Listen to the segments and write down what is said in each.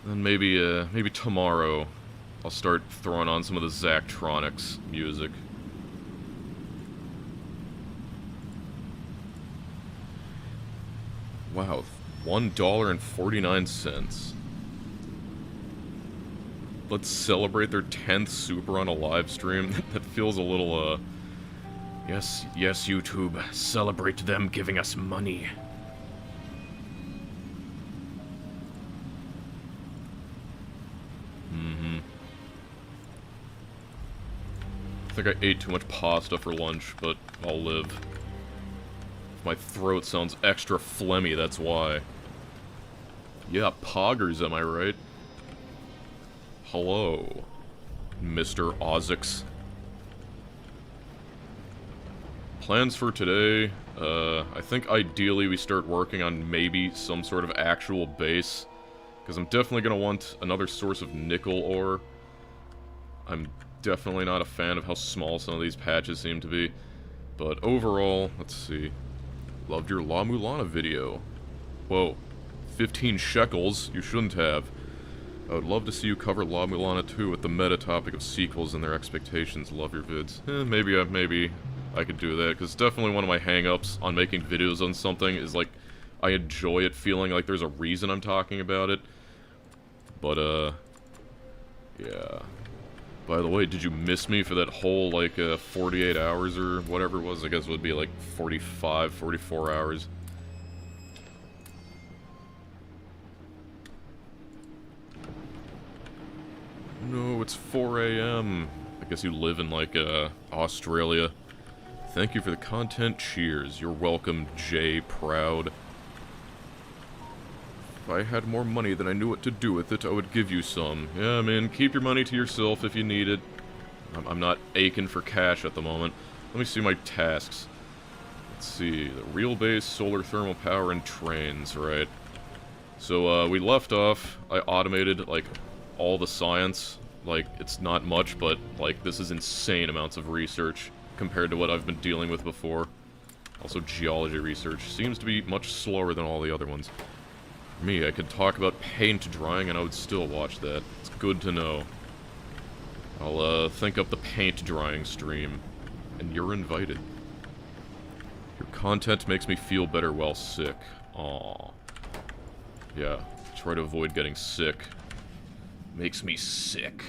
And maybe tomorrow I'll start throwing on some of the Zachtronics music. Wow, $1.49. Let's celebrate their 10th super on a live stream. That feels a little, yes, YouTube, celebrate them giving us money. I think I ate too much pasta for lunch, but I'll live. My throat sounds extra phlegmy, that's why. Yeah, poggers, am I right? Hello, Mr. Ozix. Plans for today, I think ideally we start working on maybe some sort of actual base, because I'm definitely going to want another source of nickel ore. I'm definitely not a fan of how small some of these patches seem to be, but overall, let's see. Loved your La Mulana video. Whoa, 15 shekels, you shouldn't have. I would love to see you cover La Mulana 2 with the meta topic of sequels and their expectations. Love your vids. Maybe I could do that, because definitely one of my hang-ups on making videos on something is, like, I enjoy it feeling like there's a reason I'm talking about it. But, yeah. By the way, did you miss me for that whole, like, 48 hours or whatever it was? I guess it would be, like, 45, 44 hours. No, it's 4 a.m. I guess you live in, like, Australia. Thank you for the content. Cheers. You're welcome, Jay Proud. If I had more money than I knew what to do with it, I would give you some. Yeah, man, keep your money to yourself if you need it. I'm not aching for cash at the moment. Let me see my tasks. Let's see. The real base, solar thermal power, and trains, right? So, we left off. I automated, like, all the science. Like, it's not much, but, like, this is insane amounts of research compared to what I've been dealing with before. Also, geology research seems to be much slower than all the other ones. Me, I could talk about paint drying and I would still watch that. It's good to know. I'll, think up the paint drying stream. And you're invited. Your content makes me feel better while sick. Aww. Yeah, try to avoid getting sick. Makes me sick.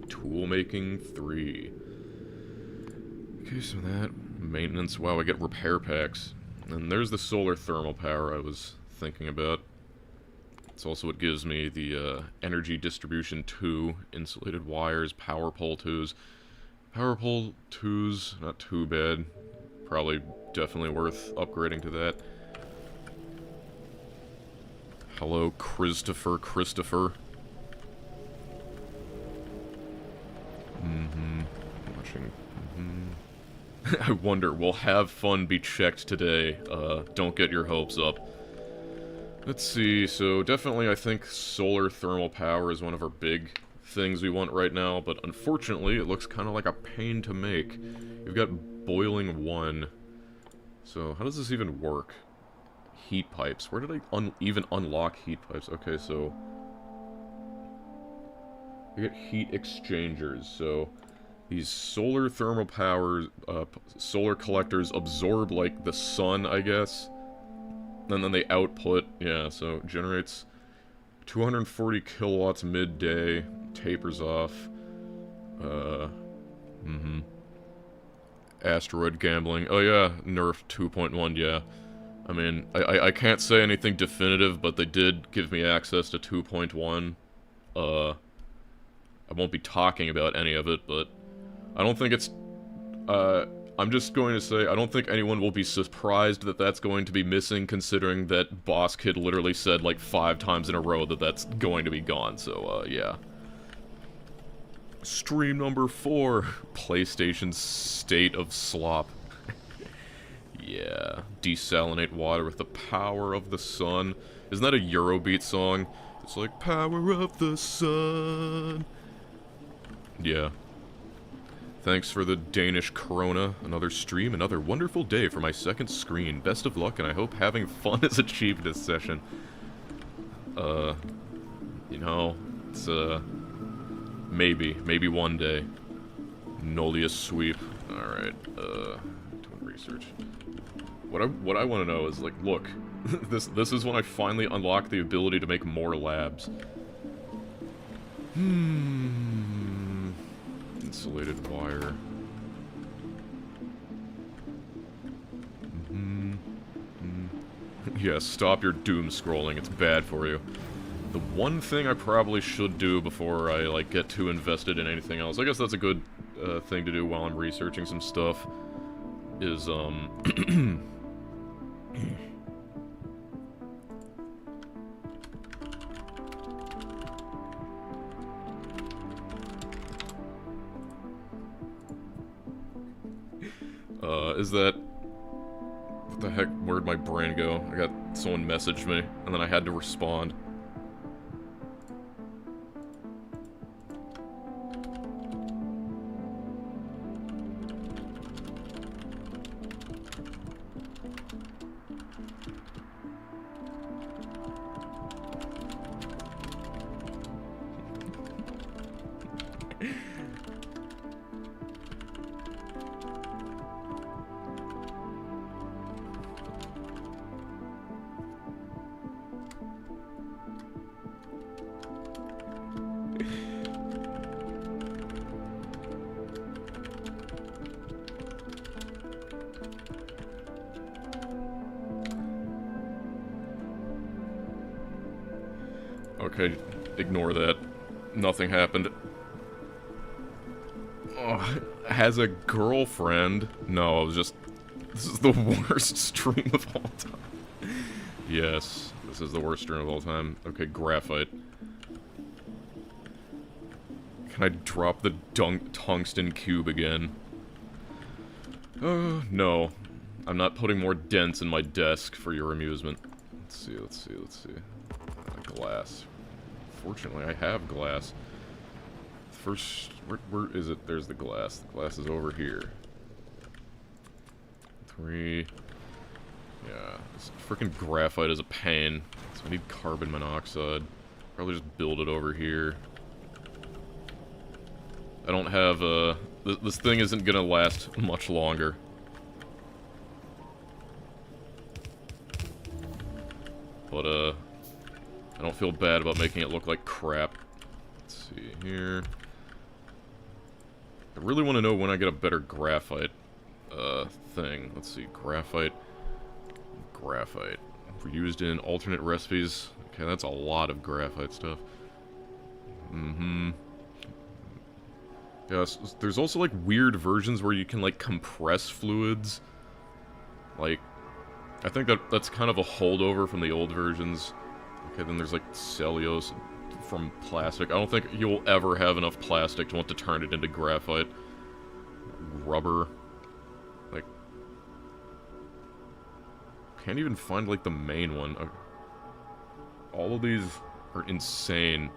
Toolmaking 3. Okay, so that. Maintenance. Wow, I get repair packs. And there's the solar thermal power I was thinking about. It's also what gives me the energy distribution 2, insulated wires, power pole 2s. Power pole 2s, not too bad. Probably definitely worth upgrading to that. Hello, Christopher. Watching. I wonder, will have fun be checked today? Don't get your hopes up. Let's see, so definitely I think solar thermal power is one of our big things we want right now, but unfortunately it looks kind of like a pain to make. You've got boiling 1. So how does this even work? Heat pipes. Where did I even unlock heat pipes? Okay, so you get heat exchangers, so these solar thermal power, solar collectors absorb, like, the sun, I guess. And then they output, yeah, so it generates 240 kilowatts midday, tapers off. Asteroid gambling. Oh yeah, Nerf 2.1, yeah. I mean, I can't say anything definitive, but they did give me access to 2.1. I won't be talking about any of it, but I don't think it's, I'm just going to say, I don't think anyone will be surprised that that's going to be missing, considering that Boss Kid literally said, like, 5 times in a row that that's going to be gone, so, yeah. Stream number 4, PlayStation's State of Slop. Yeah, desalinate water with the power of the sun. Isn't that a Eurobeat song? It's like, power of the sun. Yeah. Thanks for the Danish Corona. Another stream, another wonderful day for my second screen. Best of luck, and I hope having fun is achieved this session. You know, it's, maybe one day. Nullius sweep. Alright, doing research. What I want to know is, like, look, this is when I finally unlock the ability to make more labs. Insulated wire. Yeah, stop your doom scrolling, it's bad for you. The one thing I probably should do before I, like, get too invested in anything else, I guess that's a good thing to do while I'm researching some stuff, is, is that... What the heck, where'd my brain go? I got someone messaged me, and then I had to respond. Okay, ignore that. Nothing happened. Oh, has a girlfriend? No, I was just... This is the worst stream of all time. Yes, this is the worst stream of all time. Okay, graphite. Can I drop the tungsten cube again? No. I'm not putting more dents in my desk for your amusement. Let's see. Glass. Fortunately, I have glass. First, where is it? There's the glass. The glass is over here. 3. Yeah, this freaking graphite is a pain. So I need carbon monoxide. Probably just build it over here. I don't have, this thing isn't gonna last much longer. But, I don't feel bad about making it look like crap. Let's see here. I really want to know when I get a better graphite, thing. Let's see, graphite. Used in alternate recipes. Okay, that's a lot of graphite stuff. Yeah, there's also, like, weird versions where you can, like, compress fluids. Like, I think that's kind of a holdover from the old versions. Okay, then there's, like, cellulose from plastic. I don't think you'll ever have enough plastic to want to turn it into graphite. Rubber. Like... Can't even find, like, the main one. All of these are insane.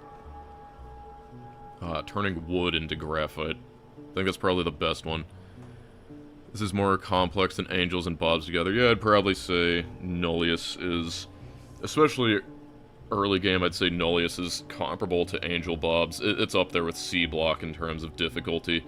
Turning wood into graphite. I think that's probably the best one. This is more complex than Angels and Bobs together. Yeah, I'd probably say Nullius is... Especially early game, I'd say Nullius is comparable to Angel Bobs. It's up there with C-Block in terms of difficulty.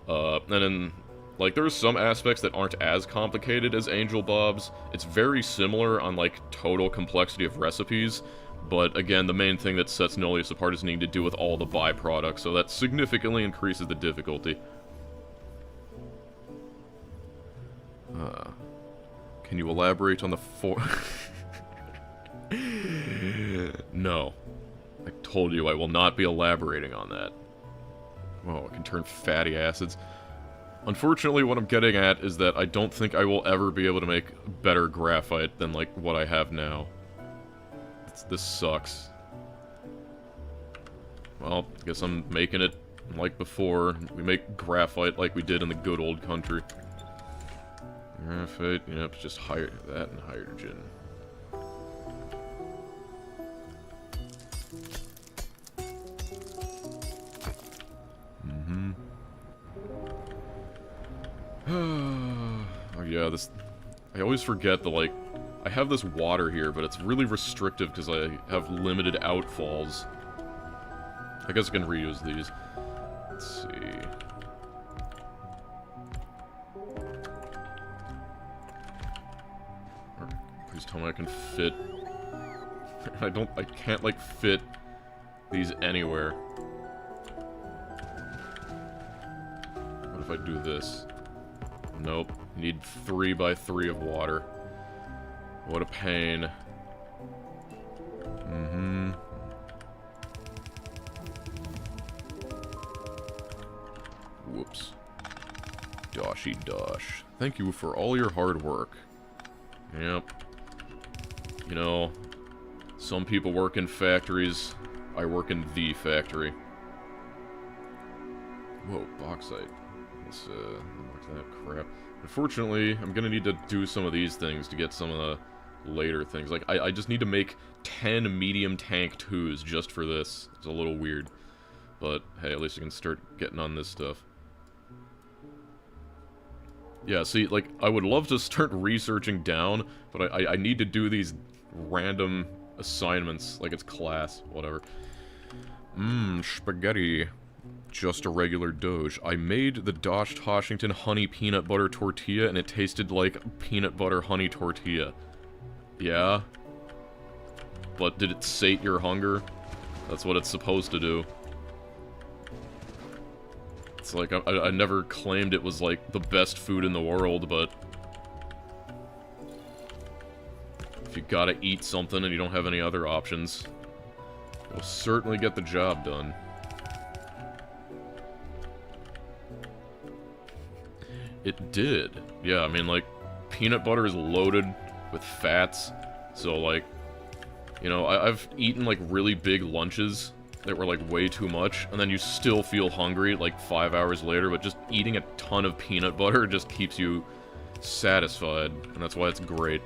And then, like, there's some aspects that aren't as complicated as Angel Bobs. It's very similar on, like, total complexity of recipes. But, again, the main thing that sets Nullius apart is needing to do with all the byproducts, so that significantly increases the difficulty. Can you elaborate on the No. I told you I will not be elaborating on that. Oh, it can turn fatty acids. Unfortunately, what I'm getting at is that I don't think I will ever be able to make better graphite than, like, what I have now. This sucks. Well, I guess I'm making it like before. We make graphite like we did in the good old country. Graphite, yep, just that and hydrogen. Oh yeah, I always forget that, like, I have this water here, but it's really restrictive because I have limited outfalls. I guess I can reuse these. Let's see. Please tell me I can fit... I can't, like, fit these anywhere. What if I do this? Nope. You need 3 by 3 of water. What a pain. Mm-hmm. Whoops. Doshy Dosh. Thank you for all your hard work. Yep. You know, some people work in factories. I work in the factory. Whoa, bauxite. Let's, unlock that crap. Unfortunately, I'm gonna need to do some of these things to get some of the later things. Like, I just need to make 10 medium tank 2s just for this. It's a little weird. But, hey, at least I can start getting on this stuff. Yeah, see, like, I would love to start researching down, but I need to do these random assignments, like it's class, whatever. Spaghetti. Just a regular Doge. I made the Dosh Toshington honey peanut butter tortilla, and it tasted like peanut butter honey tortilla. Yeah? But did it sate your hunger? That's what it's supposed to do. It's like, I never claimed it was, like, the best food in the world, but... if you gotta eat something and you don't have any other options, it'll certainly get the job done. It did. Yeah, I mean, like, peanut butter is loaded with fats, so, like, you know, I've eaten, like, really big lunches that were, like, way too much, and then you still feel hungry, like, 5 hours later, but just eating a ton of peanut butter just keeps you satisfied, and that's why it's great.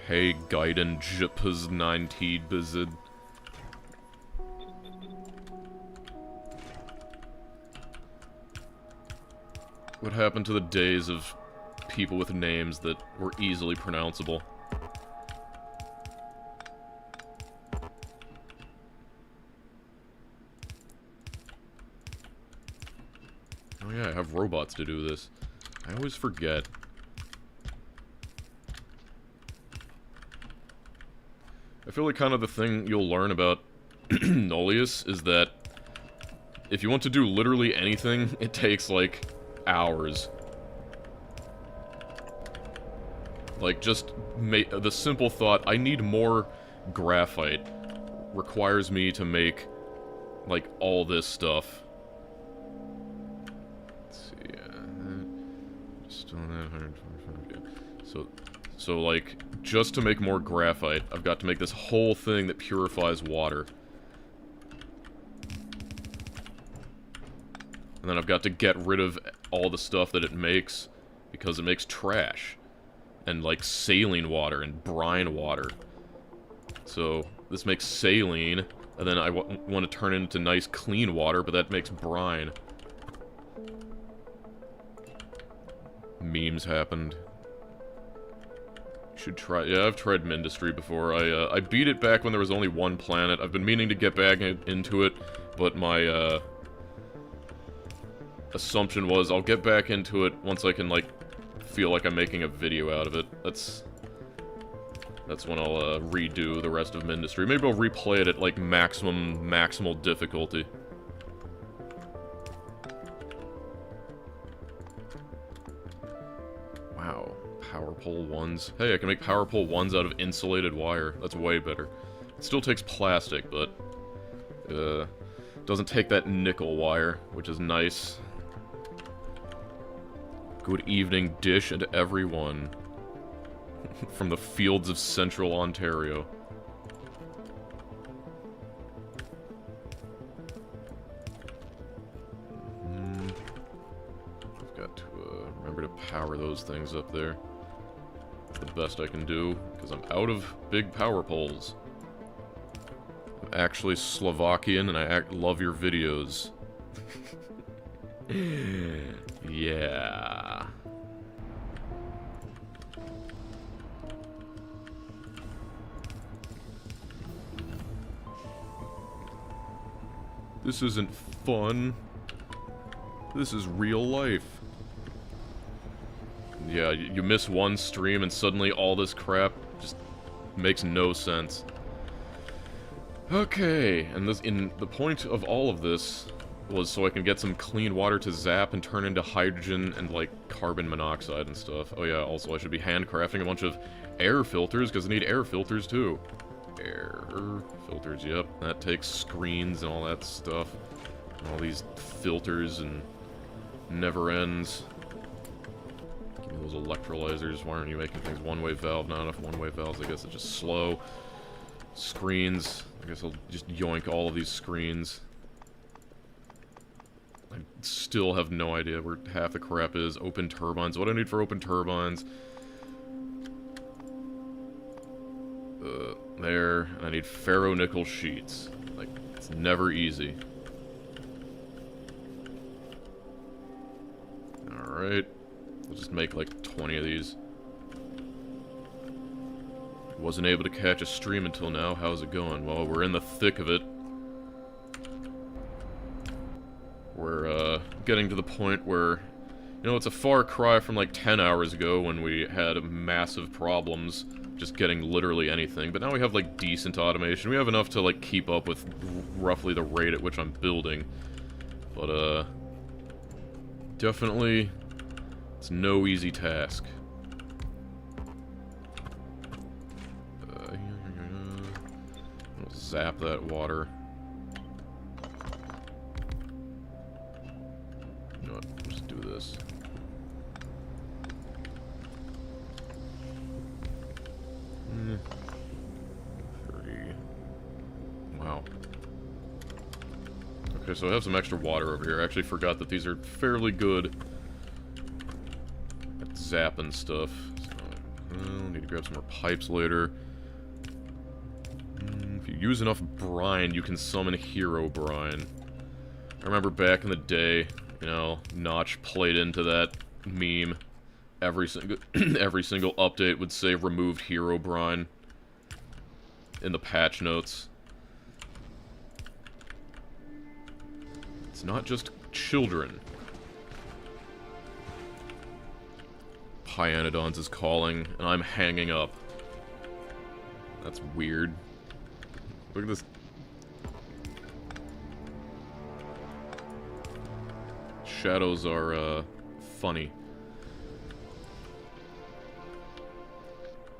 Hey, Gaiden Jippas 90 Bizid. What happened to the days of people with names that were easily pronounceable? Oh yeah, I have robots to do this. I always forget. I feel like kind of the thing you'll learn about Nullius is that if you want to do literally anything, it takes, like, hours. Like, just the simple thought, I need more graphite, requires me to make, like, all this stuff. Let's see, just on that 125, yeah. So, like, just to make more graphite, I've got to make this whole thing that purifies water. And then I've got to get rid of all the stuff that it makes, because it makes trash. And, like, saline water and brine water. So, this makes saline, and then I want to turn it into nice, clean water, but that makes brine. Memes happened. Should try... yeah, I've tried Mindustry before. I beat it back when there was only one planet. I've been meaning to get back into it, but my, assumption was I'll get back into it once I can, like, feel like I'm making a video out of it. That's when I'll, redo the rest of Mindustry. Maybe I'll replay it at, like, maximal difficulty. Wow. Power pole 1s. Hey, I can make power pole 1s out of insulated wire. That's way better. It still takes plastic, but, doesn't take that nickel wire, which is nice. Good evening, Dish, and everyone. From the fields of central Ontario. I've got to, remember to power those things up there. That's the best I can do, because I'm out of big power poles. I'm actually Slovakian, and I love your videos. Yeah. This isn't fun. This is real life. Yeah, you miss one stream and suddenly all this crap just makes no sense. Okay, and the point of all of this was so I can get some clean water to zap and turn into hydrogen and, like, carbon monoxide and stuff. Oh yeah, also I should be handcrafting a bunch of air filters, because I need air filters too. Air filters, yep. That takes screens and all that stuff. And all these filters and never ends. Give me those electrolyzers. Why aren't you making things one-way valve? Not enough one-way valves. I guess it's just slow. Screens. I guess I'll just yoink all of these screens. I still have no idea where half the crap is. Open turbines. What do I need for open turbines? There. And I need ferronickel sheets. Like, it's never easy. Alright. I'll just make like 20 of these. Wasn't able to catch a stream until now. How's it going? Well, we're in the thick of it. We're, getting to the point where, you know, it's a far cry from like 10 hours ago when we had massive problems just getting literally anything. But now we have like decent automation. We have enough to like keep up with roughly the rate at which I'm building. But, definitely, it's no easy task. We'll zap that water. You know what? We'll just do this. Hmm. 30. Wow. Okay, so I have some extra water over here. I actually forgot that these are fairly good at zapping stuff. So, I'll need to grab some more pipes later. If you use enough brine, you can summon Hero Brine. I remember back in the day, you know, Notch played into that meme. Every single update would say removed Hero Brine in the patch notes. It's not just children. Pyanodons is calling, and I'm hanging up. That's weird. Look at this. Shadows are, funny.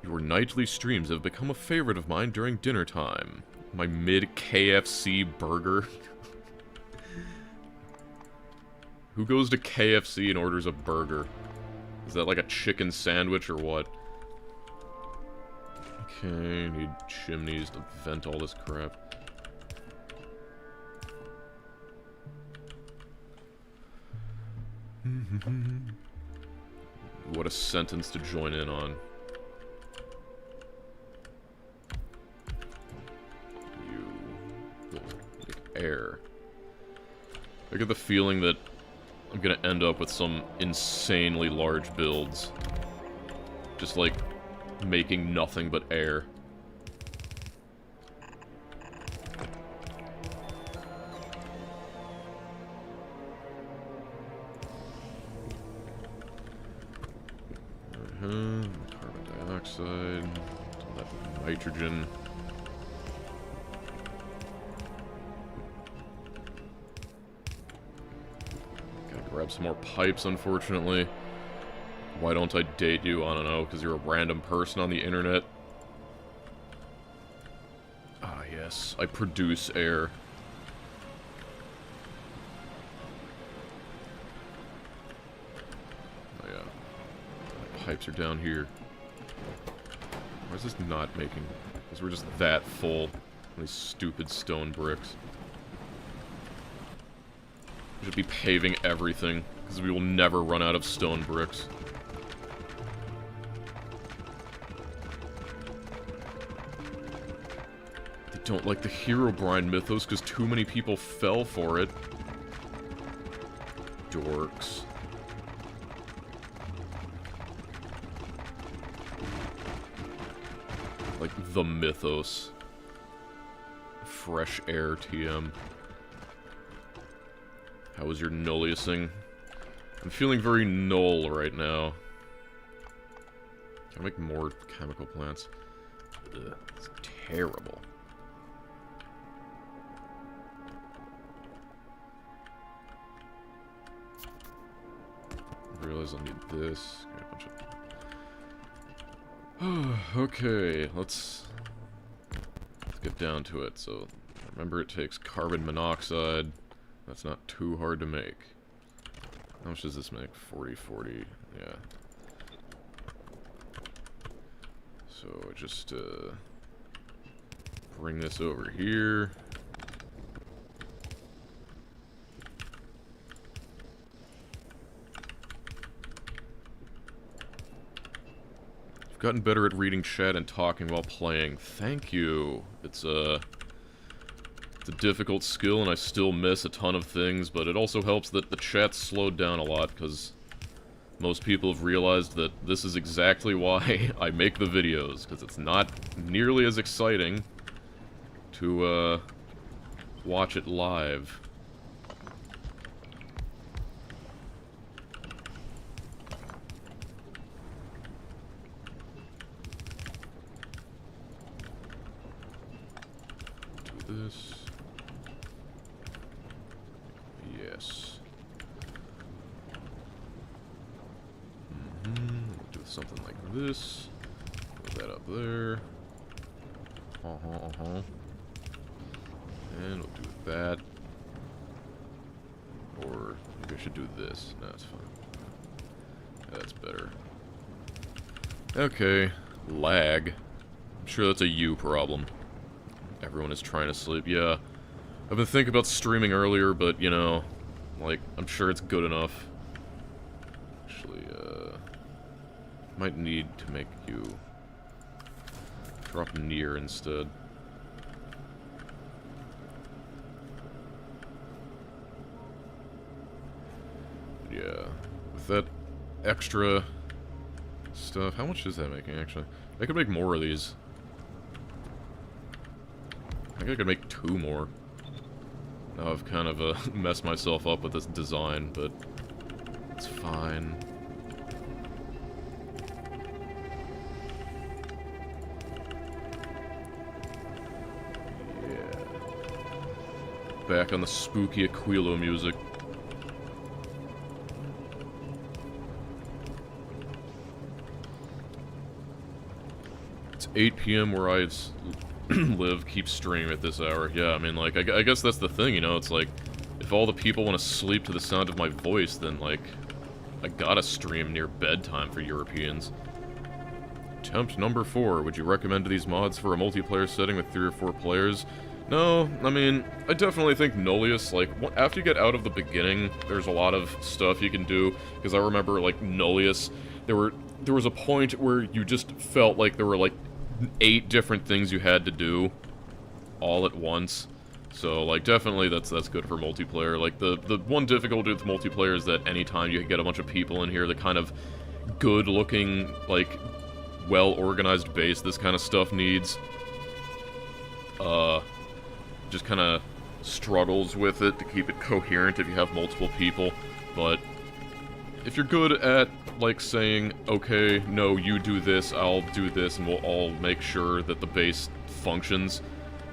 Your nightly streams have become a favorite of mine during dinner time. My mid-KFC burger. Who goes to KFC and orders a burger? Is that like a chicken sandwich or what? Okay, need chimneys to vent all this crap. What a sentence to join in on. You make air. I get the feeling that I'm gonna end up with some insanely large builds. Just like making nothing but air. Carbon dioxide, all that nitrogen. Gotta grab some more pipes, unfortunately. Why don't I date you? I don't know, because you're a random person on the internet. Ah, yes, I produce air. Oh, yeah. My pipes are down here. Why is this not making... Because we're just that full of these stupid stone bricks. We should be paving everything, because we will never run out of stone bricks. They don't like the Herobrine mythos because too many people fell for it. dorks. Like, the mythos. Fresh air TM. How was your Nulliusing? I'm feeling very null right now. Can I make more chemical plants? Ugh, it's terrible. I realize I'll need this. Got a bunch of... Okay, let's get down to it. So, remember it takes carbon monoxide. That's not too hard to make. How much does this make? 40, yeah. So, I just, bring this over here. I've gotten better at reading chat and talking while playing. Thank you. It's a difficult skill, and I still miss a ton of things, but it also helps that the chat's slowed down a lot, because most people have realized that this is exactly why I make the videos, because it's not nearly as exciting to, watch it live. Do this. Yes. Do something like this. Put that up there. And we'll do that. Or maybe I should do this. No, that's fine. That's better. Okay. Lag. I'm sure that's a you problem. Everyone is trying to sleep. Yeah. I've been thinking about streaming earlier, but, you know, like, I'm sure it's good enough. Actually, might need to make you drop near instead. Yeah. With that extra stuff, how much is that making, actually? I could make more of these. I think I could make 2 more. Now I've kind of messed myself up with this design, but it's fine. Yeah. Back on the spooky Aquilo music. It's 8 p.m. where I live, keep streaming at this hour. Yeah, I mean, like, I guess that's the thing, you know? It's like, if all the people want to sleep to the sound of my voice, then, like, I gotta stream near bedtime for Europeans. Attempt number 4. Would you recommend these mods for a multiplayer setting with 3 or 4 players? No, I mean, I definitely think Nullius, like, after you get out of the beginning, there's a lot of stuff you can do, because I remember, like, Nullius, there was a point where you just felt like there were, like, 8 different things you had to do all at once. So, like, definitely that's good for multiplayer. Like, the one difficulty with multiplayer is that anytime you get a bunch of people in here, the kind of good-looking, like, well-organized base this kind of stuff needs, just kind of struggles with it to keep it coherent if you have multiple people. But if you're good at, like, saying, okay, no, you do this, I'll do this, and we'll all make sure that the base functions,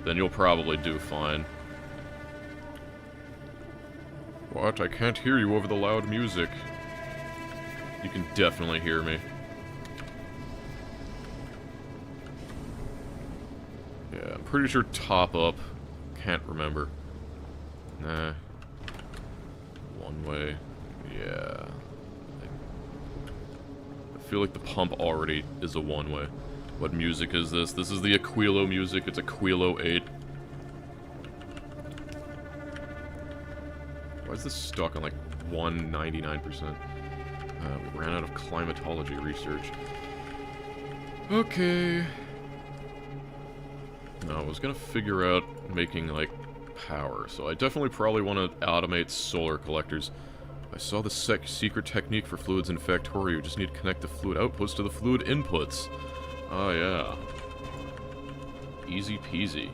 then you'll probably do fine. What? I can't hear you over the loud music. You can definitely hear me. Yeah, I'm pretty sure top up. Can't remember. Nah. One way. Yeah. I feel like the pump already is a one-way. What music is this? This is the Aquilo music. It's Aquilo 8. Why is this stuck on like 199%? We ran out of climatology research. Okay. No, I was gonna figure out making like power, so I definitely probably want to automate solar collectors. I saw the secret technique for fluids in Factorio. You just need to connect the fluid outputs to the fluid inputs. Oh, yeah. Easy peasy.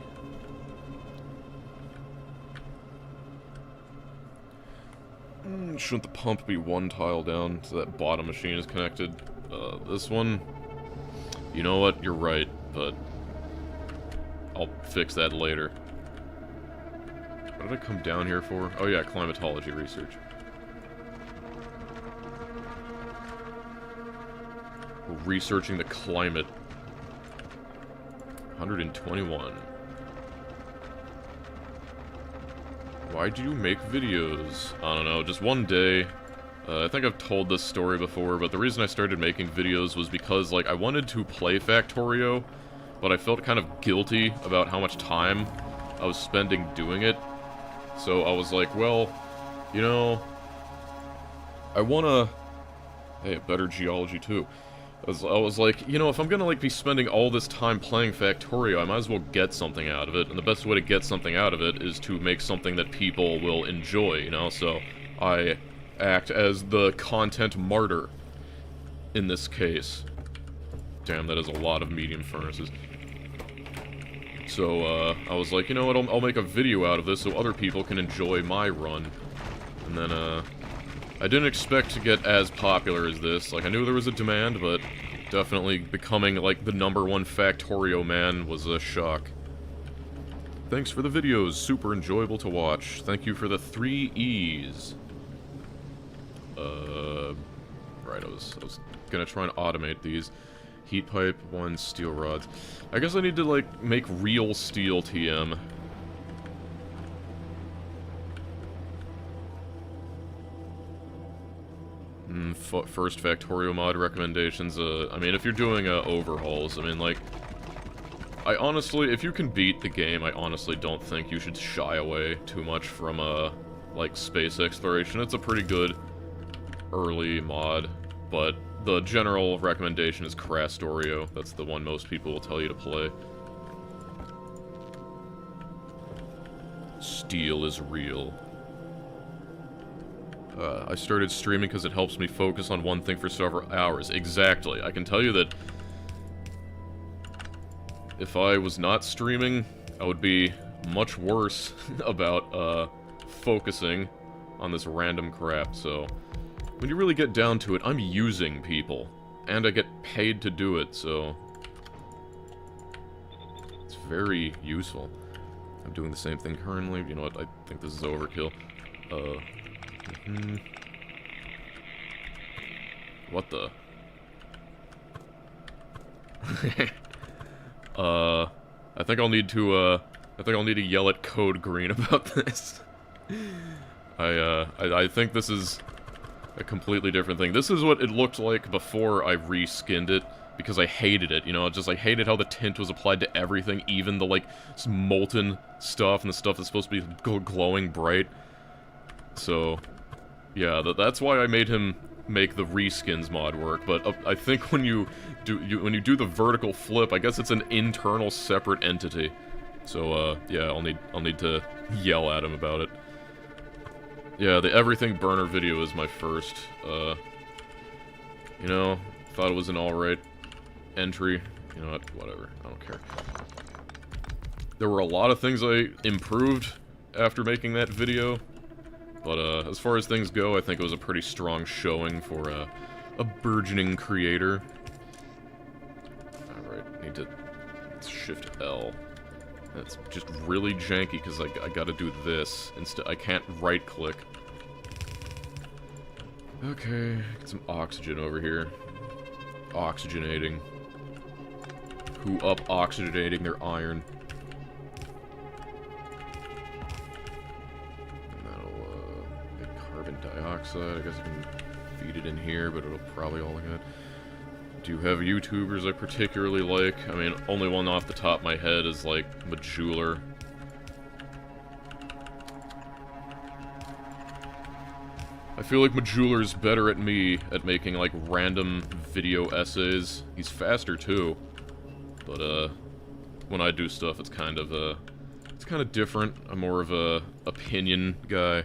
Shouldn't the pump be one tile down so that bottom machine is connected? This one... You know what? You're right, but... I'll fix that later. What did I come down here for? Oh yeah, climatology research. We're researching the climate. 121. Why do you make videos? I don't know, just one day. I think I've told this story before, but the reason I started making videos was because, like, I wanted to play Factorio, but I felt kind of guilty about how much time I was spending doing it. So I was like, well, you know, I wanna... Hey, better geology too. I was like, you know, if I'm gonna, like, be spending all this time playing Factorio, I might as well get something out of it, and the best way to get something out of it is to make something that people will enjoy, you know? So I act as the content martyr in this case. Damn, that is a lot of medium furnaces. So, I was like, you know what, I'll make a video out of this so other people can enjoy my run. And then, I didn't expect to get as popular as this. Like, I knew there was a demand, but definitely becoming, like, the #1 Factorio man was a shock. Thanks for the videos, super enjoyable to watch. Thank you for the 3 E's. Right, I was gonna try and automate these. Heat pipe, 1 steel rods. I guess I need to, like, make real steel TM. First Factorio mod recommendations, I mean, if you're doing, overhauls, I mean, like, I honestly, if you can beat the game, I honestly don't think you should shy away too much from, like, space exploration. It's a pretty good early mod, but the general recommendation is Crastorio. That's the one most people will tell you to play. Steel is real. I started streaming because it helps me focus on one thing for several hours. Exactly. I can tell you that if I was not streaming, I would be much worse about, focusing on this random crap, so... When you really get down to it, I'm using people. And I get paid to do it, so... It's very useful. I'm doing the same thing currently. You know what? I think this is overkill. What the? I think I'll need to yell at Code Green about this. I think this is a completely different thing. This is what it looked like before I reskinned it, because I hated it, you know, I hated how the tint was applied to everything, even the, like, molten stuff and the stuff that's supposed to be glowing bright. So, yeah, that's why I made him make the reskins mod work, but I think when you do the vertical flip, I guess it's an internal separate entity. So, yeah, I'll need to yell at him about it. Yeah, the Everything Burner video is my first, you know, thought it was an alright entry. You know what, whatever, I don't care. There were a lot of things I improved after making that video, but, as far as things go, I think it was a pretty strong showing for, a burgeoning creator. Alright, need to shift L. That's just really janky, because I gotta do this. Instead, I can't right-click. Okay, get some oxygen over here. Oxygenating. Who up oxygenating their iron? And that'll, get carbon dioxide. I guess I can feed it in here, but it'll probably all look good. Do you have YouTubers I particularly like? I mean, only one off the top of my head is, like, Majuler. I feel like Majuler's better at me at making, like, random video essays. He's faster, too. But, when I do stuff, it's kind of different. I'm more of a opinion guy.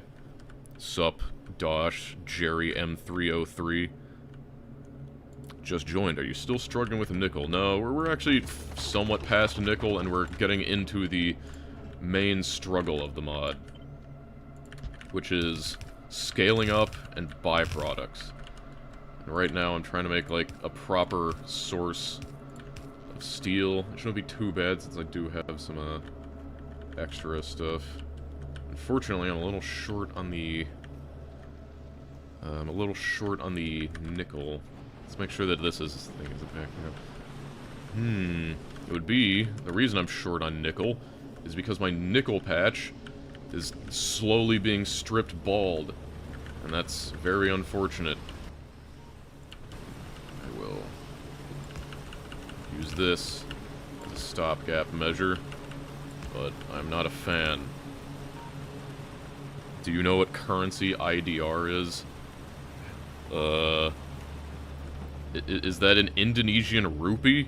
Sup, Dosh, Jerry M303. Just joined. Are you still struggling with nickel? No, we're actually somewhat past nickel, and we're getting into the main struggle of the mod, which is scaling up and byproducts. And right now I'm trying to make, like, a proper source of steel. It shouldn't be too bad since I do have some, extra stuff. Unfortunately, I'm a little short on the... nickel. Let's make sure that this thing isn't backing up. It would be... The reason I'm short on nickel is because my nickel patch is slowly being stripped bald. And that's very unfortunate. I will use this as a stopgap measure, but I'm not a fan. Do you know what currency IDR is? Is that an Indonesian rupee?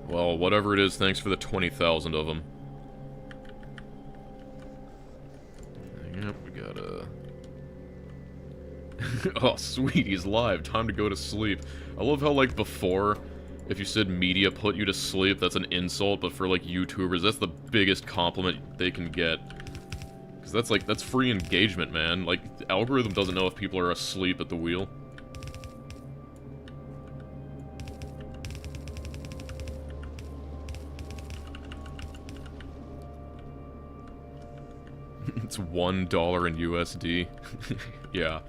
Well, whatever it is, thanks for the 20,000 of them. Yep, we got oh, sweet, he's live. Time to go to sleep. I love how, like, before, if you said media put you to sleep, that's an insult, but for, like, YouTubers, that's the biggest compliment they can get. Because that's, like, that's free engagement, man. Like, the algorithm doesn't know if people are asleep at the wheel. It's $1 in USD. Yeah.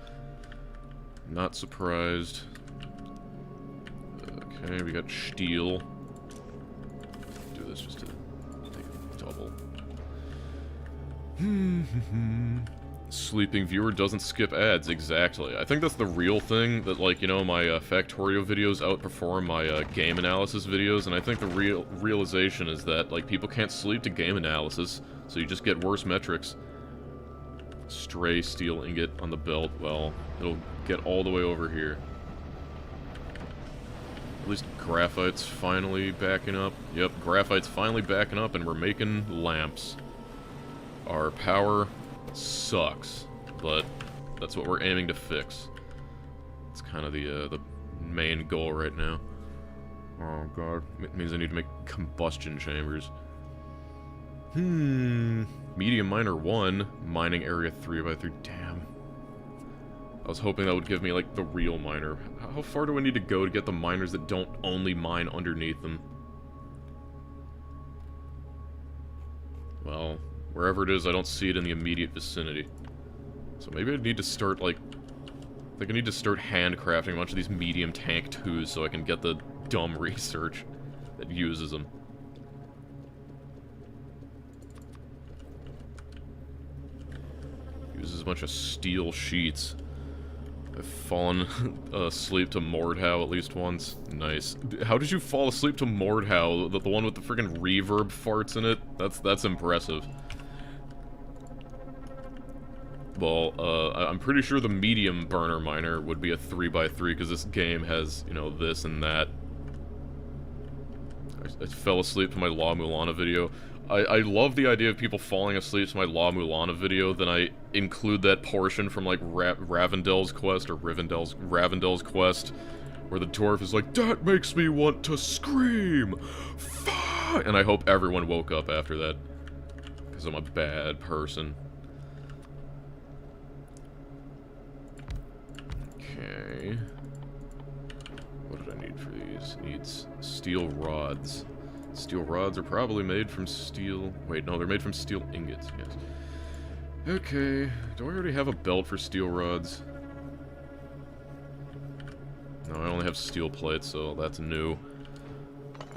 Not surprised. Okay, we got steel. Do this just to take a double. Sleeping viewer doesn't skip ads, exactly. I think that's the real thing, that, like, you know, my Factorio videos outperform my game analysis videos, and I think the realization is that, like, people can't sleep to game analysis, so you just get worse metrics. Stray steel ingot on the belt, well, it'll get all the way over here. At least graphite's finally backing up. Yep, graphite's finally backing up, and we're making lamps. Our power sucks, but that's what we're aiming to fix. It's kind of the main goal right now. Oh god, it means I need to make combustion chambers. Medium miner 1, mining area 3x3, damn. I was hoping that would give me, like, the real miner. How far do I need to go to get the miners that don't only mine underneath them? Well, wherever it is, I don't see it in the immediate vicinity. So maybe I need to start, like... I think I need to start handcrafting a bunch of these medium tank 2s so I can get the dumb research that uses them. Uses a bunch of steel sheets. I've fallen asleep to Mordhau at least once. Nice. How did you fall asleep to Mordhau? The one with the freaking reverb farts in it? That's impressive. Well, I'm pretty sure the medium burner miner would be a 3x3 because this game has, you know, this and that. I fell asleep to my La Mulana video. I love the idea of people falling asleep to my La Mulana video, then I include that portion from, like, Ravendel's quest, or Ravendel's quest, where the dwarf is like, "That makes me want to scream! Fuck!" And I hope everyone woke up after that, because I'm a bad person. Okay. What did I need for these? Needs steel rods. Steel rods are probably made from steel... Wait, no, they're made from steel ingots, yes. Okay, do I already have a belt for steel rods? No, I only have steel plates, so that's new.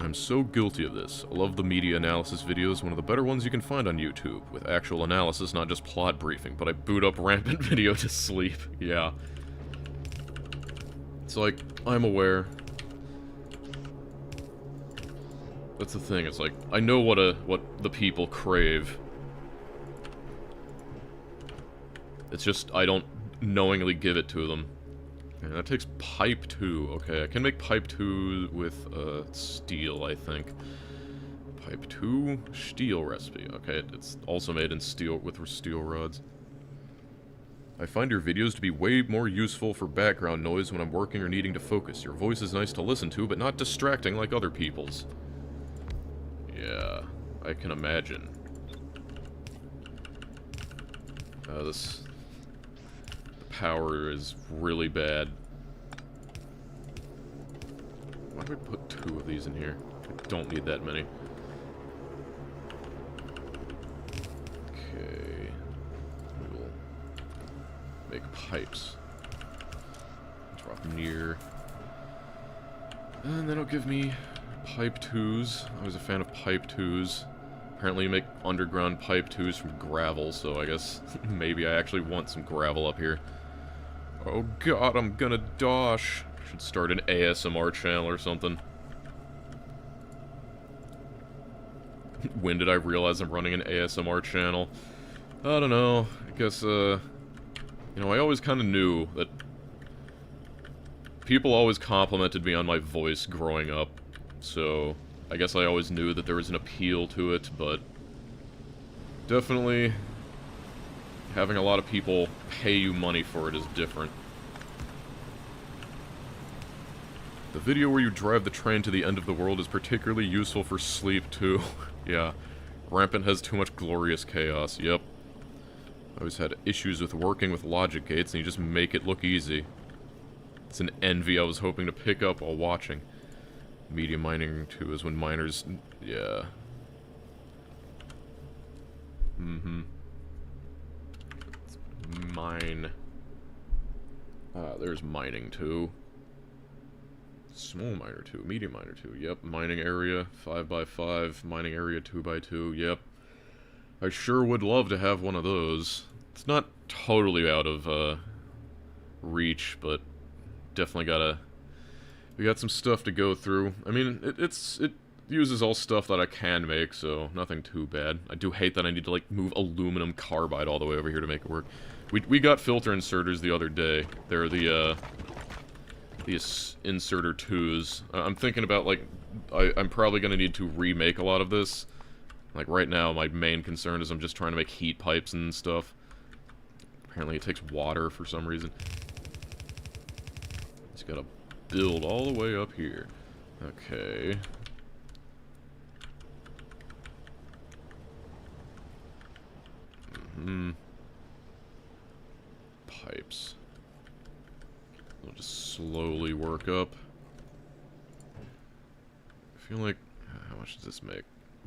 I'm so guilty of this. I love the media analysis videos, one of the better ones you can find on YouTube, with actual analysis, not just plot briefing, but I boot up Rampant Video to sleep, yeah. It's like, I'm aware. That's the thing, it's like, I know what the people crave. It's just, I don't knowingly give it to them. And that takes pipe 2, okay, I can make pipe 2 with, steel, I think. Pipe 2, steel recipe. Okay, it's also made in steel, with steel rods. I find your videos to be way more useful for background noise when I'm working or needing to focus. Your voice is nice to listen to, but not distracting like other people's. Yeah, I can imagine. The power is really bad. Why do we put 2 of these in here? I don't need that many. Okay. We will make pipes. Drop near. And then it'll give me pipe 2s. I was a fan of pipe 2s. Apparently you make underground pipe 2s from gravel, so I guess maybe I actually want some gravel up here. Oh god, I'm gonna dosh. Should start an ASMR channel or something. When did I realize I'm running an ASMR channel? I don't know. I guess, you know, I always kind of knew that people always complimented me on my voice growing up, so I guess I always knew that there was an appeal to it, but definitely having a lot of people pay you money for it is different. The video where you drive the train to the end of the world is particularly useful for sleep, too. Yeah. Rampant has too much glorious chaos, yep. I always had issues with working with logic gates, and you just make it look easy. It's an envy I was hoping to pick up while watching. Media mining, too, is when miners... yeah. Mine. There's mining, too. Small miner 2, medium miner 2, yep. Mining area 5x5, mining area 2x2, yep. I sure would love to have one of those. It's not totally out of reach, but definitely gotta... we got some stuff to go through. I mean, it uses all stuff that I can make, so nothing too bad. I do hate that I need to, like, move aluminum carbide all the way over here to make it work. We got filter inserters the other day. They're the inserter 2s. I'm thinking about, like, I'm probably going to need to remake a lot of this. Like, right now, my main concern is I'm just trying to make heat pipes and stuff. Apparently it takes water for some reason. Just gotta build all the way up here. Okay. Pipes. We'll just slowly work up. I feel like... how much does this make?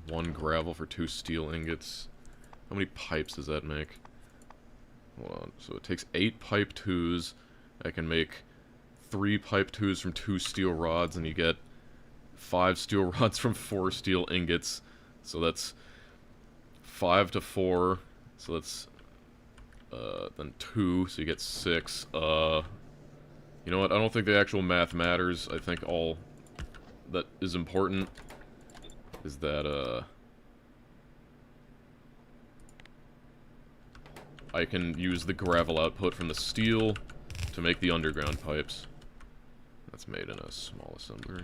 1 gravel for 2 steel ingots. How many pipes does that make? Hold on. So it takes 8 pipe 2s. I can make 3 pipe 2s from 2 steel rods, and you get 5 steel rods from 4 steel ingots. So that's 5 to 4. So that's... then 2, so you get 6. You know what, I don't think the actual math matters. I think all that is important is that, I can use the gravel output from the steel to make the underground pipes. That's made in a small assembler.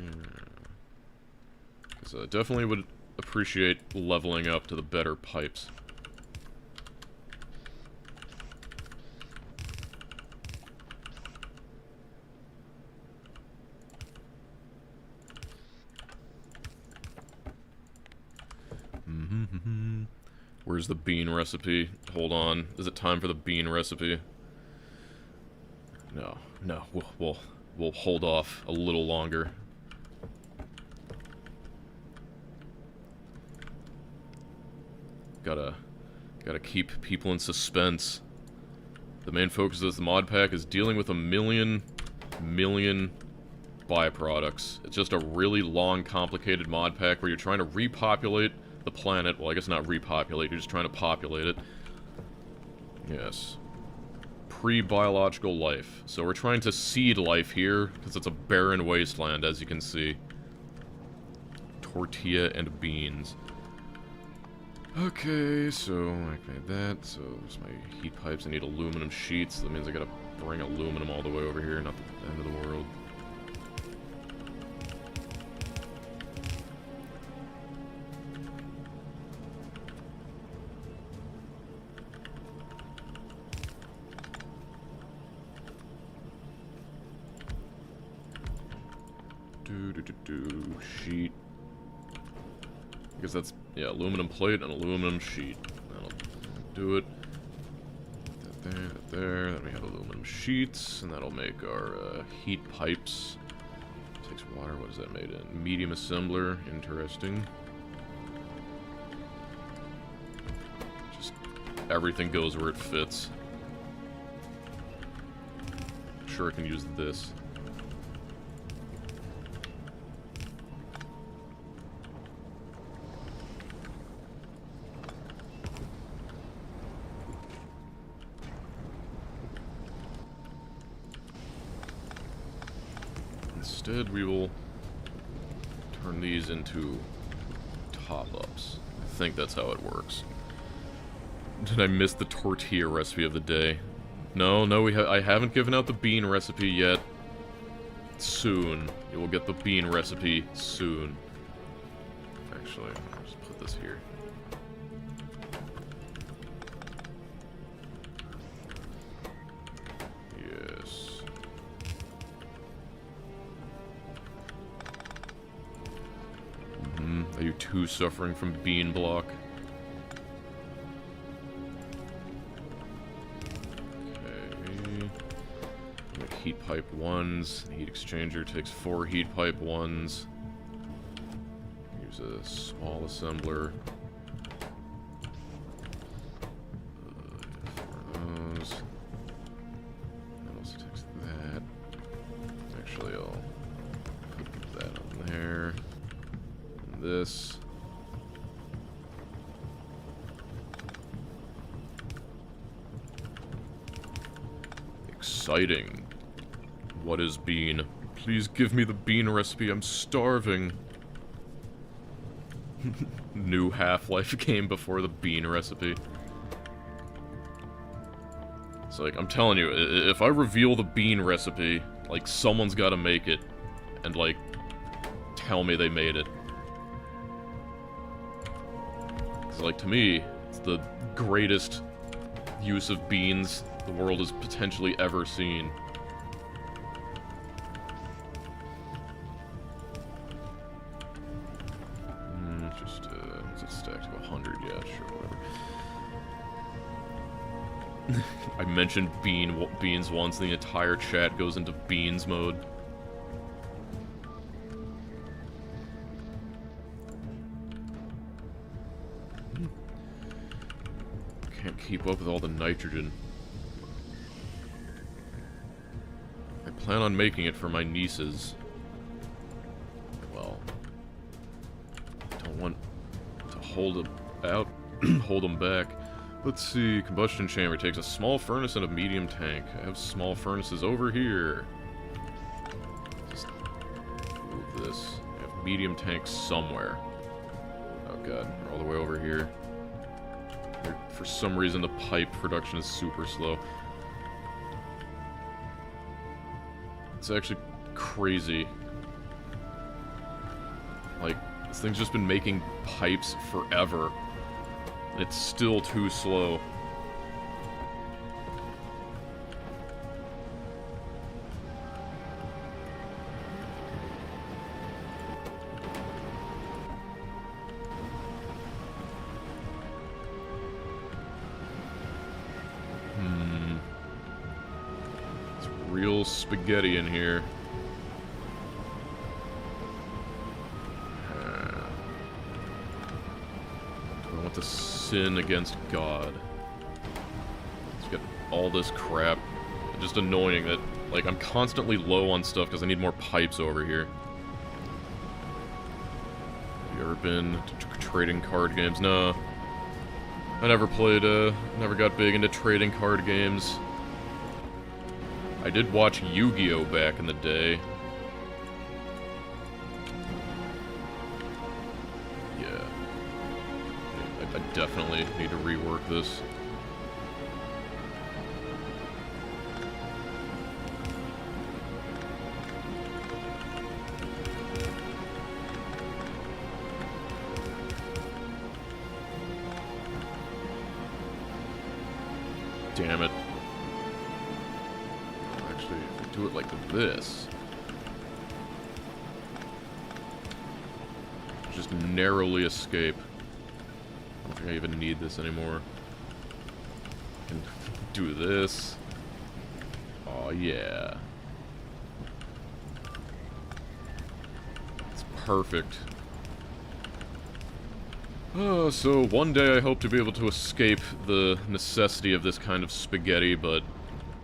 Because I definitely would appreciate leveling up to the better pipes. Where's the bean recipe? Hold on. Is it time for the bean recipe? No. No. We'll hold off a little longer. Gotta keep people in suspense. The main focus of this mod pack is dealing with a million byproducts. It's just a really long, complicated mod pack where you're trying to repopulate the planet. Well, I guess not repopulate, you're just trying to populate it. Yes. Pre-biological life. So we're trying to seed life here, because it's a barren wasteland, as you can see. Tortilla and beans. Okay, so I made that. So there's my heat pipes. I need aluminum sheets. That means I gotta bring aluminum all the way over here, not the end of the world. Sheet. Because that's, yeah, aluminum plate and aluminum sheet. That'll do it. That there. Then we have aluminum sheets, and that'll make our heat pipes. Takes water. What is that made in? Medium assembler. Interesting. Just everything goes where it fits. Sure, I can use this. Instead, we will turn these into top-ups. I think that's how it works. Did I miss the tortilla recipe of the day? No, I haven't given out the bean recipe yet. Soon. You will get the bean recipe soon. Actually, I'll just put this here. Yes. Are you too suffering from bean block? Heat pipe 1s. Heat exchanger takes 4 heat pipe 1s. Use a small assembler. For those. That also takes that. Actually, I'll put that on there. And this. Exciting. What is bean? Please give me the bean recipe, I'm starving. New Half-Life game before the bean recipe. It's like, I'm telling you, if I reveal the bean recipe, like, someone's gotta make it, and, like, tell me they made it. 'Cause, like, to me, it's the greatest use of beans the world has potentially ever seen. I mentioned beans once, and the entire chat goes into beans mode. Can't keep up with all the nitrogen. I plan on making it for my nieces. Well, don't want to hold them out, hold them back. Let's see, combustion chamber takes a small furnace and a medium tank. I have small furnaces over here. Just move this. I have medium tanks somewhere. Oh god, they're all the way over here. For some reason the pipe production is super slow. It's actually crazy. Like, this thing's just been making pipes forever. It's still too slow. It's real spaghetti in here. To sin against God. Let's get all this crap. It's just annoying that, like, I'm constantly low on stuff because I need more pipes over here. Have you ever been to trading card games? No. I never played, never got big into trading card games. I did watch Yu-Gi-Oh! Back in the day. I definitely need to rework this. Damn it. Actually, if I do it like this... Just narrowly escape. I don't think I even need this anymore. I can do this. Oh yeah. It's perfect. So one day I hope to be able to escape the necessity of this kind of spaghetti, but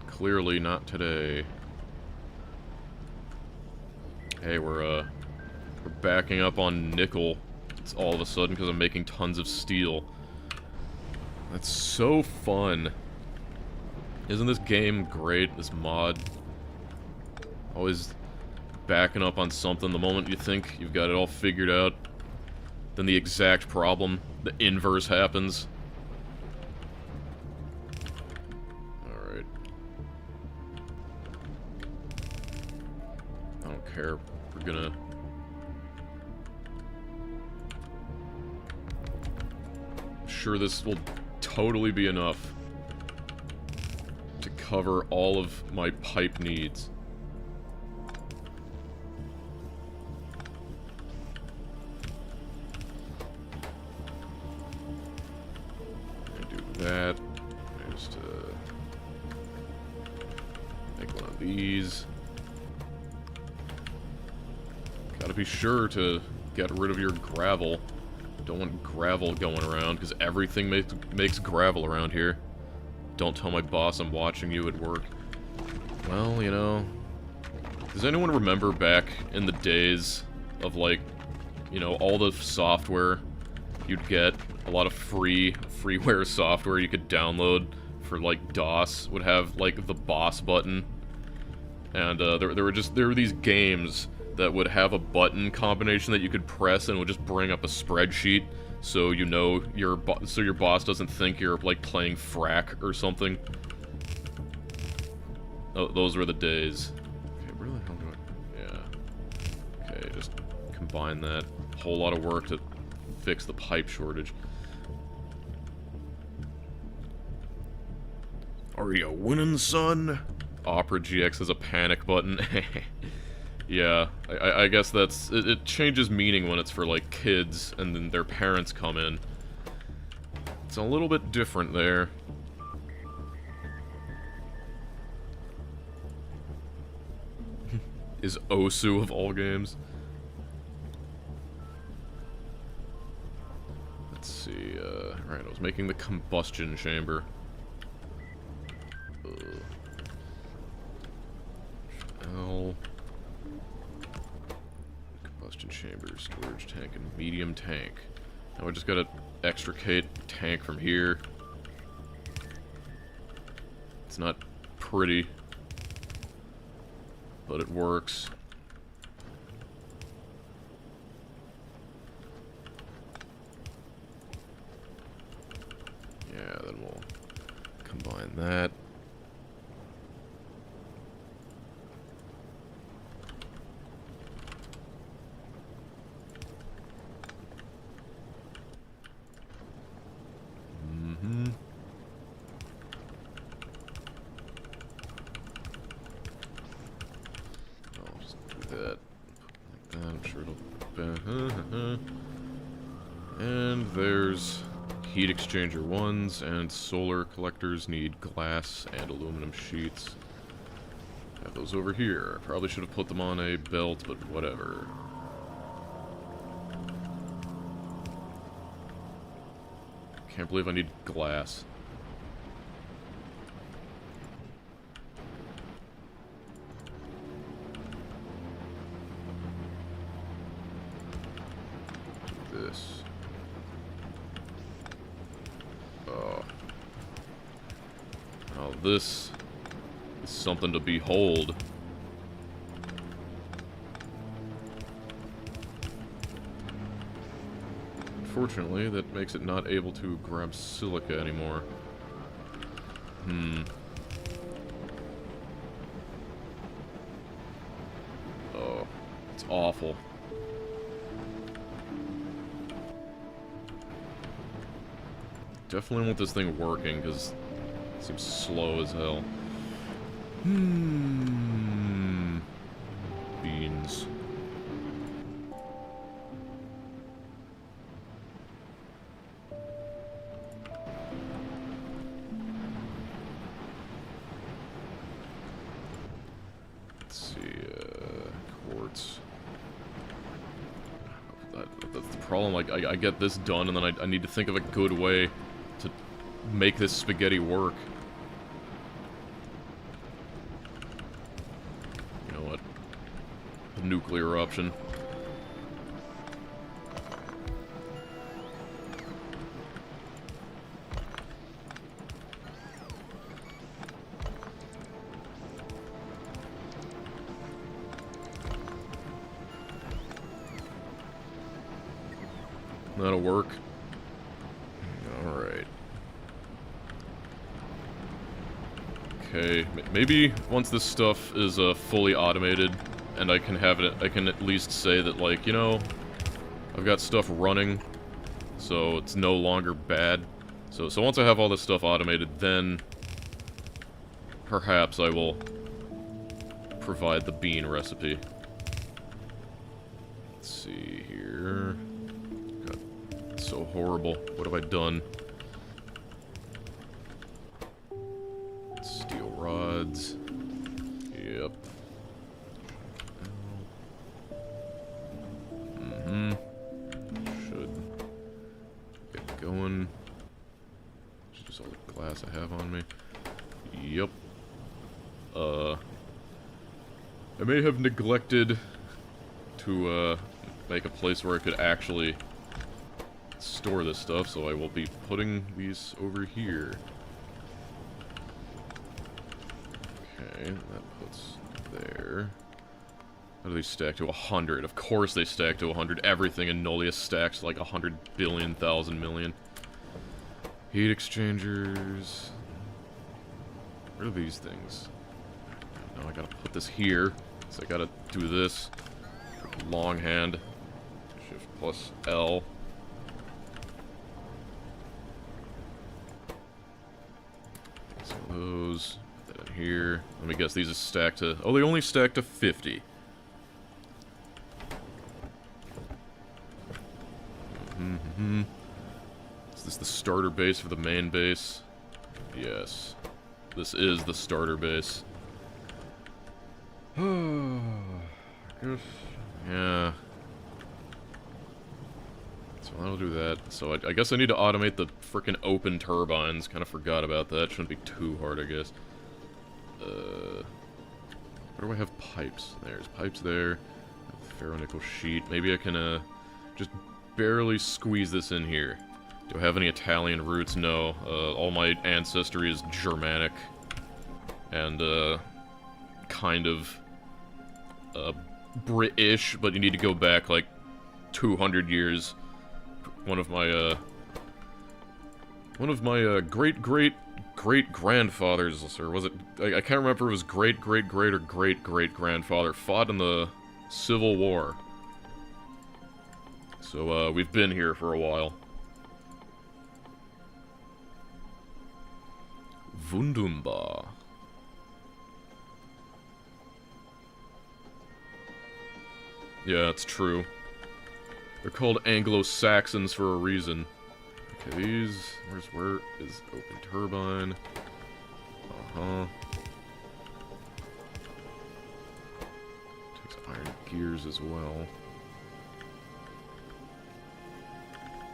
clearly not today. Hey, we're backing up on nickel. It's all of a sudden because I'm making tons of steel. That's so fun. Isn't this game great, this mod? Always backing up on something the moment you think you've got it all figured out. Then the exact problem, the inverse happens. Alright. I don't care. We're gonna... I'm sure this will totally be enough to cover all of my pipe needs. That. Just make one of these. Gotta be sure to get rid of your gravel. Don't want gravel going around, because everything makes gravel around here. Don't tell my boss I'm watching you at work. Well, you know... Does anyone remember back in the days of, like, you know, all the software you'd get? A lot of freeware software you could download for, like, DOS would have, like, the boss button. And, there were these games that would have a button combination that you could press and would just bring up a spreadsheet so you know your boss doesn't think you're, like, playing frack or something. Oh, those were the days. Okay, where the hell do I... Yeah. Okay, just combine that. Whole lot of work to fix the pipe shortage. Are you winning, son? Opera GX has a panic button. Yeah, I guess that's... It changes meaning when it's for, like, kids, and then their parents come in. It's a little bit different there. Is Osu of all games. Let's see, right, I was making the combustion chamber. L. Combustion chamber, storage tank, and medium tank. Now we just gotta extricate tank from here. It's not pretty, but it works. Yeah, then we'll combine that. I'll just do that like that. I'm sure it'll... And there's heat exchanger ones, and solar collectors need glass and aluminum sheets. Have those over here. Probably should have put them on a belt, but whatever. Can't believe I need glass. This. Oh. Now this is something to behold. Unfortunately, that makes it not able to grab silica anymore. Oh, it's awful. Definitely want this thing working, because it seems slow as hell. Beans. Let's see, quartz. That's the problem, like, I get this done, and then I need to think of a good way to make this spaghetti work. You know what? The nuclear option. That'll work. Alright. Okay, maybe once this stuff is fully automated, and I can have it, I can at least say that, like, you know, I've got stuff running, so it's no longer bad. So once I have all this stuff automated, then perhaps I will provide the bean recipe. Let's see here. So horrible. What have I done? Steel rods. Yep. Should get going. Should just all the glass I have on me. Yep. I may have neglected to make a place where I could actually store this stuff, so I will be putting these over here. Okay, that puts there. How do they stack to 100? Of course they stack to 100. Everything in Nullius stacks like 100 billion, thousand million. Heat exchangers. Where are these things? Now I gotta put this here, so I gotta do this. Long hand. Shift plus L. Those, that in here. Let me guess, these are stacked to... Oh, they only stack to 50. Is this the starter base for the main base? Yes. This is the starter base. Yeah. So that'll do that. So I guess I need to automate the frickin' open turbines. Kind of forgot about that. Shouldn't be too hard, I guess. Where do I have pipes? There's pipes there. Ferronickel sheet. Maybe I can just barely squeeze this in here. Do I have any Italian roots? No. All my ancestry is Germanic. And, kind of British, but you need to go back, like, 200 years. One of my great-great-great-grandfathers, or was it... I can't remember if it was great-great-great or great-great-grandfather, fought in the Civil War. So, we've been here for a while. Wunderbar. Yeah, it's true. They're called Anglo-Saxons for a reason. Okay, these... Where is open turbine? Uh-huh. Takes iron gears as well.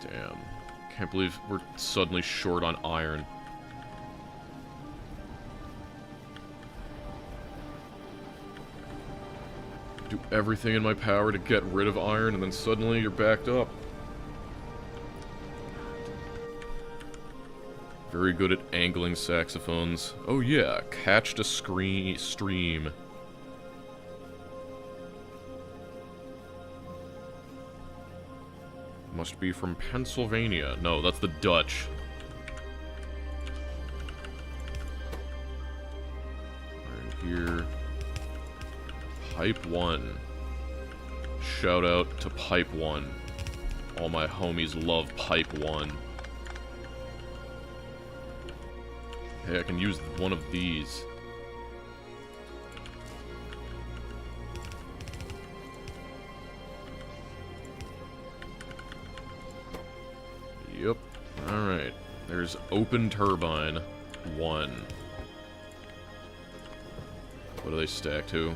Damn. Can't believe we're suddenly short on iron. Do everything in my power to get rid of iron, and then suddenly you're backed up. Very good at angling saxophones. Oh yeah, catched a stream. Must be from Pennsylvania. No, that's the Dutch. Iron here. Pipe 1. Shout out to Pipe 1. All my homies love Pipe 1. Hey, I can use one of these. Yep. Alright. There's open turbine 1. What do they stack to?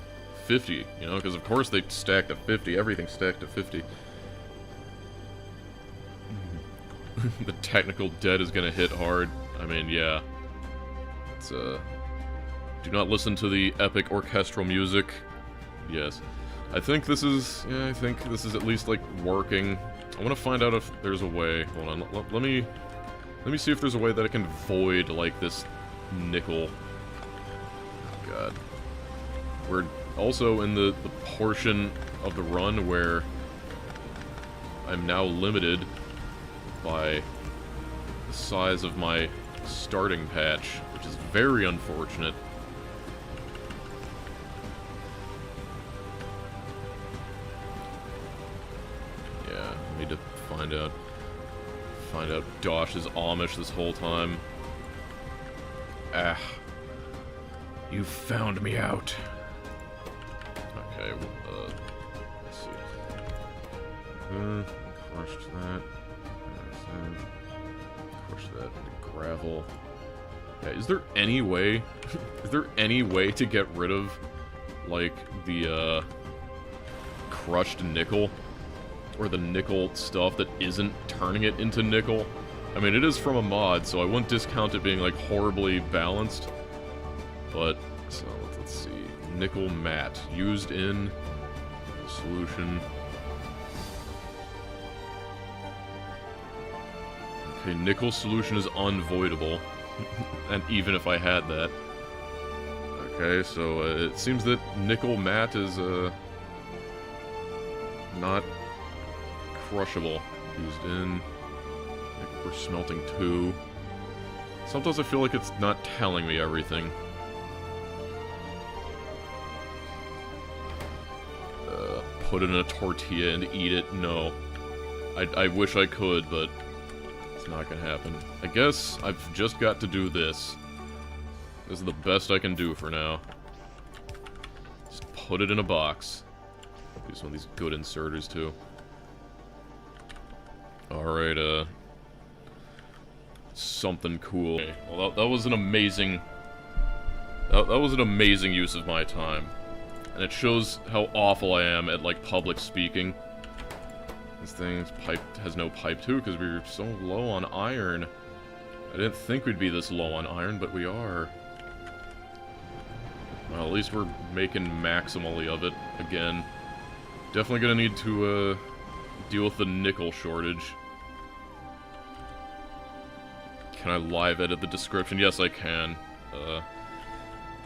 50, you know, because of course they stacked to 50, everything's stacked to 50. The technical debt is gonna hit hard. I mean, yeah. It's, do not listen to the epic orchestral music. Yes. I think this is, yeah, I think this is at least, like, working. I want to find out if there's a way. Hold on, let me see if there's a way that I can void, like, this nickel. Oh, God. We're also in the portion of the run where I'm now limited by the size of my starting patch, which is very unfortunate. Yeah, I need to find out Dosh is Amish this whole time. Ah. You found me out. Okay, let's see. Crushed that. Crush that into gravel. Yeah, is there any way to get rid of, like, the, crushed nickel? Or the nickel stuff that isn't turning it into nickel? I mean, it is from a mod, so I wouldn't discount it being, like, horribly balanced. But, so, let's see. Nickel matte. Used in solution. Okay, nickel solution is unvoidable. And even if I had that. Okay, so it seems that nickel matte is, not crushable. Used in. We're smelting 2. Sometimes I feel like it's not telling me everything. Put it in a tortilla and eat it? No. I wish I could, but it's not gonna happen. I guess I've just got to do this. This is the best I can do for now. Just put it in a box. Use one of these good inserters, too. Alright, something cool. Okay, well, that was an amazing... That was an amazing use of my time. And it shows how awful I am at, like, public speaking. This thing's has no pipe, too, because we were so low on iron. I didn't think we'd be this low on iron, but we are. Well, at least we're making maximally of it again. Definitely gonna need to, deal with the nickel shortage. Can I live edit the description? Yes, I can. I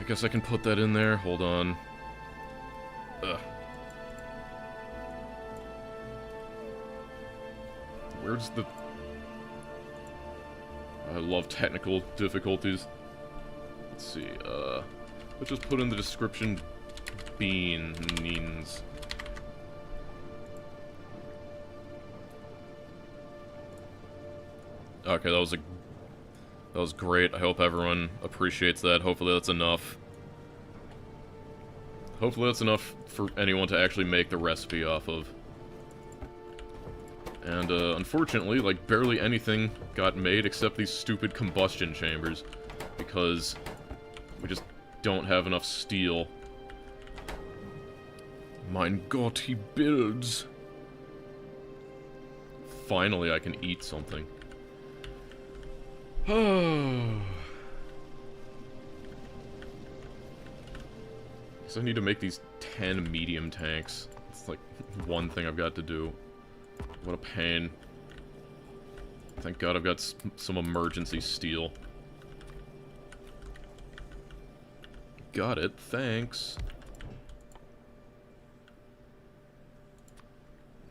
guess I can put that in there. Hold on. Where's the... I love technical difficulties. Let's see, let's just put in the description beans. Okay, that was great. I hope everyone appreciates that. Hopefully that's enough. Hopefully that's enough for anyone to actually make the recipe off of. And, unfortunately, like, barely anything got made except these stupid combustion chambers. Because we just don't have enough steel. Mein Gott, he builds. Finally, I can eat something. So I need to make these 10 medium tanks. It's like one thing I've got to do. What a pain. Thank God I've got some emergency steel. Got it, thanks.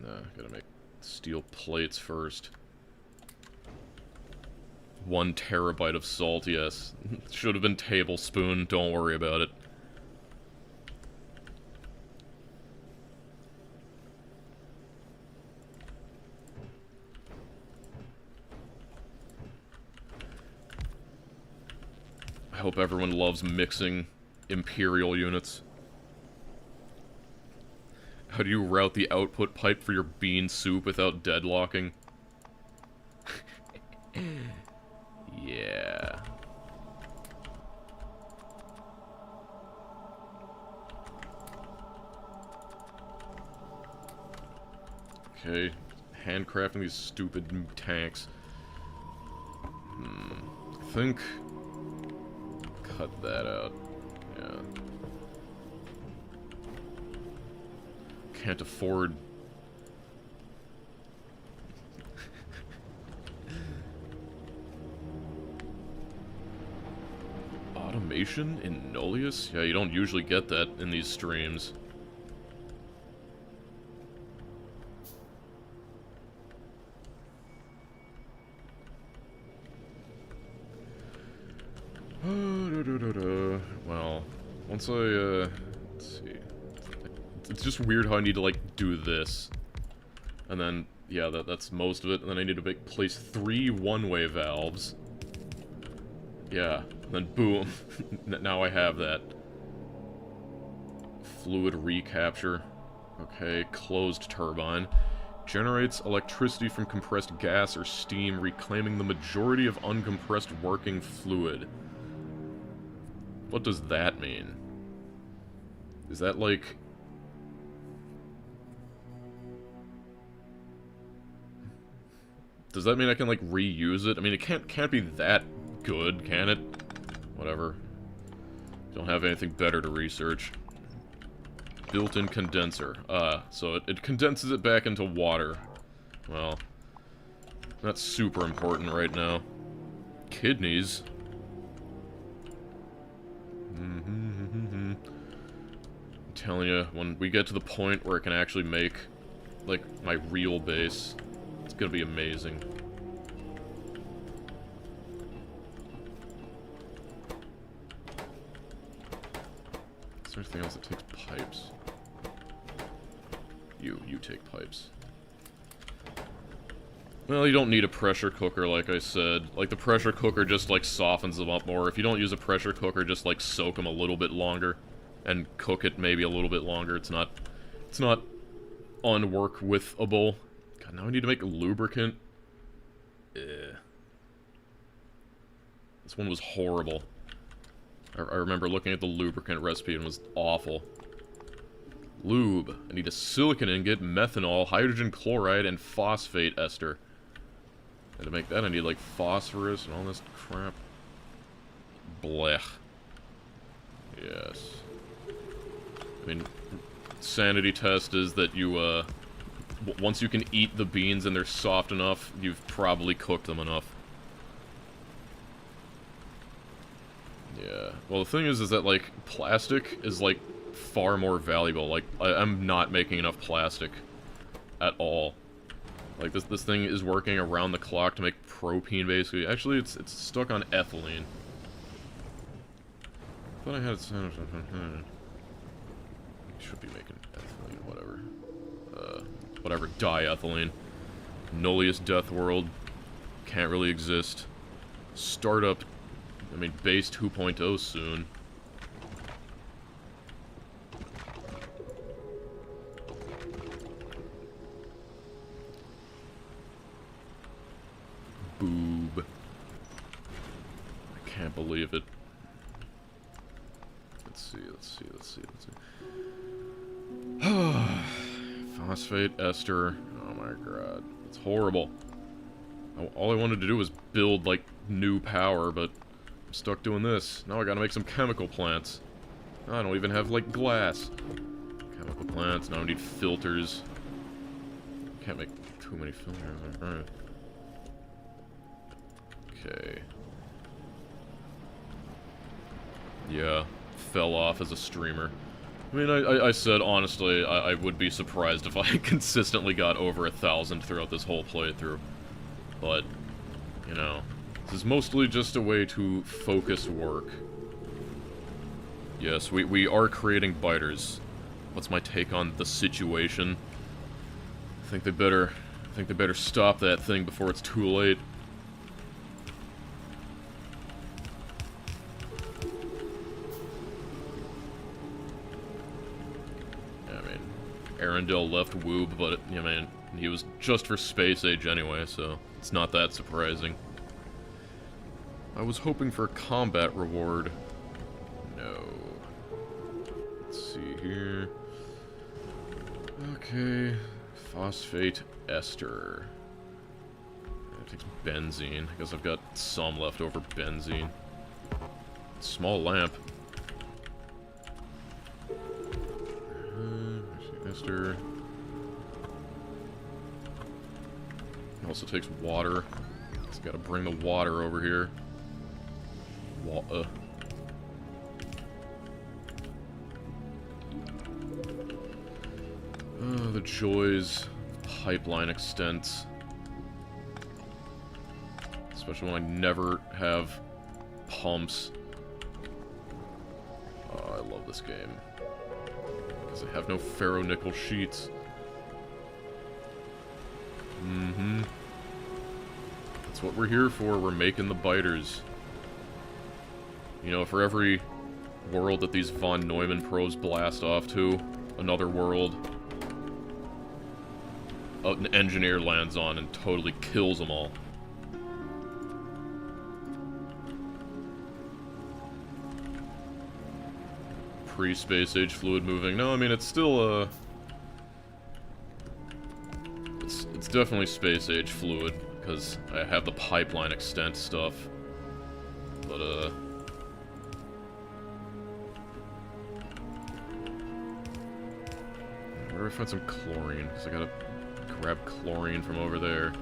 Nah, gotta make steel plates first. 1 terabyte of salt, yes. Should have been tablespoon, don't worry about it. I hope everyone loves mixing Imperial units. How do you route the output pipe for your bean soup without deadlocking? Yeah. Okay, handcrafting these stupid new tanks. I think... cut that out. Yeah. Can't afford... Automation in Nullius? Yeah, you don't usually get that in these streams. Well, once I, let's see. It's just weird how I need to, like, do this. And then, yeah, that's most of it. And then I need to place 3 one-way valves. Yeah, and then boom. Now I have that. Fluid recapture. Okay, closed turbine. Generates electricity from compressed gas or steam, reclaiming the majority of uncompressed working fluid. What does that mean? Is that like... Does that mean I can, like, reuse it? I mean, it can't be that good, can it? Whatever. Don't have anything better to research. Built-in condenser. So it condenses it back into water. Well, that's super important right now. Kidneys. I'm telling you, when we get to the point where I can actually make, like, my real base, it's gonna be amazing. Is there anything else that takes pipes? You take pipes. Well, you don't need a pressure cooker, like I said. Like, the pressure cooker just, like, softens them up more. If you don't use a pressure cooker, just, like, soak them a little bit longer. And cook it maybe a little bit longer. It's not unwork-withable. God, now I need to make lubricant. This one was horrible. I remember looking at the lubricant recipe and it was awful. Lube. I need a silicon ingot, methanol, hydrogen chloride, and phosphate ester. And to make that I need, like, phosphorus and all this crap. Blech. Yes. I mean, sanity test is that you, once you can eat the beans and they're soft enough, you've probably cooked them enough. Yeah. Well, the thing is that, like, plastic is, like, far more valuable. Like, I'm not making enough plastic at all. Like, this thing is working around the clock to make propane, basically. Actually, it's stuck on ethylene. I thought I had... should be making ethylene, whatever. Whatever, diethylene. Nullius Death World. Can't really exist. Startup... I mean, base 2.0 soon. Boob. I can't believe it. Let's see. Phosphate ester. Oh my god. It's horrible. All I wanted to do was build, like, new power, but I'm stuck doing this. Now I gotta make some chemical plants. I don't even have, like, glass. Chemical plants. Now I need filters. Can't make too many filters. Alright. Okay. Yeah. Fell off as a streamer. I mean, I said, honestly, I would be surprised if I consistently got over 1,000 throughout this whole playthrough. But, you know, this is mostly just a way to focus work. Yes, we are creating biters. What's my take on the situation? I think they better stop that thing before it's too late. Arendelle left Woob, but, I mean, he was just for Space Age anyway, so it's not that surprising. I was hoping for a combat reward. No. Let's see here. Okay. Phosphate ester. It takes benzene. I guess I've got some leftover benzene. Small lamp. Ester. It also takes water. So gotta bring the water over here. The joys of pipeline extents. Especially when I never have pumps. Oh, I love this game. Because I have no ferronickel sheets. That's what we're here for. We're making the biters. You know, for every world that these von Neumann probes blast off to, another world, an engineer lands on and totally kills them all. Pre-space age fluid moving. No, I mean, it's still, It's definitely space age fluid, because I have the pipeline extent stuff. But, where do I find some chlorine? Because I gotta grab chlorine from over there.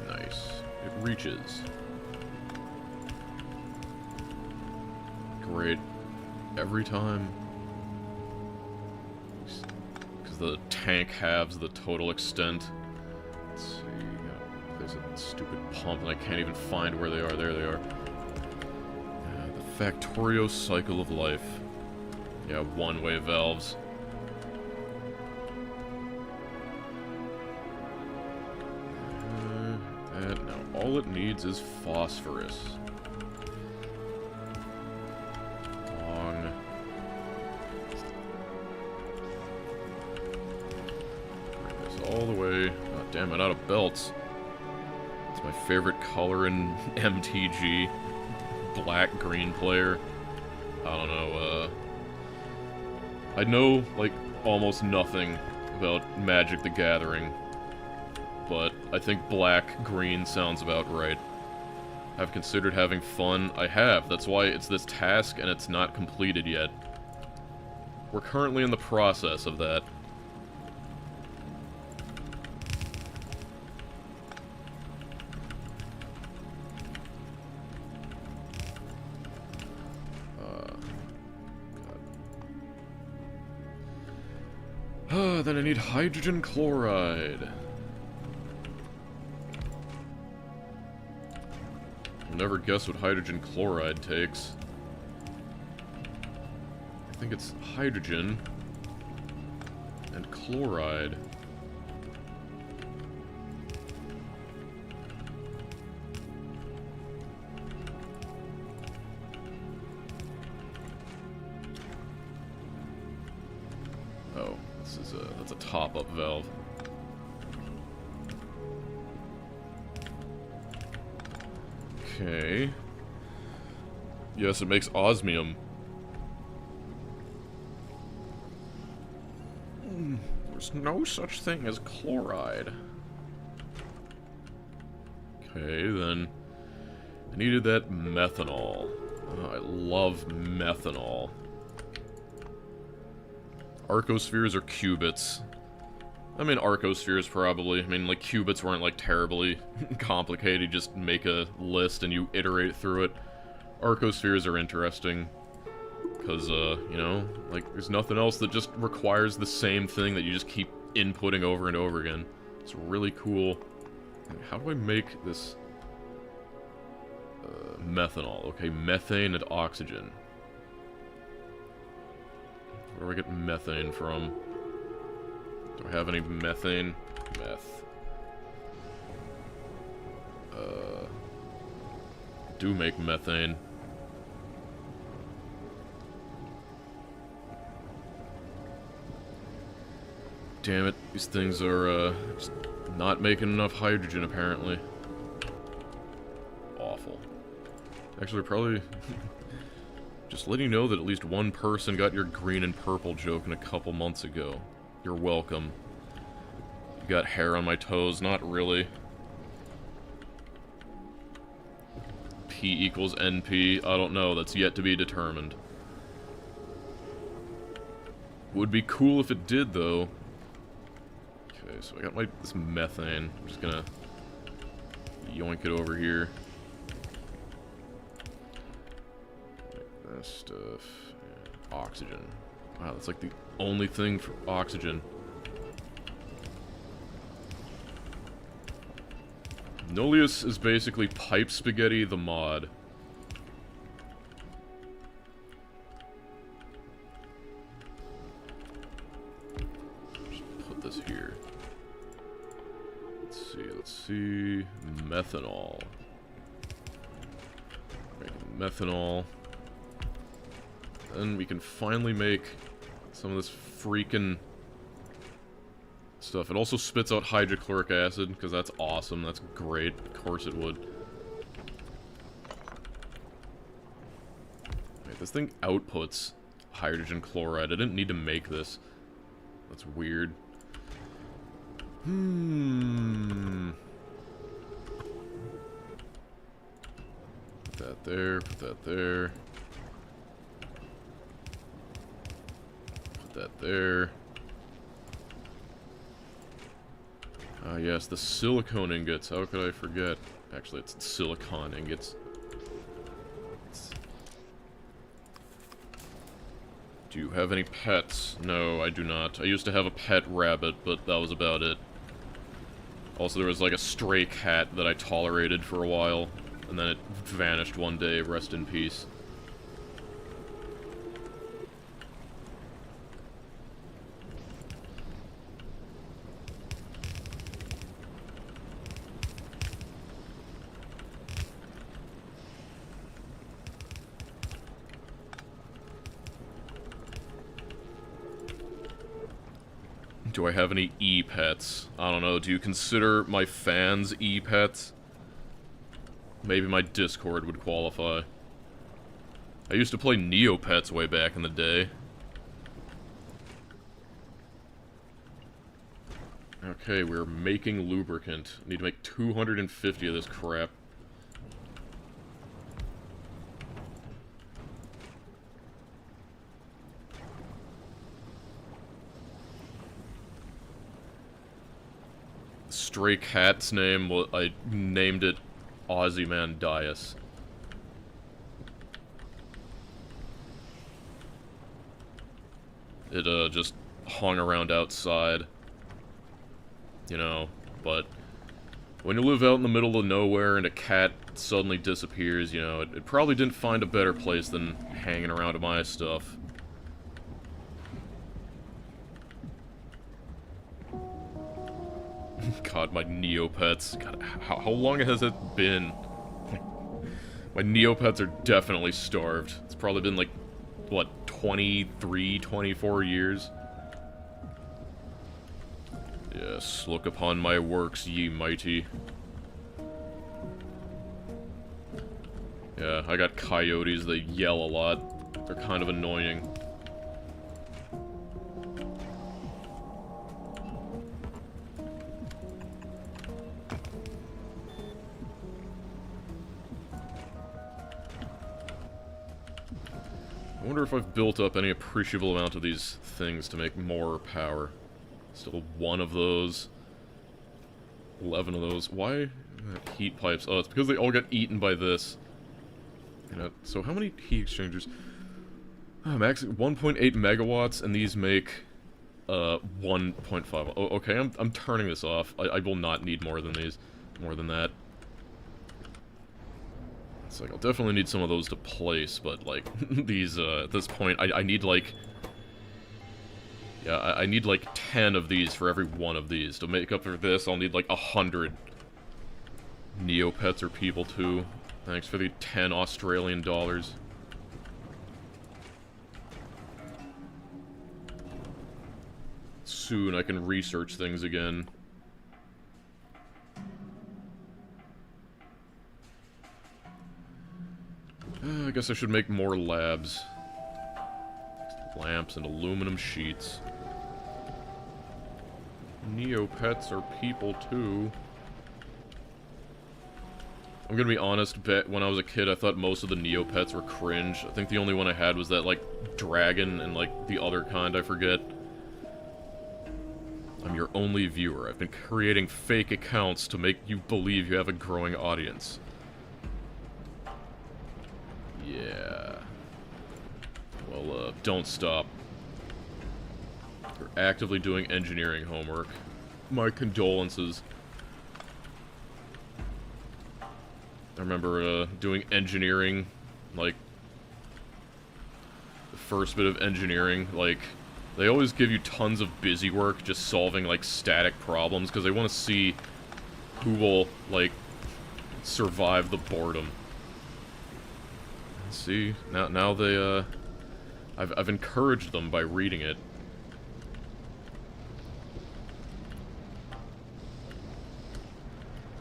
Nice. It reaches. Great. Every time. Because the tank halves the total extent. Let's see. There's a stupid pump and I can't even find where they are. There they are. The Factorio cycle of life. Yeah, one-way valves. Now, all it needs is phosphorus. Long. Bring this all the way. God damn it, out of belts. It's my favorite color in MTG. Black-green player. I don't know, I know, like, almost nothing about Magic the Gathering, but I think black-green sounds about right. I've considered having fun. I have. That's why it's this task and it's not completed yet. We're currently in the process of that. Then I need hydrogen chloride. You'll never guess what hydrogen chloride takes. I think it's hydrogen and chloride. Oh, that's a top-up valve. Okay. Yes, it makes osmium. There's no such thing as chloride. Okay, then I needed that methanol. Oh, I love methanol. Arcospheres or qubits? I mean, arcospheres probably. I mean, like, qubits weren't, like, terribly complicated. You just make a list and you iterate through it. Arcospheres are interesting. Because, you know, like, there's nothing else that just requires the same thing that you just keep inputting over and over again. It's really cool. How do I make this methanol? Okay, methane and oxygen. Where do I get methane from? Do I have any methane? Meth. Do make methane. damn it. These things are, just not making enough hydrogen, apparently. Awful. Actually, probably... just letting you know that at least one person got your green and purple joke in a couple months ago. You're welcome. You got hair on my toes? Not really. P equals NP? I don't know. That's yet to be determined. Would be cool if it did, though. Okay, so I got this methane. I'm just gonna yoink it over here. Like this stuff. Yeah. Oxygen. Wow, that's like the only thing for oxygen. Nullius is basically Pipe Spaghetti the mod. Just put this here. Let's see. Methanol. Making methanol. Then we can finally make some of this freaking stuff. It also spits out hydrochloric acid, because that's awesome. That's great. Of course it would. Wait, this thing outputs hydrogen chloride. I didn't need to make this. That's weird. Put that there. Put that there. Put that there. Ah, yes, the silicone ingots. How could I forget? Actually, it's silicon ingots. Do you have any pets? No, I do not. I used to have a pet rabbit, but that was about it. Also, there was like a stray cat that I tolerated for a while, and then it vanished one day. Rest in peace. Do I have any E-pets? I don't know. Do you consider my fans E-pets? Maybe my Discord would qualify. I used to play Neopets way back in the day. Okay, we're making lubricant. Need to make 250 of this crap. Stray cat's name, well, I named it Ozymandias. It, just hung around outside. You know, but when you live out in the middle of nowhere and a cat suddenly disappears, you know, it probably didn't find a better place than hanging around to my stuff. God, my Neopets. God, how long has it been? My Neopets are definitely starved. It's probably been like, what, 23, 24 years? Yes, look upon my works, ye mighty. Yeah, I got coyotes, they yell a lot. They're kind of annoying. I wonder if I've built up any appreciable amount of these things to make more power. Still one of those. 11 of those. Why? Heat pipes. Oh, it's because they all got eaten by this. You know, so how many heat exchangers? Max 1.8 megawatts, and these make 1.5. Oh, okay, I'm turning this off. I will not need more than these. More than that. It's like, I'll definitely need some of those to place, but, like, these, at this point, I need, like... Yeah, I need, like, 10 of these for every one of these. To make up for this, I'll need, like, 100 Neopets or people, too. Thanks for the 10 Australian dollars. soon I can research things again. I guess I should make more labs. Lamps and aluminum sheets. Neopets are people, too. I'm gonna be honest, when I was a kid, I thought most of the Neopets were cringe. I think the only one I had was that, like, dragon and, like, the other kind, I forget. I'm your only viewer. I've been creating fake accounts to make you believe you have a growing audience. Yeah. Well, don't stop. You're actively doing engineering homework. My condolences. I remember, doing engineering, like, the first bit of engineering, like, they always give you tons of busy work just solving, like, static problems, because they want to see who will, like, survive the boredom. See, now they, I've encouraged them by reading it.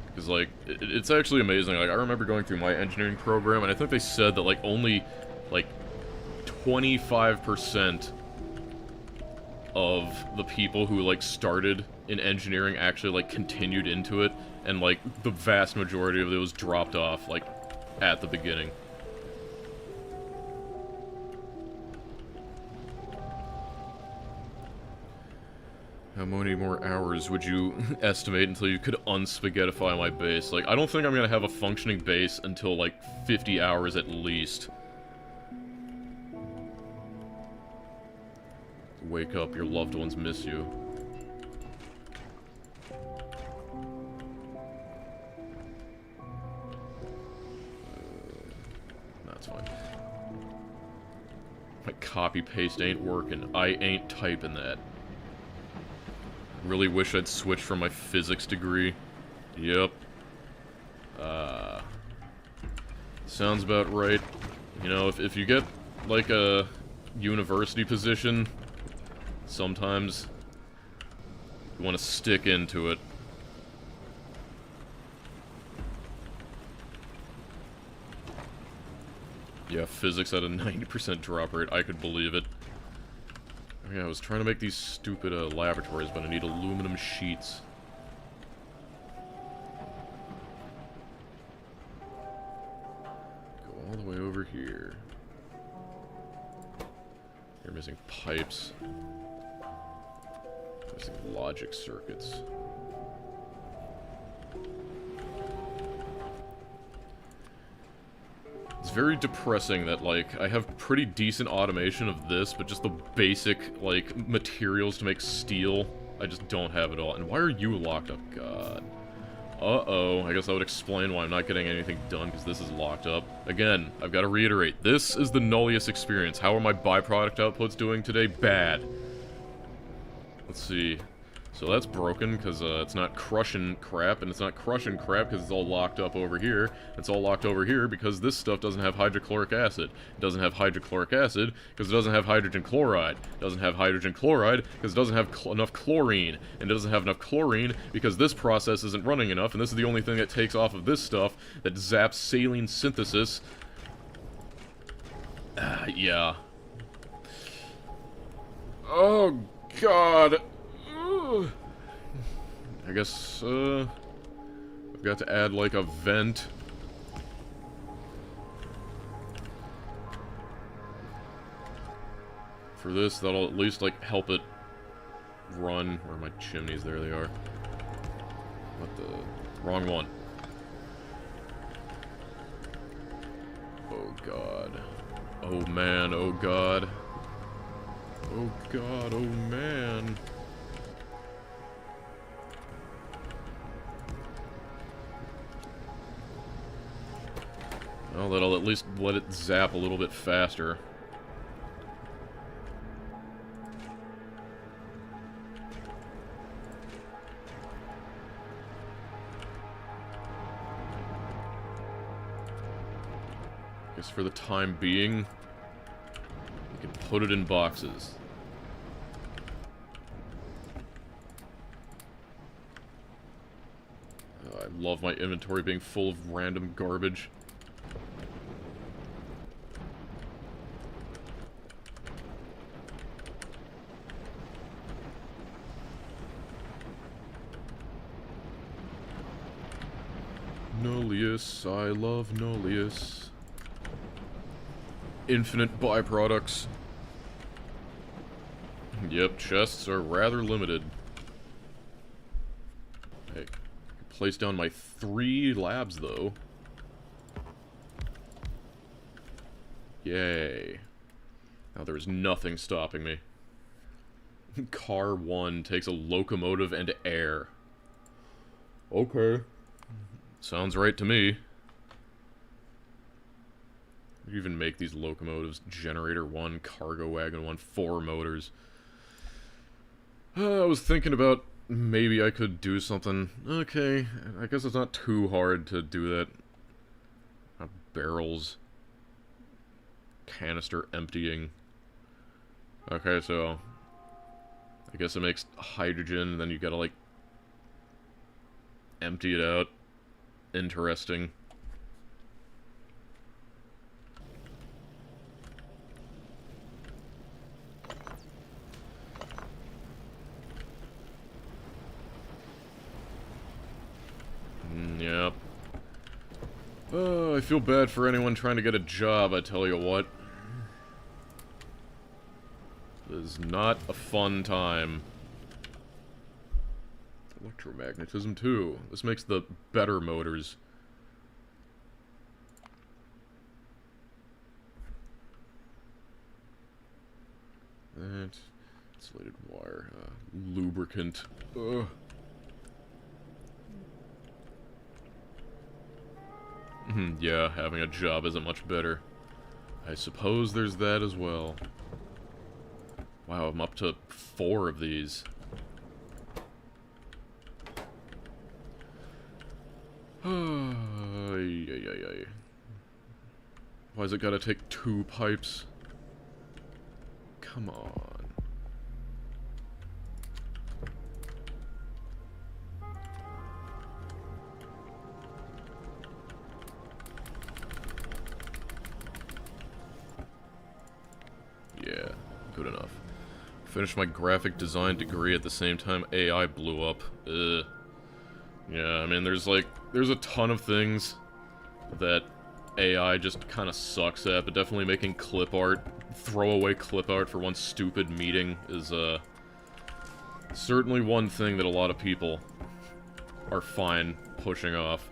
Because, like, it's actually amazing. Like, I remember going through my engineering program, and I think they said that, like, only, like, 25% of the people who, like, started in engineering actually, like, continued into it, and, like, the vast majority of those dropped off, like, at the beginning. How many more hours would you estimate until you could unspaghettify my base? Like, I don't think I'm gonna have a functioning base until, like, 50 hours at least. Wake up, your loved ones miss you. That's fine. My copy-paste ain't working. I ain't typing that. Really wish I'd switched from my physics degree. Yep. Sounds about right. You know, if you get, like, a university position, sometimes you want to stick into it. Yeah, physics at a 90% drop rate. I could believe it. Yeah, I was trying to make these stupid laboratories, but I need aluminum sheets. Go all the way over here. You're missing pipes. Missing logic circuits. It's very depressing that, like, I have pretty decent automation of this, but just the basic, like, materials to make steel, I just don't have it all. And why are you locked up? God. Uh-oh. I guess that would explain why I'm not getting anything done, because this is locked up. Again, I've got to reiterate, this is the Nullius experience. How are my byproduct outputs doing today? Bad. Let's see. So that's broken, because it's not crushing crap, and it's not crushing crap because it's all locked up over here. It's all locked over here because this stuff doesn't have hydrochloric acid. It doesn't have hydrochloric acid because it doesn't have hydrogen chloride. It doesn't have hydrogen chloride because it doesn't have enough chlorine. And it doesn't have enough chlorine because this process isn't running enough, and this is the only thing that takes off of this stuff that zaps saline synthesis. Yeah. Oh, God. I guess, I've got to add, like, a vent. For this, that'll at least, like, help it run. Where are my chimneys? There they are. What the... Wrong one. Oh, God. Oh, man. Oh, God. Oh, God. Oh, man. Well, that'll at least let it zap a little bit faster. Guess for the time being, we can put it in boxes. I love my inventory being full of random garbage. Nullius, I love Nullius. Infinite byproducts. Yep, chests are rather limited. Hey, place down my 3 labs, though. Yay. Now there's nothing stopping me. Car 1 takes a locomotive and air. Okay. Sounds right to me. You even make these locomotives. Generator 1, cargo wagon 1, 4 motors. I was thinking about maybe I could do something. Okay, I guess it's not too hard to do that. Barrels. Canister emptying. Okay, so I guess it makes hydrogen, and then you gotta, like, empty it out. Interesting. Yep. I feel bad for anyone trying to get a job, I tell you what. It is not a fun time. Electromagnetism, too. This makes the better motors. That. Insulated wire. Lubricant. Ugh. Yeah, having a job isn't much better. I suppose there's that as well. Wow, I'm up to 4 of these. Why's it gotta take 2 pipes? Come on. Yeah, good enough. Finished my graphic design degree at the same time AI blew up. Ugh. Yeah, I mean, there's a ton of things that AI just kind of sucks at, but definitely making clip art, throwaway clip art for one stupid meeting is, certainly one thing that a lot of people are fine pushing off.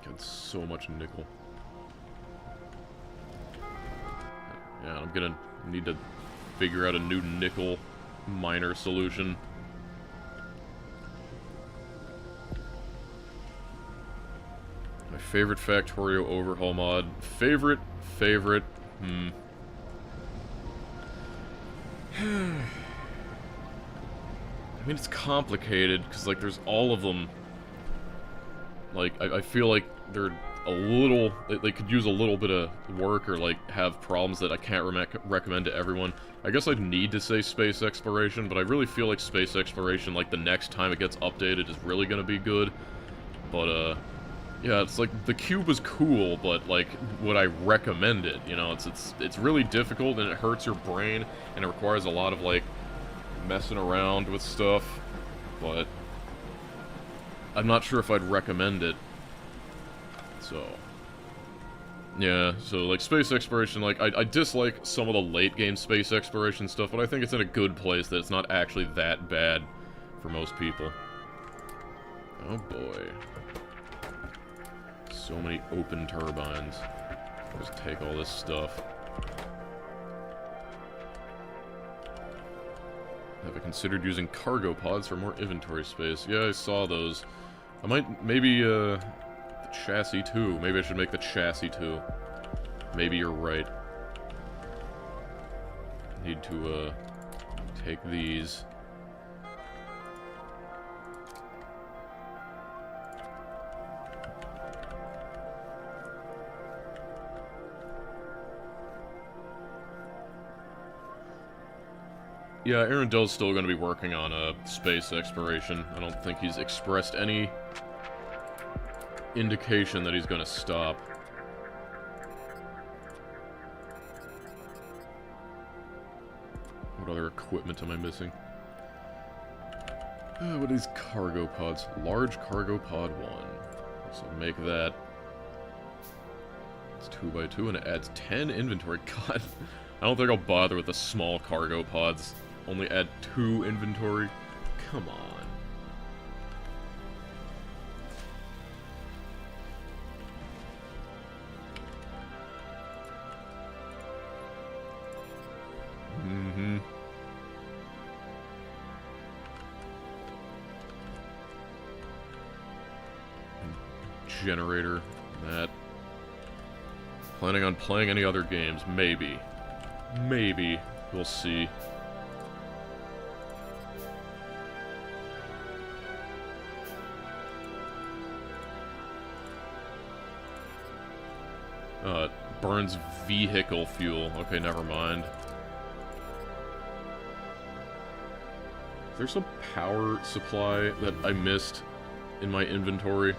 Got so much nickel. Yeah, I'm gonna need to figure out a new nickel miner solution. My favorite Factorio overhaul mod. Favorite. I mean, it's complicated, because, like, there's all of them. Like, I feel like they're a little... They could use a little bit of work, or, like, have problems that I can't recommend to everyone. I guess I'd need to say space exploration, but I really feel like space exploration, like, the next time it gets updated is really gonna be good. But, yeah, it's like, the cube is cool, but, like, would I recommend it? You know, it's really difficult, and it hurts your brain, and it requires a lot of, like, messing around with stuff, but I'm not sure if I'd recommend it. So, yeah, so, like, space exploration, like, I dislike some of the late-game space exploration stuff, but I think it's in a good place that it's not actually that bad for most people. Oh, boy. So many open turbines. Just take all this stuff. Have I considered using cargo pods for more inventory space? Yeah, I saw those. I might, maybe, the chassis too. Maybe I should make the chassis too. Maybe you're right. Need to, take these. Yeah, Arundel's still going to be working on space exploration. I don't think he's expressed any indication that he's going to stop. What other equipment am I missing? What are these cargo pods? Large cargo pod 1. So make that. It's 2x2 and it adds 10 inventory. God, I don't think I'll bother with the small cargo pods. Only add 2 inventory. Come on. Generator, that. Planning on playing any other games? Maybe. Maybe. We'll see. It burns vehicle fuel. Okay, never mind. Is there some power supply that I missed in my inventory?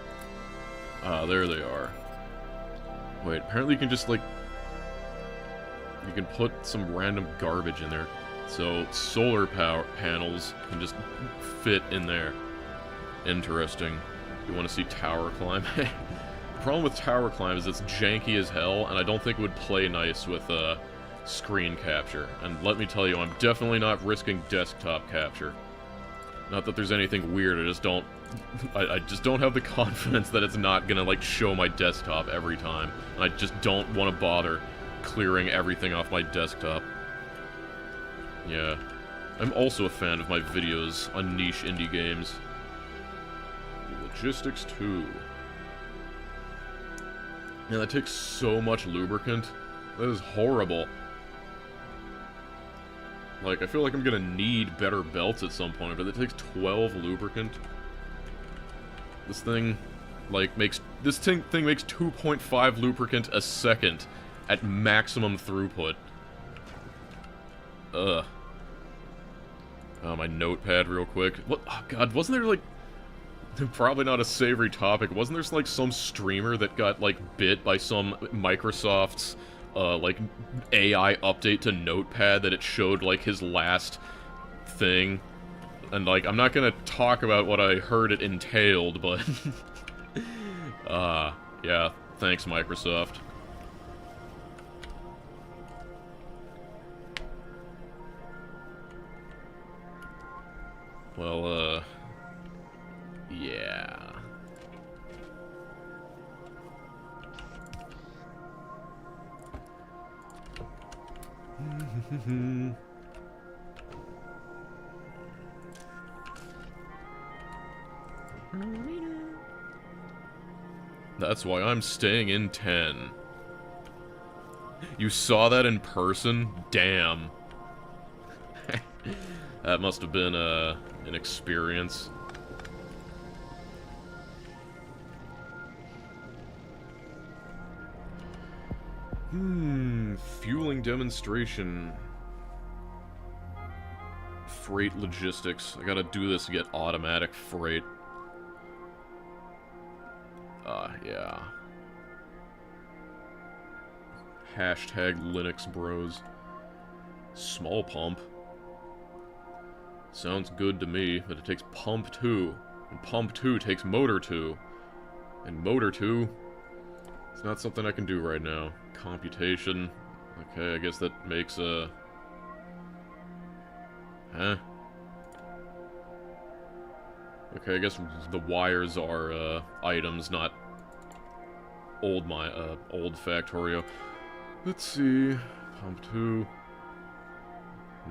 Ah, there they are. Wait, apparently you can just, like... You can put some random garbage in there. So, solar power panels can just fit in there. Interesting. You want to see tower climb? The problem with tower climb is it's janky as hell, and I don't think it would play nice with, screen capture. And let me tell you, I'm definitely not risking desktop capture. Not that there's anything weird, I just don't have the confidence that it's not gonna, like, show my desktop every time. And I just don't want to bother clearing everything off my desktop. Yeah. I'm also a fan of my videos on niche indie games. Logistics 2. Man, that takes so much lubricant. That is horrible. Like, I feel like I'm gonna need better belts at some point, but it takes 12 lubricant. This thing, like, makes... This thing makes 2.5 lubricant a second at maximum throughput. Ugh. My notepad real quick. What? Oh, God, wasn't there, like... Probably not a savory topic. Wasn't there, like, some streamer that got, like, bit by some Microsoft's, like, AI update to Notepad that it showed, like, his last thing? And, like, I'm not gonna talk about what I heard it entailed, but... yeah, thanks, Microsoft. Well, yeah. That's why I'm staying in 10. You saw that in person? Damn. That must have been, an experience. Fueling demonstration. Freight logistics. I gotta do this to get automatic freight. Yeah. Hashtag Linux bros. Small pump. Sounds good to me, but it takes pump 2. And pump 2 takes motor 2. And motor 2... It's not something I can do right now. Computation. Okay, I guess that makes a... Huh? Okay, I guess the wires are, items, not old Factorio. Let's see. Pump 2.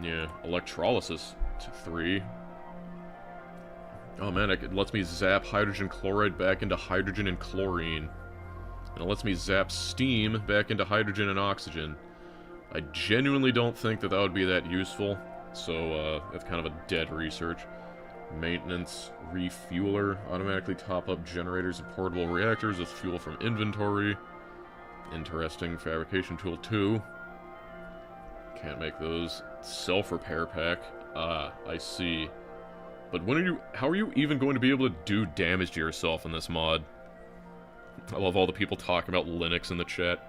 Yeah, electrolysis to 3. Oh man, it lets me zap hydrogen chloride back into hydrogen and chlorine. And it lets me zap steam back into hydrogen and oxygen. I genuinely don't think that would be that useful, so that's kind of a dead research. Maintenance, refueler, automatically top up generators and portable reactors with fuel from inventory. Interesting. Fabrication tool 2. Can't make those. Self-repair pack. Ah, I see. But when are you... How are you even going to be able to do damage to yourself in this mod? I love all the people talking about Linux in the chat.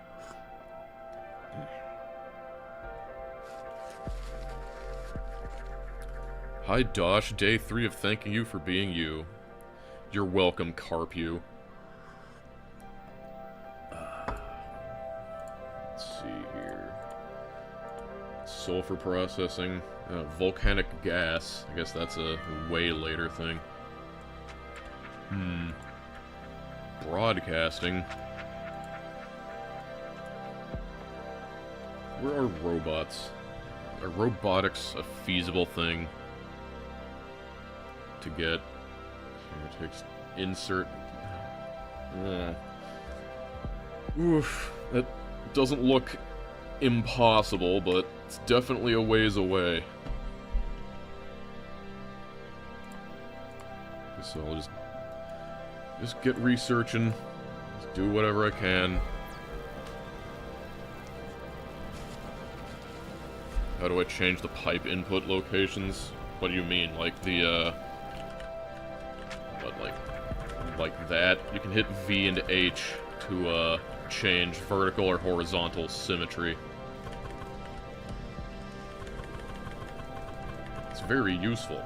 Hi, Dosh. Day 3 of thanking you for being you. You're welcome, Carpu. Let's see here. Sulfur processing. Volcanic gas. I guess that's a way later thing. Broadcasting. Where are robots? Are robotics a feasible thing to get? Here, it takes insert. Oof. That doesn't look impossible, but it's definitely a ways away. So I'll just get researching, just do whatever I can. How do I change the pipe input locations? What do you mean? Like the, what, like that? You can hit V and H to, change vertical or horizontal symmetry. It's very useful.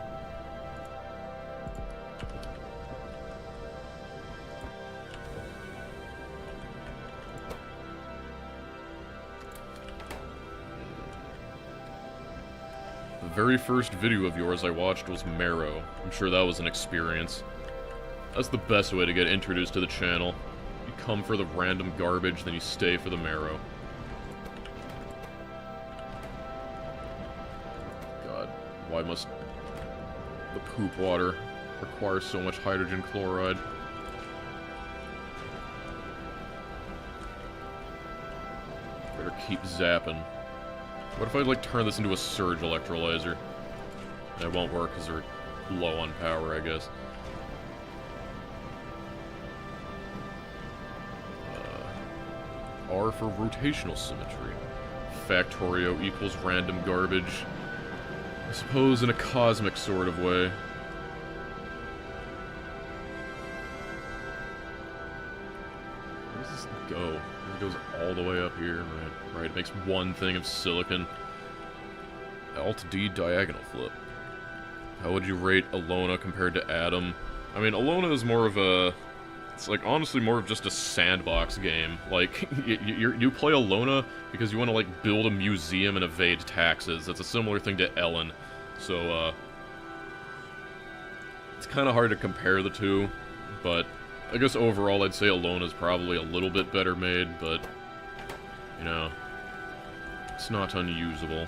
The very first video of yours I watched was Marrow. I'm sure that was an experience. That's the best way to get introduced to the channel. You come for the random garbage, then you stay for the Marrow. God, why must the poop water require so much hydrogen chloride? Better keep zapping. What if I, like, turn this into a surge electrolyzer? It won't work because they're low on power, I guess. R for rotational symmetry. Factorio equals random garbage. I suppose in a cosmic sort of way. Where does this go? It goes all the way up here. Right, it makes one thing of silicon. Alt-D diagonal flip. How would you rate Alona compared to Addon? I mean, Alona is more of a... It's, like, honestly more of just a sandbox game. Like, you play Alona because you want to, like, build a museum and evade taxes. That's a similar thing to Ellen. So, it's kind of hard to compare the two, but I guess overall I'd say Alona's probably a little bit better made, but, you know, it's not unusable.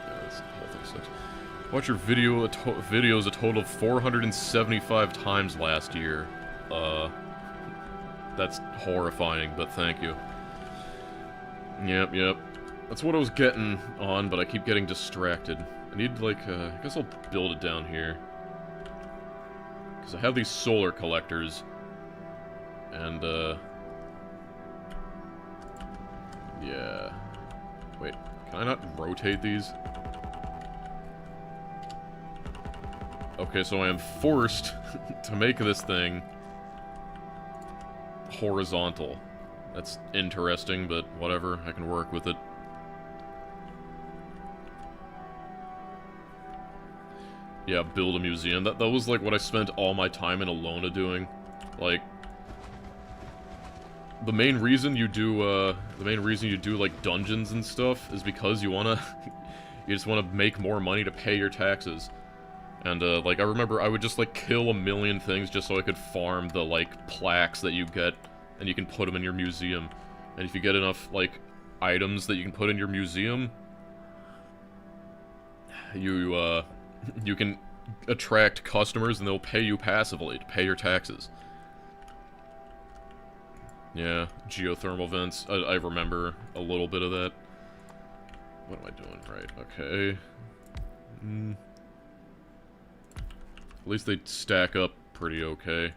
Yeah, this whole thing sucks. Watch your videos a total of 475 times last year. That's horrifying, but thank you. Yep. That's what I was getting on, but I keep getting distracted. I need, like, I guess I'll build it down here. Because I have these solar collectors. And, yeah. Wait, can I not rotate these? Okay, so I am forced to make this thing horizontal. That's interesting, but whatever, I can work with it. Yeah, build a museum. That was like what I spent all my time in Alona doing. Like, the main reason you do like dungeons and stuff is because you just wanna make more money to pay your taxes. And, like, I remember I would just, like, kill a million things just so I could farm the, like, plaques that you get, and you can put them in your museum. And if you get enough, like, items that you can put in your museum, you can attract customers and they'll pay you passively to pay your taxes. Yeah, geothermal vents. I remember a little bit of that. What am I doing? Right, okay. At least they stack up pretty okay.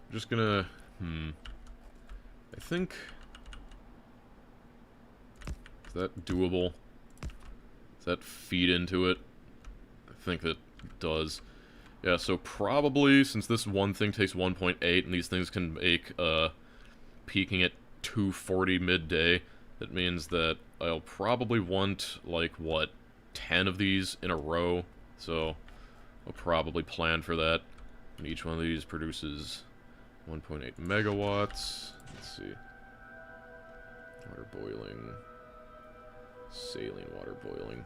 I'm just gonna... I think Is that doable? Does that feed into it? I think that does. Yeah, so probably, since this one thing takes 1.8, and these things can make, peaking at 240 midday, that means that I'll probably want, like, what, 10 of these in a row? So, I'll probably plan for that. And each one of these produces 1.8 megawatts. Let's see. Water boiling. Saline water boiling.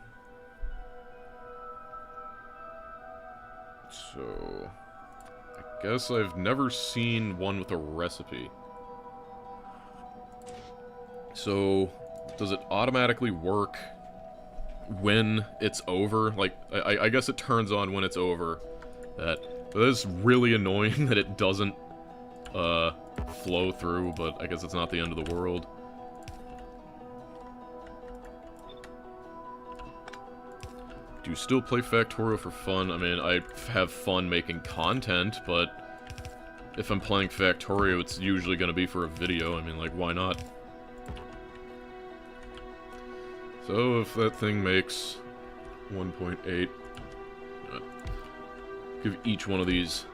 So, I guess I've never seen one with a recipe. So, does it automatically work when it's over? Like, I guess it turns on when it's over. That is really annoying that it doesn't flow through, but I guess it's not the end of the world. Do you still play Factorio for fun? I mean, I have fun making content, but if I'm playing Factorio, it's usually going to be for a video. I mean, like, why not? So, if that thing makes 1.8, give each one of these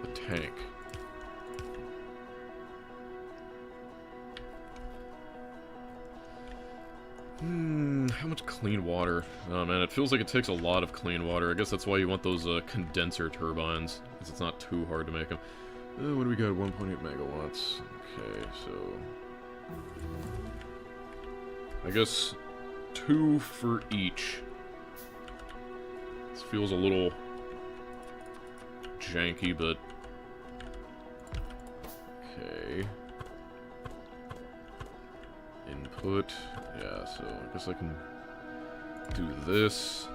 a tank. How much clean water? Oh man, it feels like it takes a lot of clean water. I guess that's why you want those condenser turbines, because it's not too hard to make them. What do we got? 1.8 megawatts. Okay, so I guess 2 for each. This feels a little janky, but okay. Input. Yeah, so I guess I can do this.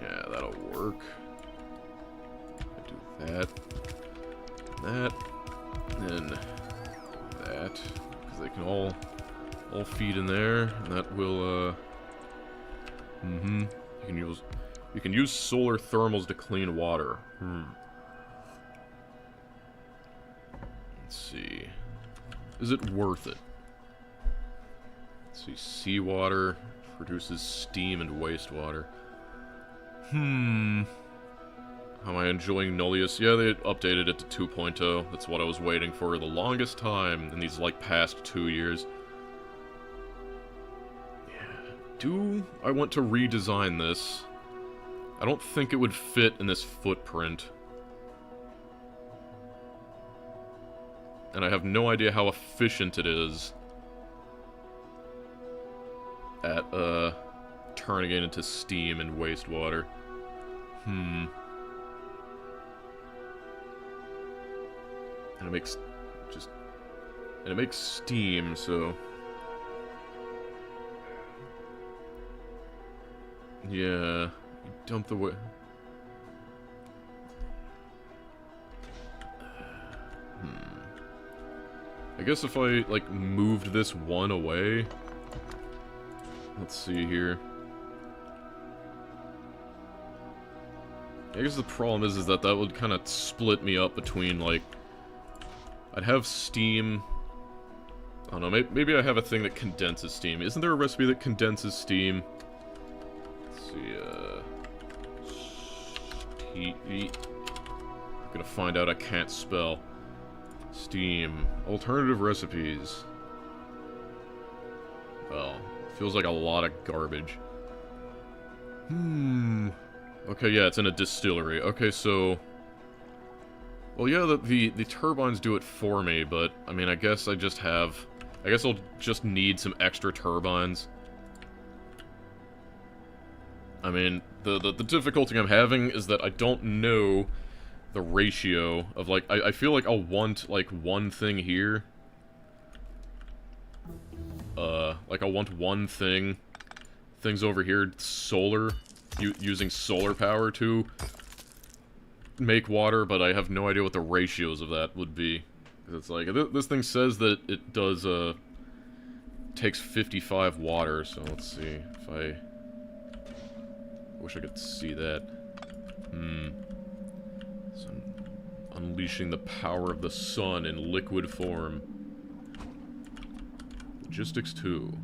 Yeah, that'll work. I do that. That. And that, because they can all feed in there, and that will, you can use solar thermals to clean water. Let's see. Is it worth it? Let's see. Seawater produces steam and wastewater. How am I enjoying Nullius? Yeah, they updated it to 2.0. That's what I was waiting for the longest time in these, like, past 2 years. Yeah. Do I want to redesign this? I don't think it would fit in this footprint. And I have no idea how efficient it is at, turning it into steam and wastewater. And it makes it makes steam, so yeah, you dump the way. I guess if I like moved this one away, let's see here. I guess the problem is that would kind of split me up between, like, I'd have steam. I don't know, maybe I have a thing that condenses steam. Isn't there a recipe that condenses steam? Let's see, I'm gonna find out I can't spell. Steam. Alternative recipes. Well, feels like a lot of garbage. Okay, yeah, it's in a distillery. Okay, so... Well, yeah, the turbines do it for me, but, I mean, I guess I just have... I guess I'll just need some extra turbines. I mean, the difficulty I'm having is that I don't know the ratio of, like, I feel like I'll want, like, one thing here. Like, I'll want one thing. Things over here, solar, using solar power to make water, but I have no idea what the ratios of that would be. 'Cause it's like, this thing says that it does, takes 55 water, so let's see if I wish I could see that. So unleashing the power of the sun in liquid form. Logistics 2.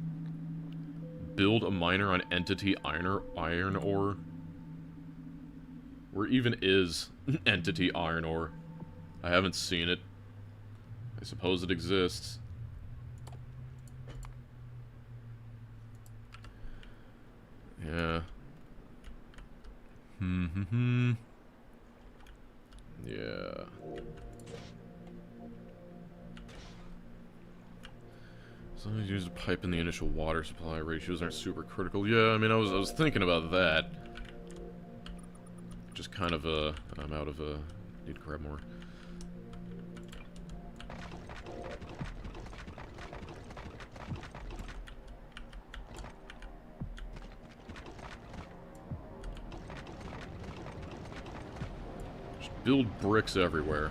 Build a miner on entity iron ore. Where even is entity iron ore? I haven't seen it. I suppose it exists. Yeah. Yeah. As long as you use a pipe in the initial water supply, ratios aren't super critical. Yeah, I mean, I was thinking about that. Just kind of, I'm out of, need to grab more. Just build bricks everywhere.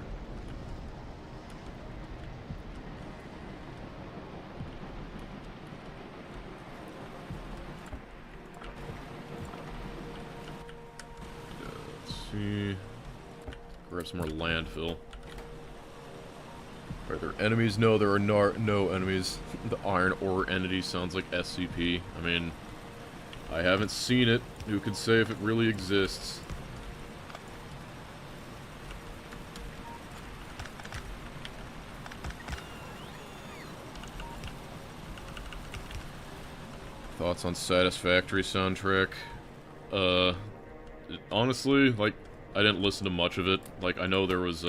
Grab some more landfill. Are there enemies? No, there are no enemies. The iron ore entity sounds like SCP. I mean, I haven't seen it. Who could say if it really exists? Thoughts on Satisfactory soundtrack? Honestly, like, I didn't listen to much of it. Like, I know there was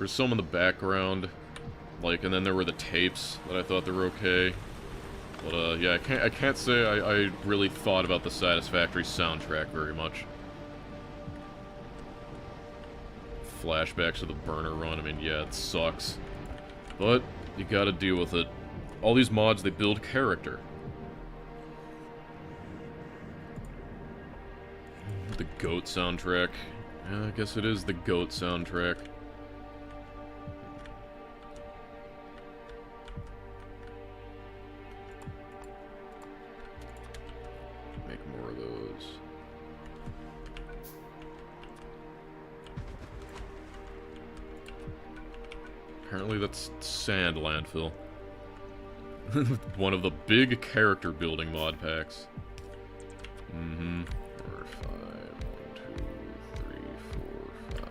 some in the background, like, and then there were the tapes that I thought they were okay. But, yeah, I can't say I really thought about the Satisfactory soundtrack very much. Flashbacks to the burner run, I mean, yeah, it sucks. But, you gotta deal with it. All these mods, they build character. The GOAT soundtrack. Yeah, I guess it is the GOAT soundtrack. Make more of those. Apparently that's sand landfill. One of the big character building mod packs. Mm-hmm. 4, 5. 1, 2, 3, 4, 5.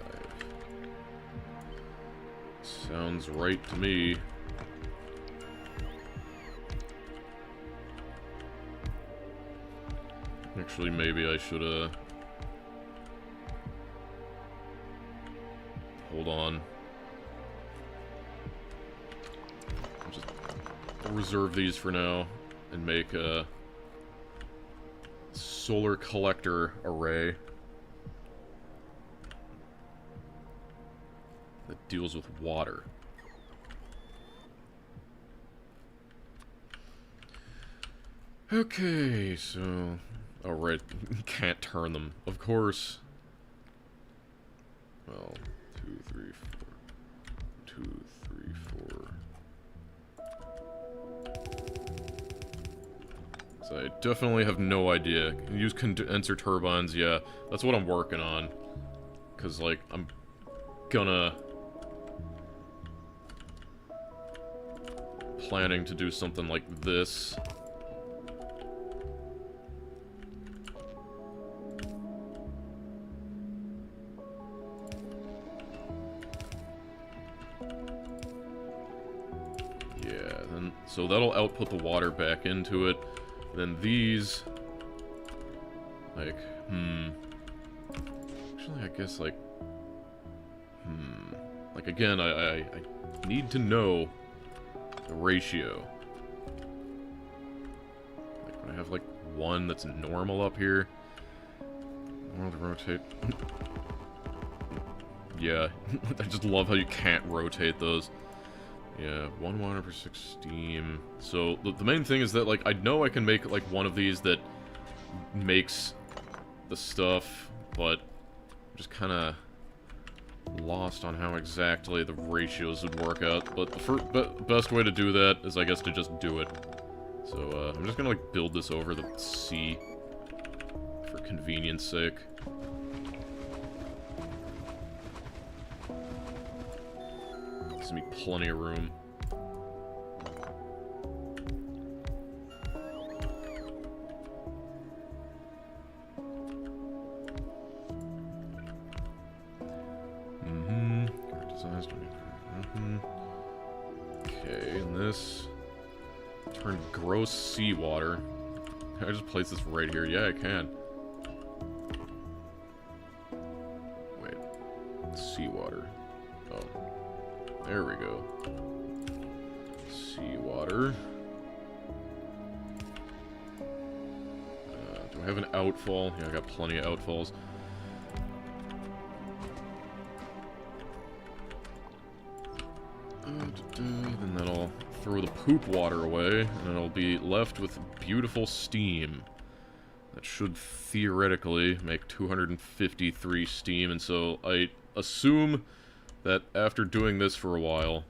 Sounds right to me. Actually, maybe I should, hold on. I'll reserve these for now and make a solar collector array that deals with water. Okay, so... oh, right. Can't turn them. Of course. Well, 2, 3, 4. 2, 3, 4. So I definitely have no idea. Use condenser turbines, yeah. That's what I'm working on. Because, like, I'm gonna... planning to do something like this. So that'll output the water back into it. Then these... like, actually, I guess, like... like, again, I need to know the ratio. Like, when I have, like, one that's normal up here... I want to rotate... yeah, I just love how you can't rotate those. Yeah, 1 water per 6 steam. So, the main thing is that, like, I know I can make, like, one of these that makes the stuff, but I'm just kind of lost on how exactly the ratios would work out, but the best way to do that is, I guess, to just do it. So, I'm just gonna, like, build this over the sea for convenience sake. Gives me plenty of room. Okay, and this turn gross seawater. Can I just place this right here? Yeah, I can. Wait. Seawater. Oh. There we go. Seawater. Do I have an outfall? Yeah, I got plenty of outfalls. Then that'll throw the poop water away, and it'll be left with beautiful steam. That should theoretically make 253 steam, and so I assume that after doing this for a while,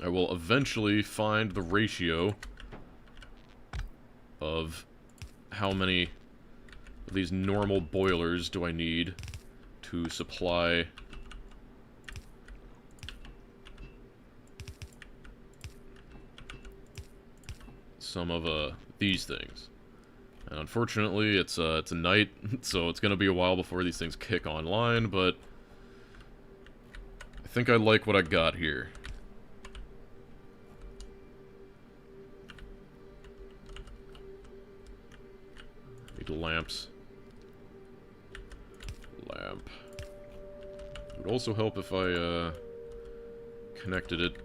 I will eventually find the ratio of how many of these normal boilers do I need to supply some of these things. And unfortunately, it's a night, so it's gonna be a while before these things kick online, but I think I like what I got here. Need lamps. Lamp. It would also help if I connected it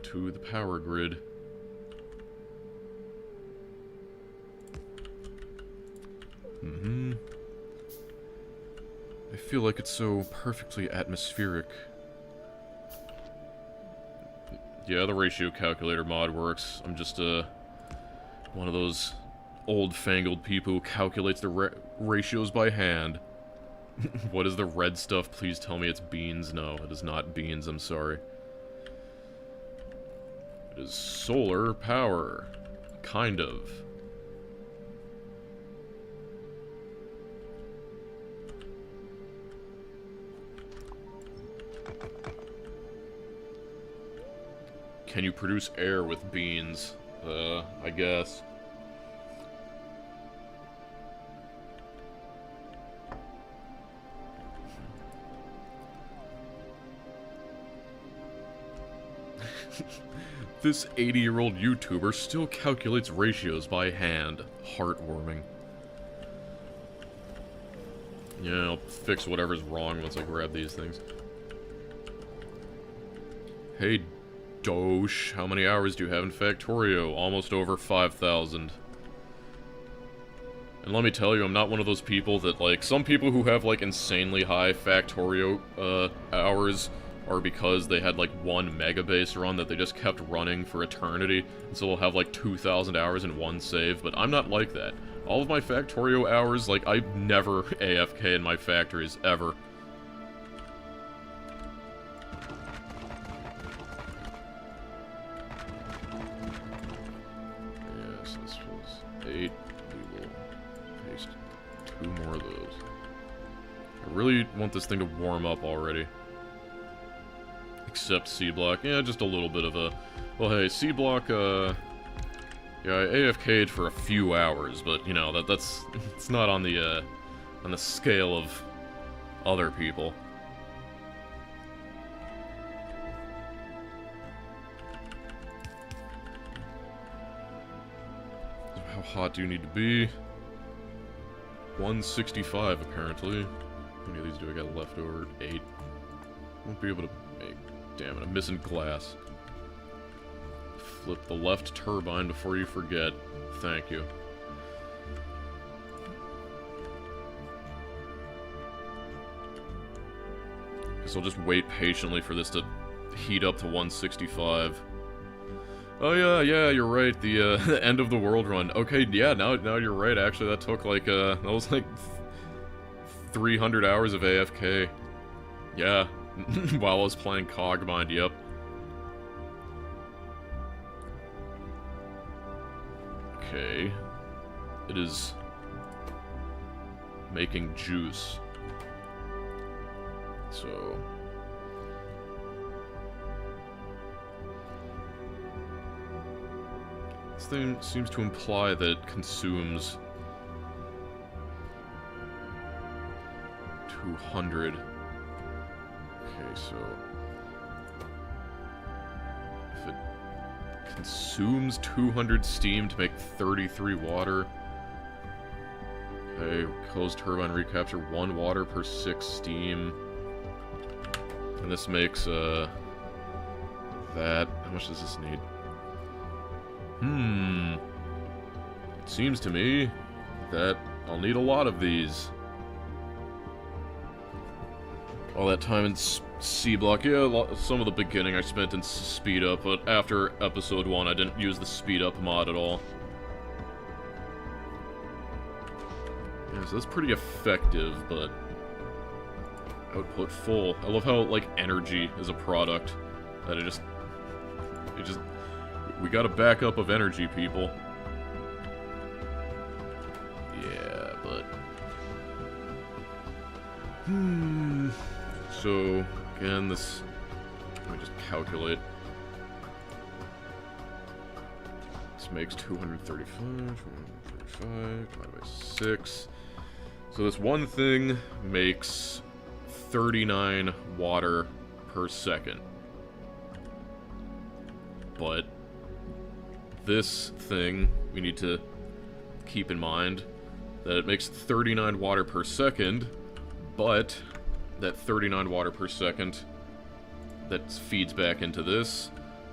to the power grid. I feel like it's so perfectly atmospheric. Yeah, the ratio calculator mod works. I'm just one of those old-fangled people who calculates the ratios by hand. What is the red stuff? Please tell me it's beans. No, it is not beans, I'm sorry. It is solar power. Kind of. Can you produce air with beans? I guess. This 80-year-old YouTuber still calculates ratios by hand. Heartwarming. Yeah, I'll fix whatever's wrong once I grab these things. Hey, Dosh, how many hours do you have in Factorio? Almost over 5,000. And let me tell you, I'm not one of those people that, like, some people who have, like, insanely high Factorio, hours are because they had, like, one megabase run that they just kept running for eternity, and so they'll have, like, 2,000 hours in one save, but I'm not like that. All of my Factorio hours, like, I never AFK in my factories, ever. Yes, this was 8. We will paste 2 more of those. I really want this thing to warm up already. Except C-Block. Yeah, just a little bit of a... Well, hey, C-Block, yeah, I AFK'd for a few hours, but, you know, that's... It's not on the scale of other people. How hot do you need to be? 165, apparently. How many of these do I got left over? 8. Won't be able to make... Damn it, I'm missing glass. Flip the left turbine before you forget. Thank you. Guess I'll just wait patiently for this to heat up to 165. Oh yeah, you're right, the end of the world run. Okay, yeah, now you're right, actually, that took like, that was like 300 hours of AFK. Yeah, while I was playing Cogmind, yep. Okay. It is making juice. So... this thing seems to imply that it consumes 200. Okay, so... if it consumes 200 steam to make 33 water... okay, closed turbine recapture 1 water per 6 steam. And this makes, that... how much does this need? It seems to me that I'll need a lot of these. All that time in C-Block, yeah, some of the beginning I spent in speed up, but after episode 1 I didn't use the speed up mod at all. Yeah, so that's pretty effective, but... output full. I love how, like, energy is a product. That it just... we got a backup of energy, people. Yeah, but... so, again, this... let me just calculate. This makes 235 divided by 6. So this one thing makes 39 water per second. But this thing, we need to keep in mind that it makes 39 water per second, but that 39 water per second that feeds back into this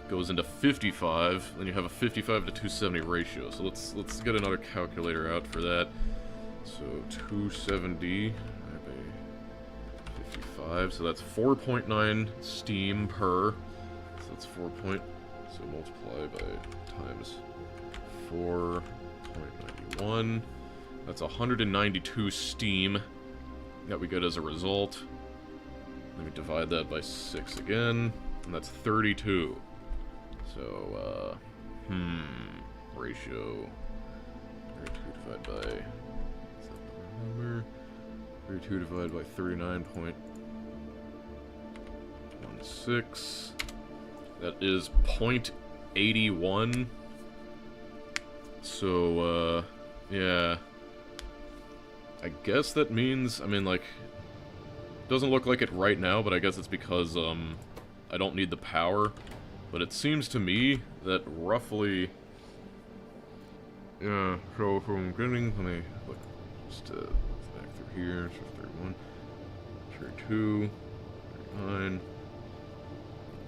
goes into 55, then you have a 55 to 270 ratio. So let's get another calculator out for that. So 270 divided by 55, so that's 4.9 steam per. So that's 4 point. So multiply by times 4.91. That's 192 steam that we get as a result. Let me divide that by 6 again, and that's 32. So, ratio 32 divided by, is that the number? 32 divided by 39.16. That is 0.81. So, yeah. I guess that means, I mean, like, doesn't look like it right now, but I guess it's because, I don't need the power. But it seems to me that roughly... yeah, so from beginning, let me look, just back through here, so 31, 32, 39,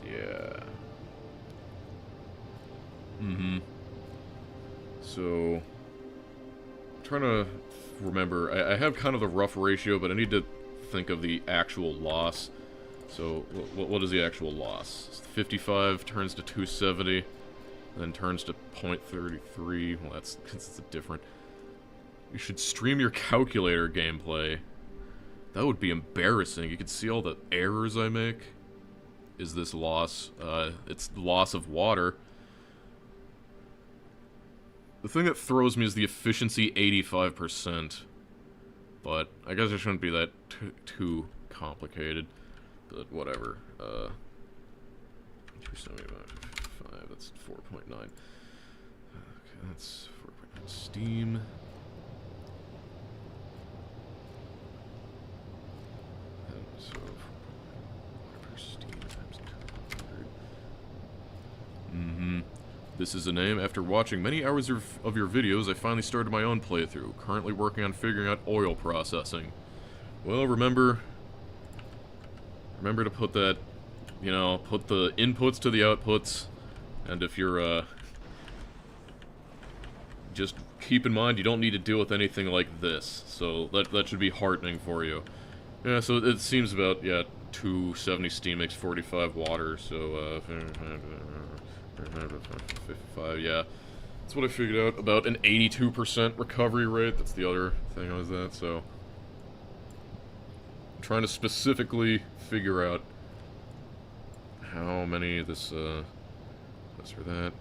yeah. So, I'm trying to remember, I have kind of the rough ratio, but I need to think of the actual loss. So, what is the actual loss? 55 turns to 270, then turns to 0.33. Well, that's different. You should stream your calculator gameplay. That would be embarrassing. You could see all the errors I make. Is this loss? It's loss of water. The thing that throws me is the efficiency 85%. But I guess it shouldn't be that too complicated. But whatever. 275, that's 4.9. Okay, that's 4.9 steam. And so 4.9 per steam times 200. This is a name. After watching many hours of your videos, I finally started my own playthrough. Currently working on figuring out oil processing. Well, remember to put that, you know, put the inputs to the outputs, and if you're, just keep in mind you don't need to deal with anything like this, so that should be heartening for you. Yeah, so it seems about, yeah, 270 steam makes 45 water, so, 55, yeah. That's what I figured out, about an 82% recovery rate. That's the other thing I was at, so... I'm trying to specifically figure out how many this or that.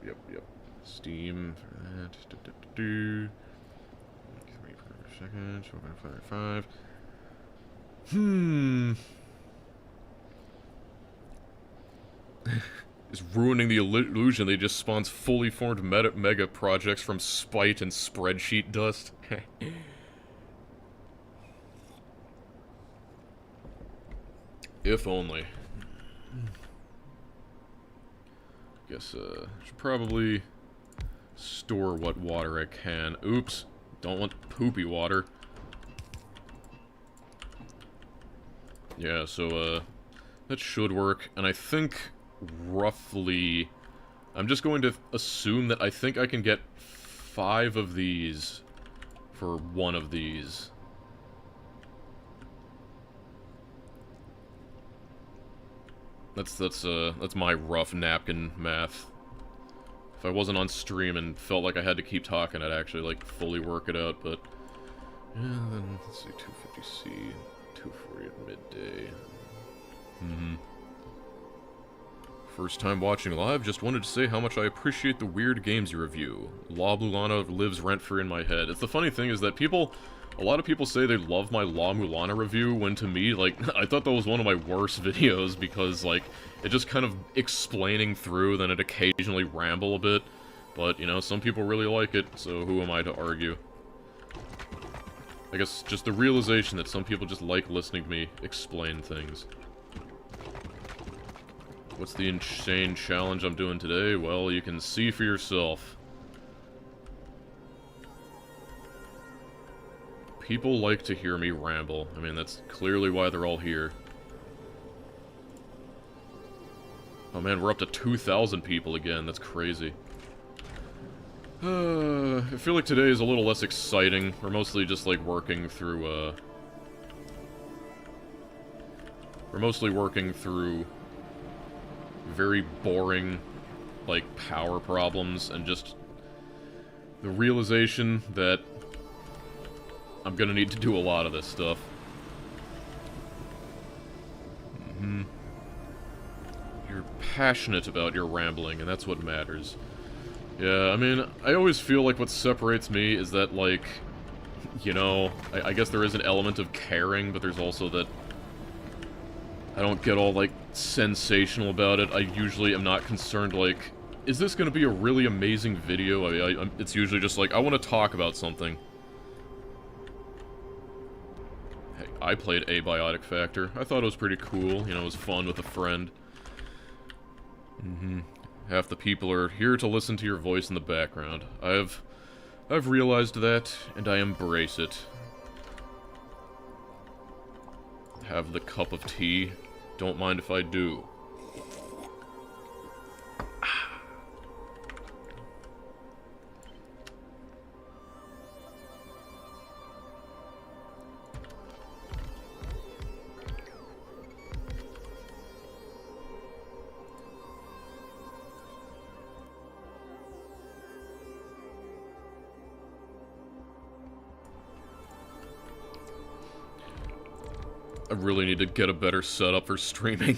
Yep. Steam for that. 3 per second. 5. Is ruining the illusion. They just spawns fully formed mega projects from spite and spreadsheet dust. If only. Guess, should probably store what water I can. Oops. Don't want poopy water. Yeah, so, that should work. And I think, roughly... I'm just going to assume that I think I can get 5 of these for 1 of these. That's my rough napkin math. If I wasn't on stream and felt like I had to keep talking, I'd actually, like, fully work it out, but... Yeah, then, let's see, 250C, 240 at midday. First time watching live, just wanted to say how much I appreciate the weird games you review. La Mulana lives rent-free in my head. It's the funny thing is that a lot of people say they love my La Mulana review, when to me, like, I thought that was one of my worst videos, because, like, it just kind of explaining through, then it occasionally ramble a bit. But, you know, some people really like it, so who am I to argue? I guess just the realization that some people just like listening to me explain things. What's the insane challenge I'm doing today? Well, you can see for yourself. People like to hear me ramble. I mean, that's clearly why they're all here. Oh man, we're up to 2,000 people again. That's crazy. I feel like today is a little less exciting. We're mostly just, like, working through, We're mostly working through very boring, like, power problems, and just the realization that I'm gonna need to do a lot of this stuff. You're passionate about your rambling, and that's what matters. Yeah, I mean, I always feel like what separates me is that, like, you know, I guess there is an element of caring, but there's also that I don't get all, like, sensational about it. I usually am not concerned, like, is this gonna be a really amazing video? It's usually just like, I want to talk about something. Hey, I played Abiotic Factor. I thought it was pretty cool. You know, it was fun with a friend. Half the people are here to listen to your voice in the background. I've realized that, and I embrace it. Have the cup of tea. Don't mind if I do. I really need to get a better setup for streaming.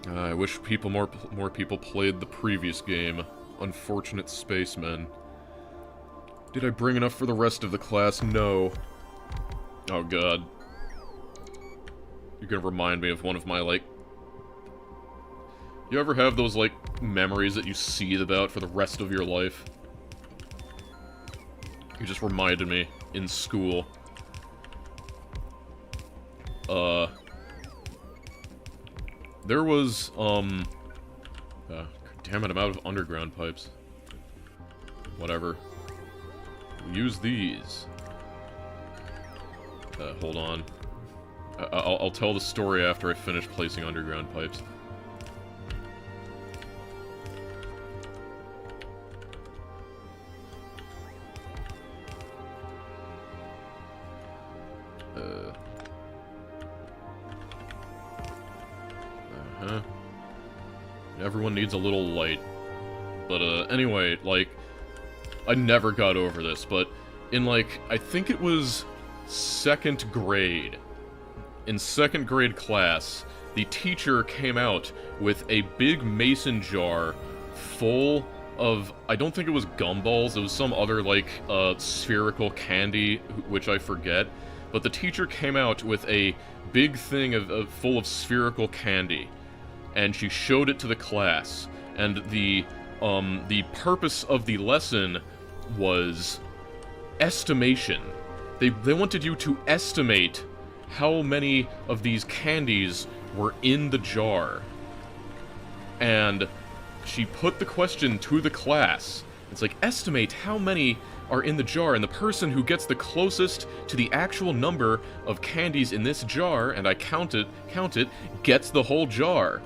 I wish more people played the previous game. Unfortunate spacemen. Did I bring enough for the rest of the class? No. Oh god. You're gonna remind me of one of my, like... You ever have those, like, memories that you seethe about for the rest of your life? You just reminded me in school. There was, damn it, I'm out of underground pipes. Whatever. Use these. Hold on. I'll tell the story after I finish placing underground pipes. Everyone needs a little light. But, anyway, like, I never got over this, but in, like, I think it was 2nd grade. In 2nd grade class, the teacher came out with a big mason jar full of, I don't think it was gumballs, it was some other, like, spherical candy, which I forget, but the teacher came out with a big thing full of spherical candy, and she showed it to the class, and the purpose of the lesson was estimation. They wanted you to estimate how many of these candies were in the jar. And she put the question to the class. It's like, estimate how many are in the jar, and the person who gets the closest to the actual number of candies in this jar, and I count it, gets the whole jar.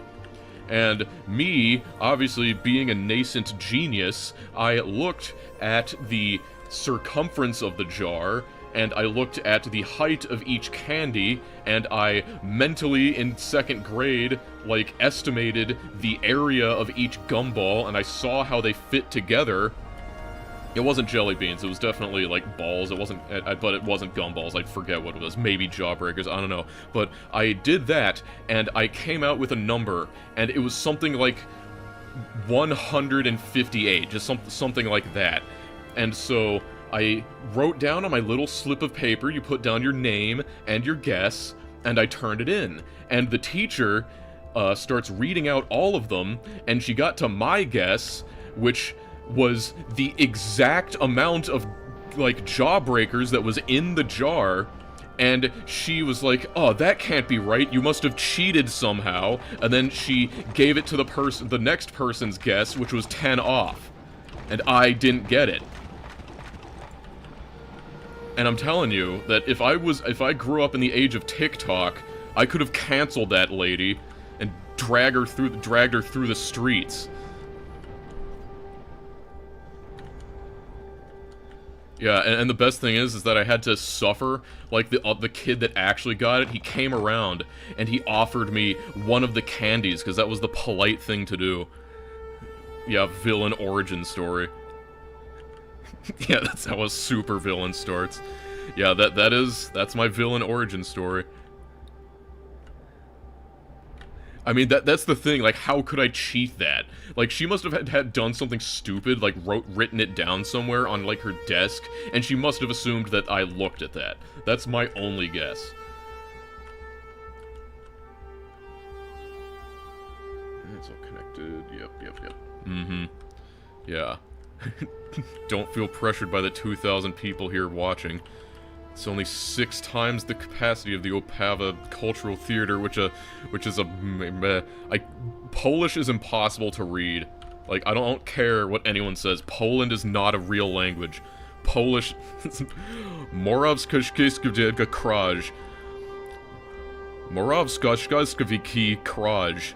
And me, obviously being a nascent genius, I looked at the circumference of the jar, and I looked at the height of each candy, and I mentally, in 2nd grade, like, estimated the area of each gumball, and I saw how they fit together. It wasn't jelly beans, it was definitely, like, balls, it wasn't, but it wasn't gumballs, I forget what it was, maybe jawbreakers, I don't know. But I did that, and I came out with a number, and it was something like 158, just something like that. And so I wrote down on my little slip of paper, you put down your name and your guess, and I turned it in. And the teacher starts reading out all of them, and she got to my guess, which was the exact amount of, like, jawbreakers that was in the jar, and she was like, oh, that can't be right, you must have cheated somehow, and then she gave it to the next person's guess, which was 10 off, and I didn't get it. And I'm telling you that if I grew up in the age of TikTok, I could have canceled that lady and dragged her through the streets. Yeah, and the best thing is that I had to suffer. Like, the kid that actually got it, he came around and he offered me one of the candies because that was the polite thing to do. Yeah, villain origin story. Yeah, that's how a super villain starts. Yeah, that's my villain origin story. I mean, that's the thing, like, how could I cheat that? Like, she must have had done something stupid, like, written it down somewhere on, like, her desk, and she must have assumed that I looked at that. That's my only guess. It's all connected, yep. Mm-hmm. Yeah. Don't feel pressured by the 2,000 people here watching. It's only 6 times the capacity of the Opava Cultural Theater, which is a Polish is impossible to read. Like, I don't care what anyone says. Poland is not a real language. Polish... Moravskashkiskavika Kraj. Moravskashkaviki Kraj.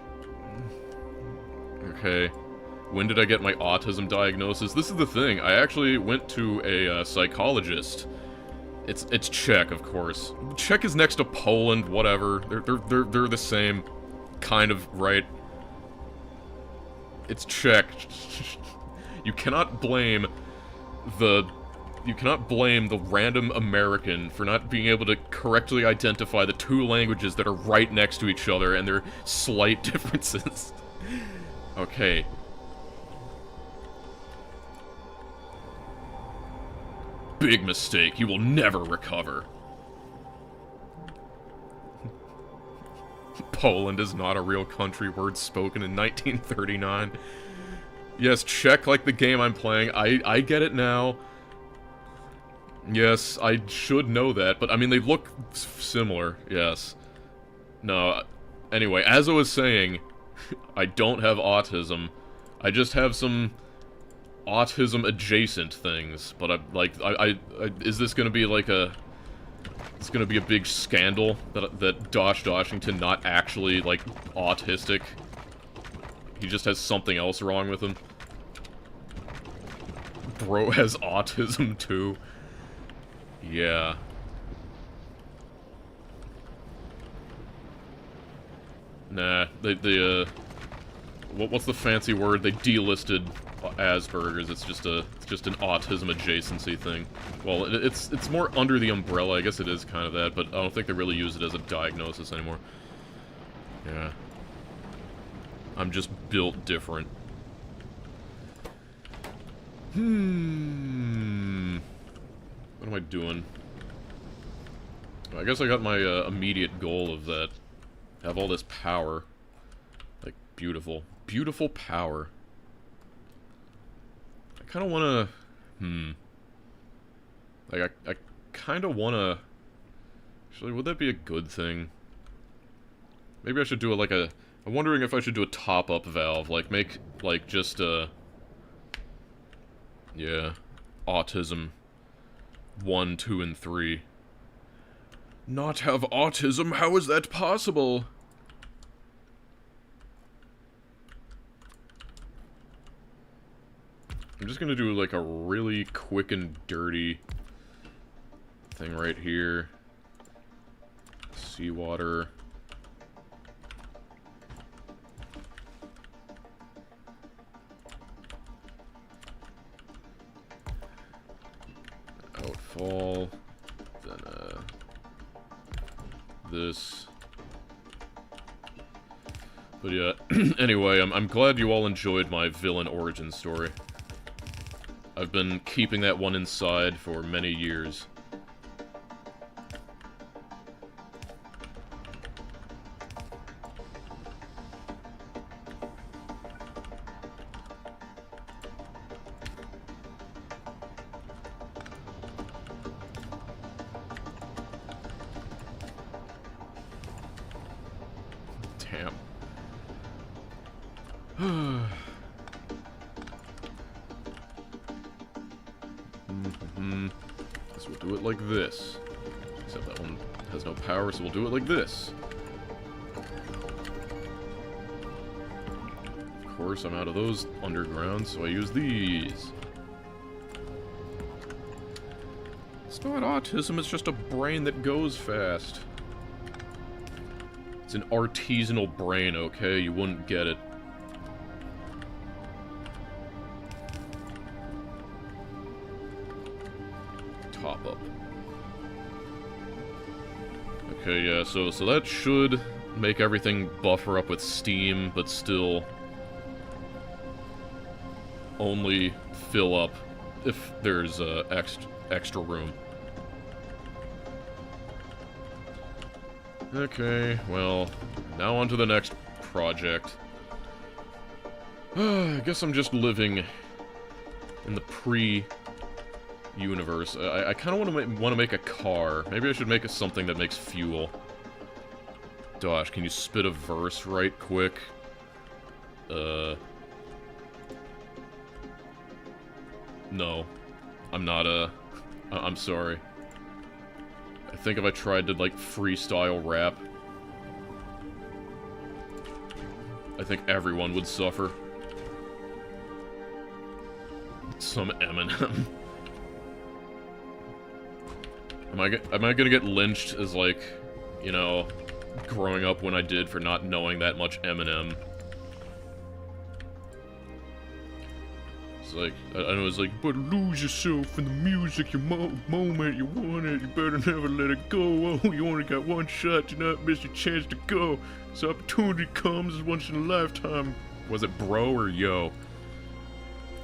Okay. When did I get my autism diagnosis? This is the thing. I actually went to a psychologist. It's Czech, of course. Czech is next to Poland, whatever. They're the same kind of, right? It's Czech. You cannot blame the random American for not being able to correctly identify the 2 languages that are right next to each other and their slight differences. Okay. Big mistake. You will never recover. Poland is not a real country. Words spoken in 1939. Yes, Czech like the game I'm playing. I get it now. Yes, I should know that, but I mean, they look similar. Yes. No. Anyway, as I was saying, I don't have autism. I just have some autism adjacent things, but is this gonna be like it's gonna be a big scandal that Dosh Doshington not actually, like, autistic? He just has something else wrong with him. Bro has autism too. Yeah. Nah, what's the fancy word? They delisted Asperger's. It's just an autism adjacency thing. Well, it's more under the umbrella. I guess it is kind of that, but I don't think they really use it as a diagnosis anymore. Yeah. I'm just built different. What am I doing? I guess I got my immediate goal of that. Have all this power. Like, beautiful. Beautiful power. I kind of want to... Like, I kind of want to... Actually, would that be a good thing? Maybe I should do it like a... I'm wondering if I should do a top-up valve. Like, make, like, just, yeah. Autism. 1, 2, and 3. Not have autism? How is that possible? I'm just gonna do, like, a really quick and dirty thing right here. Seawater. Outfall. Then, this. But yeah, anyway, I'm glad you all enjoyed my villain origin story. I've been keeping that one inside for many years. Guess we'll do it like this. Except that one has no power, so we'll do it like this. Of course, I'm out of those underground, so I use these. It's not autism, it's just a brain that goes fast. It's an artisanal brain, okay? You wouldn't get it. Top up. Okay, yeah, so that should make everything buffer up with steam, but still only fill up if there's extra room. Okay, well, now on to the next project. I guess I'm just living in the pre-universe. I kind of want to make a car. Maybe I should make something that makes fuel. Dosh, can you spit a verse right quick? No. I'm not, I'm sorry. I think if I tried to, like, freestyle rap, I think everyone would suffer. Some Eminem. Am I gonna get lynched as, like, you know, growing up when I did for not knowing that much Eminem? It's like, I know it's like, but lose yourself in the music, your moment, you want it, you better never let it go. Oh, you only got one shot, do not miss your chance to go. This opportunity comes once in a lifetime. Was it bro or yo?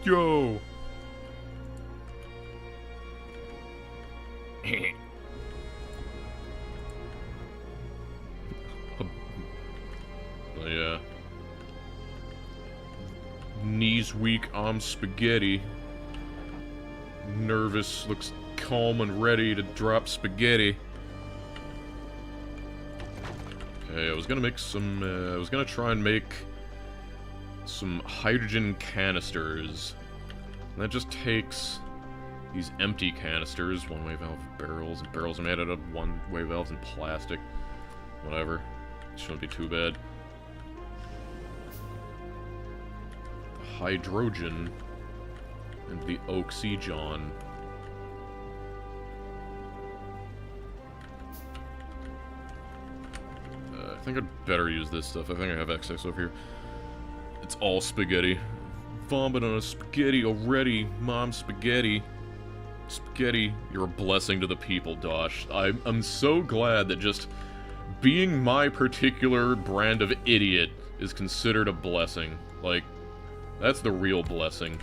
Yo! Oh, yeah. Knees weak, I'm spaghetti. Nervous, looks calm and ready to drop spaghetti. Okay, I was gonna make some, I was gonna try and make some hydrogen canisters. And that just takes these empty canisters, one-way valve barrels, and barrels are made out of one-way valves and plastic. Whatever. Shouldn't be too bad. Hydrogen and the oxygen. I think I'd better use this stuff. I think I have excess over here. It's all spaghetti. Vomit on a spaghetti already, Mom, spaghetti. Spaghetti, you're a blessing to the people, Dosh. I'm so glad that just being my particular brand of idiot is considered a blessing. Like, that's the real blessing.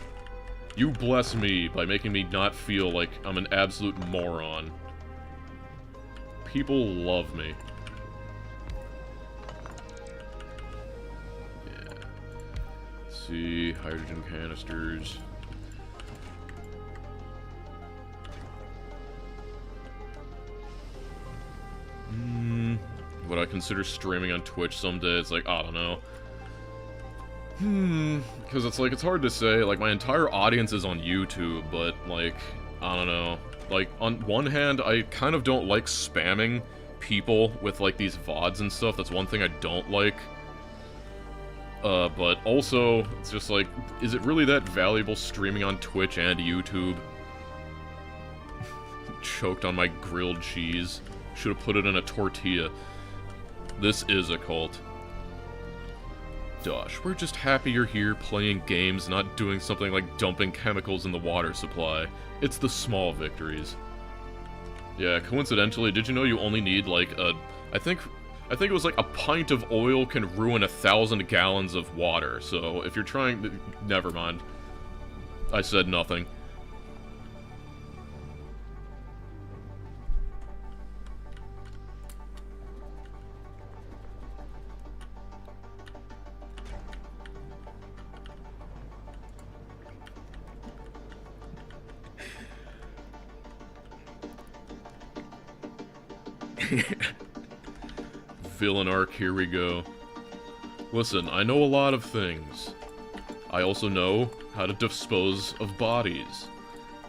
You bless me by making me not feel like I'm an absolute moron. People love me. Yeah. Let's see, hydrogen canisters. Would I consider streaming on Twitch someday? It's like, I don't know. Because it's like, it's hard to say. Like, my entire audience is on YouTube, but, like, I don't know. Like, on one hand, I kind of don't like spamming people with, like, these VODs and stuff. That's one thing I don't like. But also, it's just like, is it really that valuable streaming on Twitch and YouTube? Choked on my grilled cheese. Should have put it in a tortilla. This is a cult. Dosh, we're just happy you're here playing games, not doing something like dumping chemicals in the water supply. It's the small victories. Yeah, coincidentally, did you know you only need like a... I think it was like a pint of oil can ruin 1,000 gallons of water, so if you're trying... Never mind. I said nothing. Villain arc, here we go. Listen, I know a lot of things. I also know how to dispose of bodies.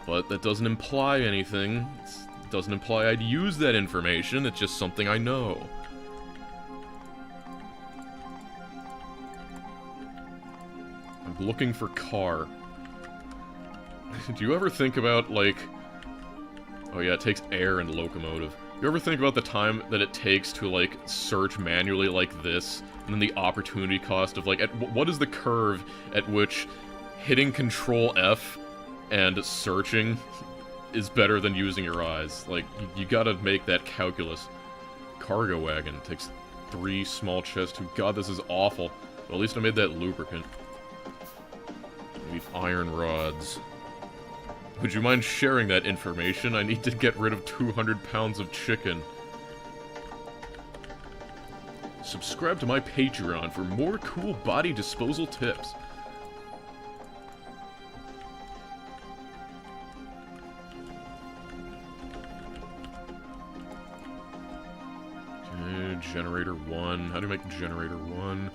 But that doesn't imply anything. It doesn't imply I'd use that information, it's just something I know. I'm looking for car. Do you ever think about, like... Oh yeah, it takes air and locomotive. You ever think about the time that it takes to, like, search manually like this, and then the opportunity cost of, like, what is the curve at which hitting Control F and searching is better than using your eyes? Like, you gotta make that calculus. Cargo wagon takes 3 small chests. God, this is awful. But at least I made that lubricant. I need iron rods. Would you mind sharing that information? I need to get rid of 200 pounds of chicken. Subscribe to my Patreon for more cool body disposal tips. Okay, generator 1. How do you make generator 1?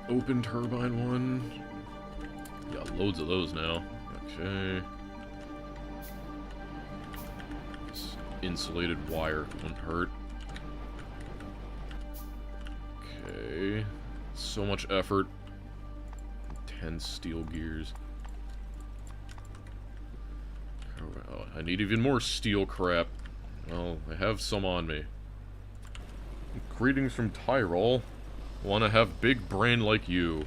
Open turbine 1. Got loads of those now. Okay. This insulated wire won't hurt. Okay. So much effort. 10 steel gears. Oh, I need even more steel crap. Well, I have some on me. Greetings from Tyrol. Wanna have big brain like you.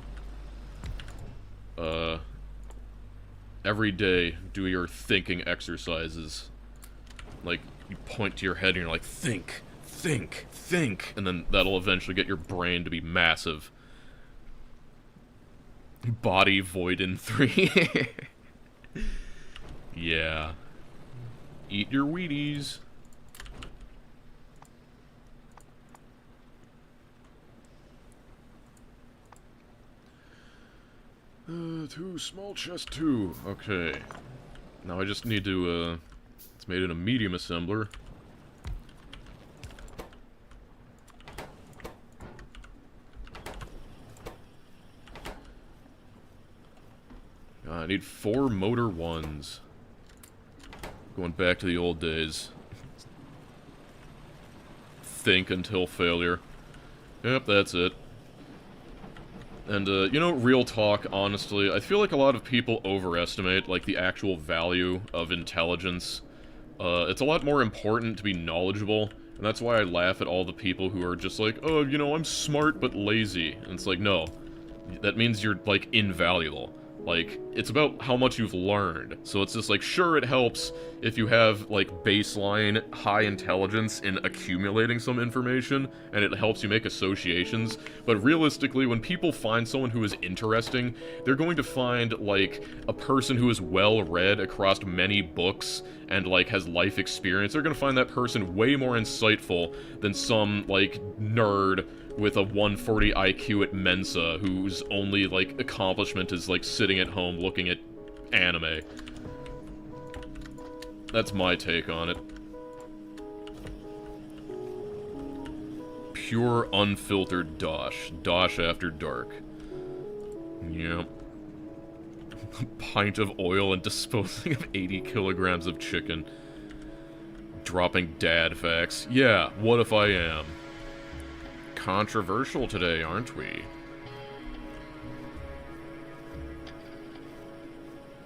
Every day, do your thinking exercises. Like, you point to your head and you're like, think, think, think, and then that'll eventually get your brain to be massive. Body void in 3. Yeah. Eat your Wheaties. Two small chest 2. Okay. Now I just need to, it's made in a medium assembler. I need 4 motor 1s. Going back to the old days. Think until failure. Yep, that's it. And, you know, real talk, honestly, I feel like a lot of people overestimate, like, the actual value of intelligence. It's a lot more important to be knowledgeable And that's why I laugh at all the people who are just like, oh, you know, I'm smart but lazy. And it's like, no. That means you're, like, invaluable. Like, it's about how much you've learned. So it's just like, sure, it helps if you have, like, baseline high intelligence in accumulating some information, and it helps you make associations. But realistically, when people find someone who is interesting, they're going to find, like, a person who is well-read across many books and, like, has life experience. They're gonna find that person way more insightful than some, like, nerd with a 140 IQ at Mensa, whose only, like, accomplishment is, like, sitting at home looking at anime. That's my take on it. Pure, unfiltered Dosh. Dosh after dark. Yep. A pint of oil and disposing of 80 kilograms of chicken. Dropping dad facts. Yeah, what if I am? Controversial today, aren't we?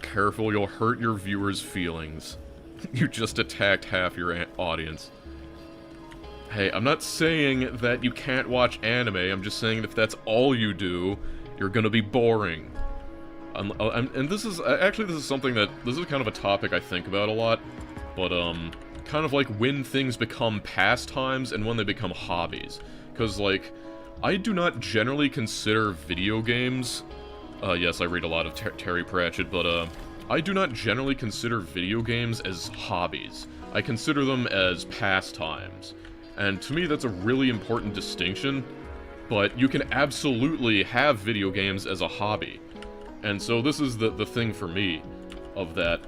Careful, you'll hurt your viewers' feelings. You just attacked half your audience. Hey, I'm not saying that you can't watch anime, I'm just saying if that's all you do, you're gonna be boring. And this is, actually this is something that, this is kind of a topic I think about a lot, but kind of like when things become pastimes and when they become hobbies. Because, like, I do not generally consider video games, yes, I read a lot of Terry Pratchett, but, I do not generally consider video games as hobbies. I consider them as pastimes. And to me, that's a really important distinction, but you can absolutely have video games as a hobby. And so this is the thing for me, of that,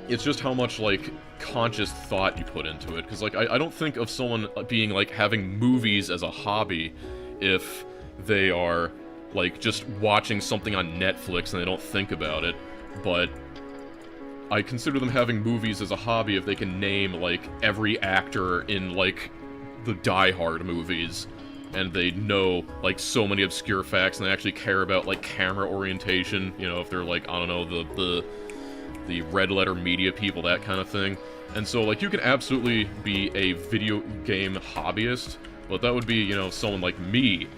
it's just how much, like, conscious thought you put into it, because, like, I don't think of someone being, like, having movies as a hobby if they are, like, just watching something on Netflix and they don't think about it, but I consider them having movies as a hobby if they can name, like, every actor in, like, the Die Hard movies, and they know, like, so many obscure facts, and they actually care about, like, camera orientation, you know, if they're, like, I don't know, the red letter media people, that kind of thing. And so, like, you can absolutely be a video game hobbyist, but that would be, you know, someone like me,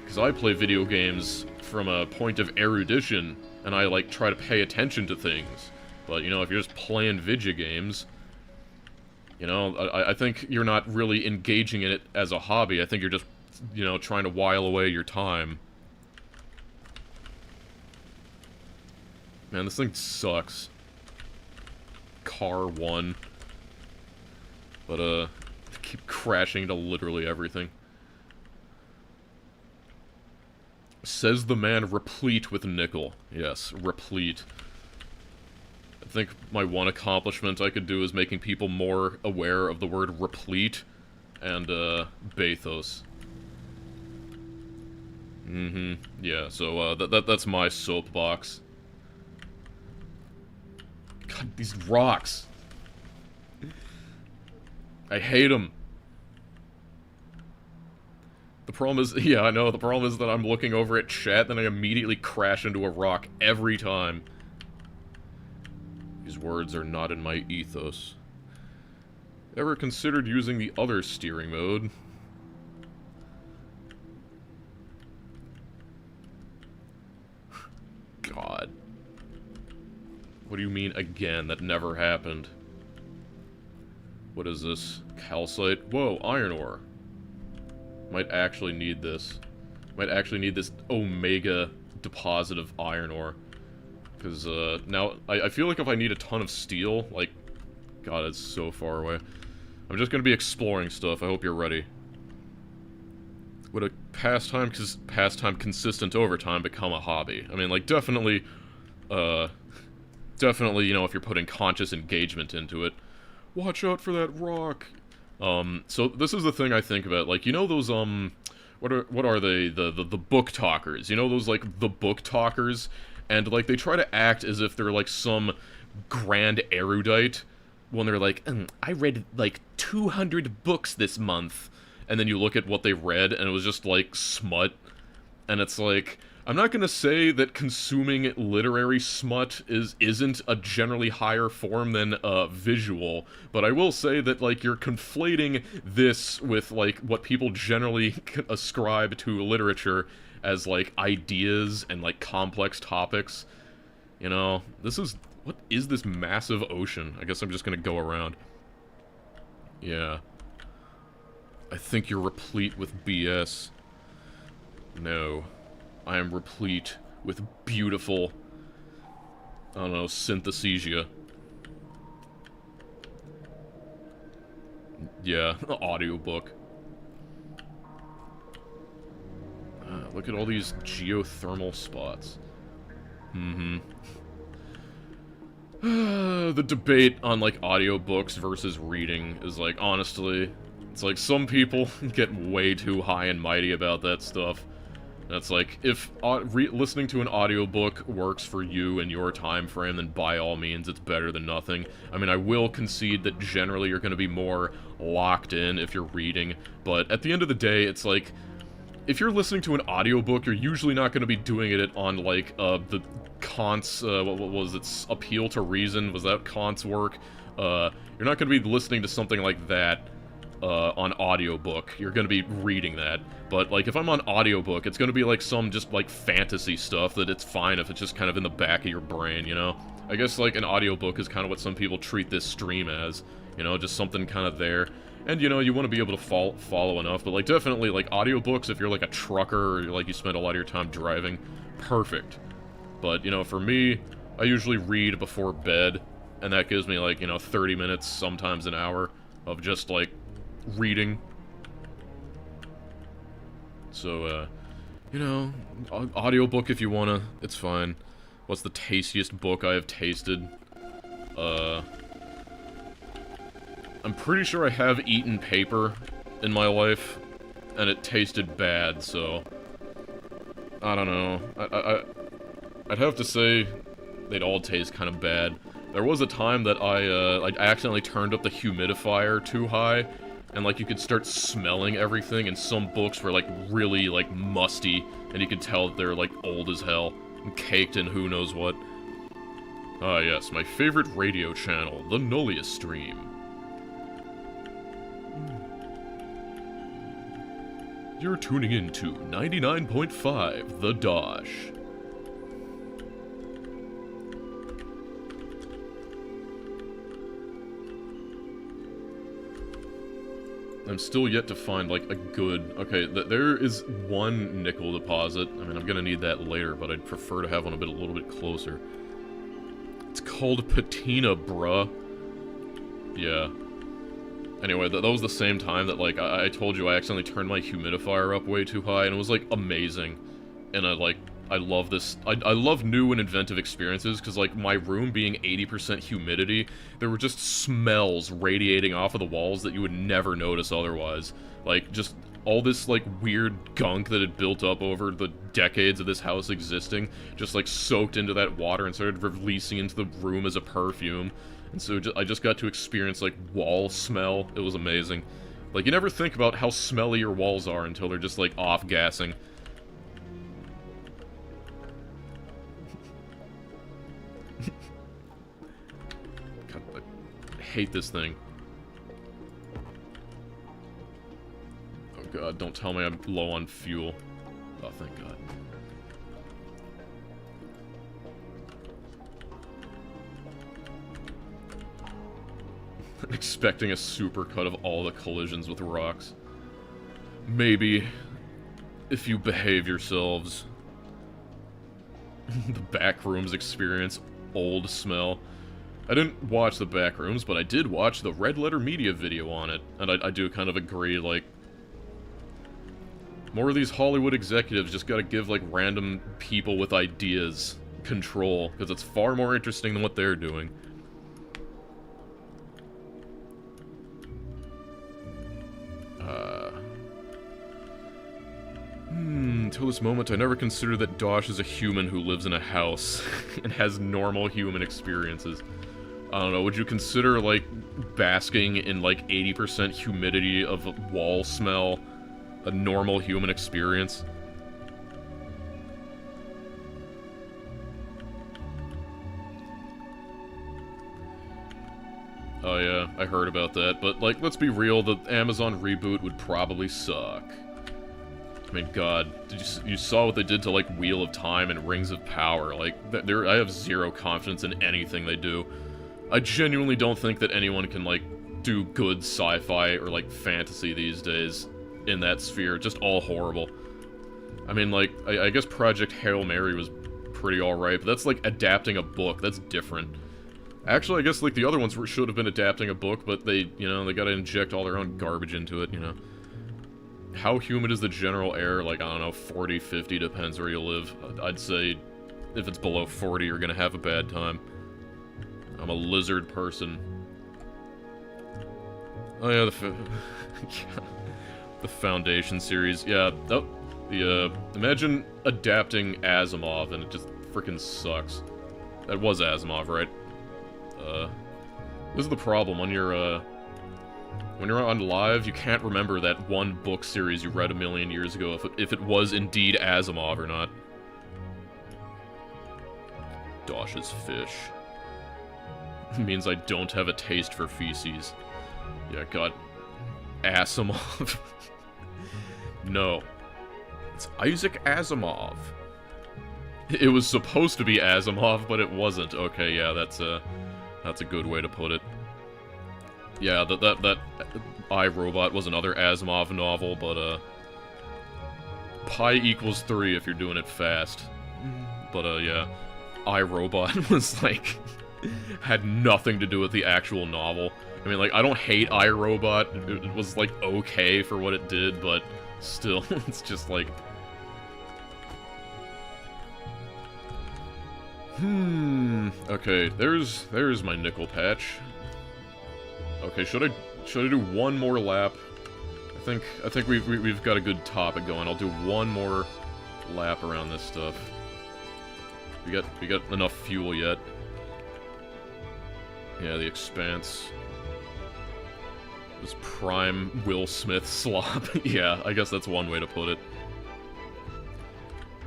because I play video games from a point of erudition, and I, like, try to pay attention to things. But, you know, if you're just playing video games, you know, I think you're not really engaging in it as a hobby. I think you're just, you know, trying to while away your time. Man, this thing sucks. Car 1. But, I keep crashing into literally everything. Says the man replete with nickel. Yes, replete. I think my one accomplishment I could do is making people more aware of the word replete and, bathos. Yeah, so, that's my soapbox. God, these rocks. I hate them. The problem is, yeah, I know, the problem is that I'm looking over at chat, and I immediately crash into a rock every time. These words are not in my ethos. Ever considered using the other steering mode? God. What do you mean, again? That never happened. What is this? Calcite? Whoa, iron ore. Might actually need this. Might actually need this omega deposit of iron ore. Because, now, I feel like if I need a ton of steel, like, God, it's so far away. I'm just gonna be exploring stuff. I hope you're ready. Would a pastime consistent over time become a hobby? I mean, like, definitely, definitely, you know, if you're putting conscious engagement into it. Watch out for that rock! So this is the thing I think about, like, you know those, what are they, the book talkers, you know those, like, the book talkers, and, like, they try to act as if they're, like, some grand erudite, when they're like, I read, like, 200 books this month, and then you look at what they read, and it was just, like, smut, and it's like, I'm not gonna say that consuming literary smut isn't a generally higher form than visual, but I will say that like you're conflating this with like what people generally ascribe to literature as like ideas and like complex topics. You know, what is this massive ocean? I guess I'm just gonna go around. Yeah. I think you're replete with BS. No. I am replete with beautiful, I don't know, synthesesia. Yeah, audiobook. Look at all these geothermal spots. The debate on, like, audiobooks versus reading is, like, honestly, it's like some people get way too high and mighty about that stuff. That's like, if listening to an audiobook works for you and your time frame, then by all means, it's better than nothing. I mean, I will concede that generally you're going to be more locked in if you're reading, but at the end of the day, it's like, if you're listening to an audiobook, you're usually not going to be doing it on, like, the Kant's, what was it, Appeal to Reason? Was that Kant's work? You're not going to be listening to something like that on audiobook. You're gonna be reading that. But, like, if I'm on audiobook, it's gonna be, like, some just, like, fantasy stuff that it's fine if it's just kind of in the back of your brain, you know? I guess, like, an audiobook is kind of what some people treat this stream as. You know, just something kind of there. And, you know, you want to be able to follow enough. But, like, definitely, like, audiobooks, if you're, like, a trucker or, like, you spend a lot of your time driving, perfect. But, you know, for me, I usually read before bed. And that gives me, like, you know, 30 minutes, sometimes an hour, of just, like, reading. So, you know, audiobook if you wanna, it's fine. What's the tastiest book I have tasted? I'm pretty sure I have eaten paper in my life, and it tasted bad, so I don't know. I'd have to say they'd all taste kind of bad. There was a time that I accidentally turned up the humidifier too high, and, like, you could start smelling everything, and some books were, like, really, like, musty, and you could tell that they're, like, old as hell, and caked in who knows what. Ah, yes, my favorite radio channel, the Nullius stream. You're tuning in to 99.5, the Dosh. I'm still yet to find, like, a good... Okay, there is one nickel deposit. I mean, I'm gonna need that later, but I'd prefer to have one a little bit closer. It's called patina, bruh. Yeah. Anyway, that was the same time that, like, I told you I accidentally turned my humidifier up way too high, and it was, like, amazing. And I love this. I love new and inventive experiences, because, like, my room being 80% humidity, there were just smells radiating off of the walls that you would never notice otherwise. Like, just all this, like, weird gunk that had built up over the decades of this house existing, just, like, soaked into that water and started releasing into the room as a perfume. And so I just got to experience, like, wall smell. It was amazing. Like, you never think about how smelly your walls are until they're just, like, off-gassing. God, I hate this thing. Oh god, don't tell me I'm low on fuel. Oh, thank god. Expecting a supercut of all the collisions with rocks. Maybe, if you behave yourselves. The Backrooms experience, old smell. I didn't watch the Backrooms, but I did watch the Red Letter Media video on it, and I do kind of agree, like, more of these Hollywood executives just gotta give, like, random people with ideas control, because it's far more interesting than what they're doing. Until this moment, I never considered that Dosh is a human who lives in a house and has normal human experiences. I don't know, would you consider, like, basking in, like, 80% humidity of wall smell a normal human experience? Oh yeah, I heard about that, but, like, let's be real, the Amazon reboot would probably suck. I mean, God, you saw what they did to, like, Wheel of Time and Rings of Power. Like, I have zero confidence in anything they do. I genuinely don't think that anyone can, like, do good sci-fi or, like, fantasy these days in that sphere. Just all horrible. I mean, like, I guess Project Hail Mary was pretty alright, but that's, like, adapting a book. That's different. Actually, I guess, like, the other ones should have been adapting a book, but they, you know, they gotta inject all their own garbage into it, you know. How humid is the general air? Like, I don't know, 40, 50, depends where you live. I'd say if it's below 40, you're gonna have a bad time. I'm a lizard person. Oh yeah, yeah. The Foundation series. Yeah, oh, imagine adapting Asimov and it just freaking sucks. That was Asimov, right? This is the problem when you're on live, you can't remember that one book series you read a million years ago if it was indeed Asimov or not. Dosh's fish. Means I don't have a taste for feces. Yeah, God. Asimov. No. It's Isaac Asimov. It was supposed to be Asimov, but it wasn't. Okay, yeah, that's a good way to put it. Yeah, that iRobot was another Asimov novel, but, pi equals 3 if you're doing it fast. But, yeah, iRobot was, like, had nothing to do with the actual novel. I mean, like, I don't hate iRobot. It was, like, okay for what it did, but still, it's just, like... Okay, there's my nickel patch. Okay, should I do one more lap? I think we've got a good topic going. I'll do one more lap around this stuff. We got enough fuel yet. Yeah, the Expanse. This prime Will Smith slop. Yeah, I guess that's one way to put it.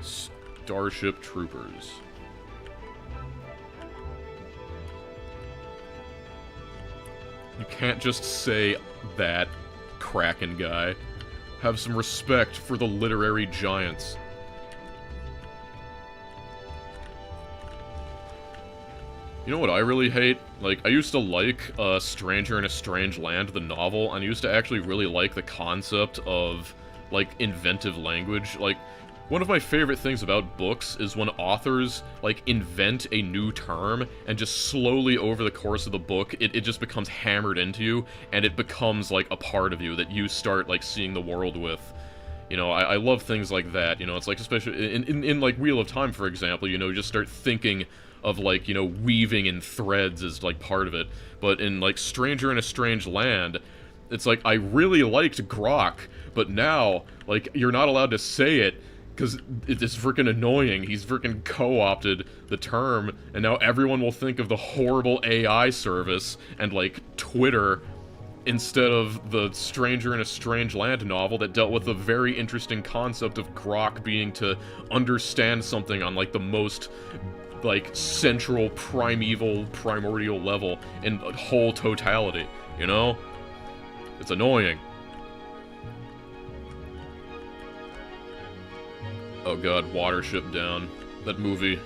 Starship Troopers. You can't just say that, Kraken guy. Have some respect for the literary giants. You know what I really hate? Like, I used to like Stranger in a Strange Land, the novel, and I used to actually really like the concept of, like, inventive language. Like, one of my favorite things about books is when authors, like, invent a new term, and just slowly over the course of the book, it just becomes hammered into you, and it becomes, like, a part of you that you start, like, seeing the world with. You know, I love things like that, you know, it's like, especially, in like, Wheel of Time, for example, you know, you just start thinking of, like, you know, weaving in threads as, like, part of it. But in, like, Stranger in a Strange Land, it's like, I really liked Grok, but now, like, you're not allowed to say it, because it's freaking annoying. He's freaking co-opted the term, and now everyone will think of the horrible AI service and, like, Twitter instead of the Stranger in a Strange Land novel that dealt with the very interesting concept of Grok being to understand something on, like, the most, like, central, primeval, primordial level in whole totality, you know? It's annoying. Oh god, Watership Down. That movie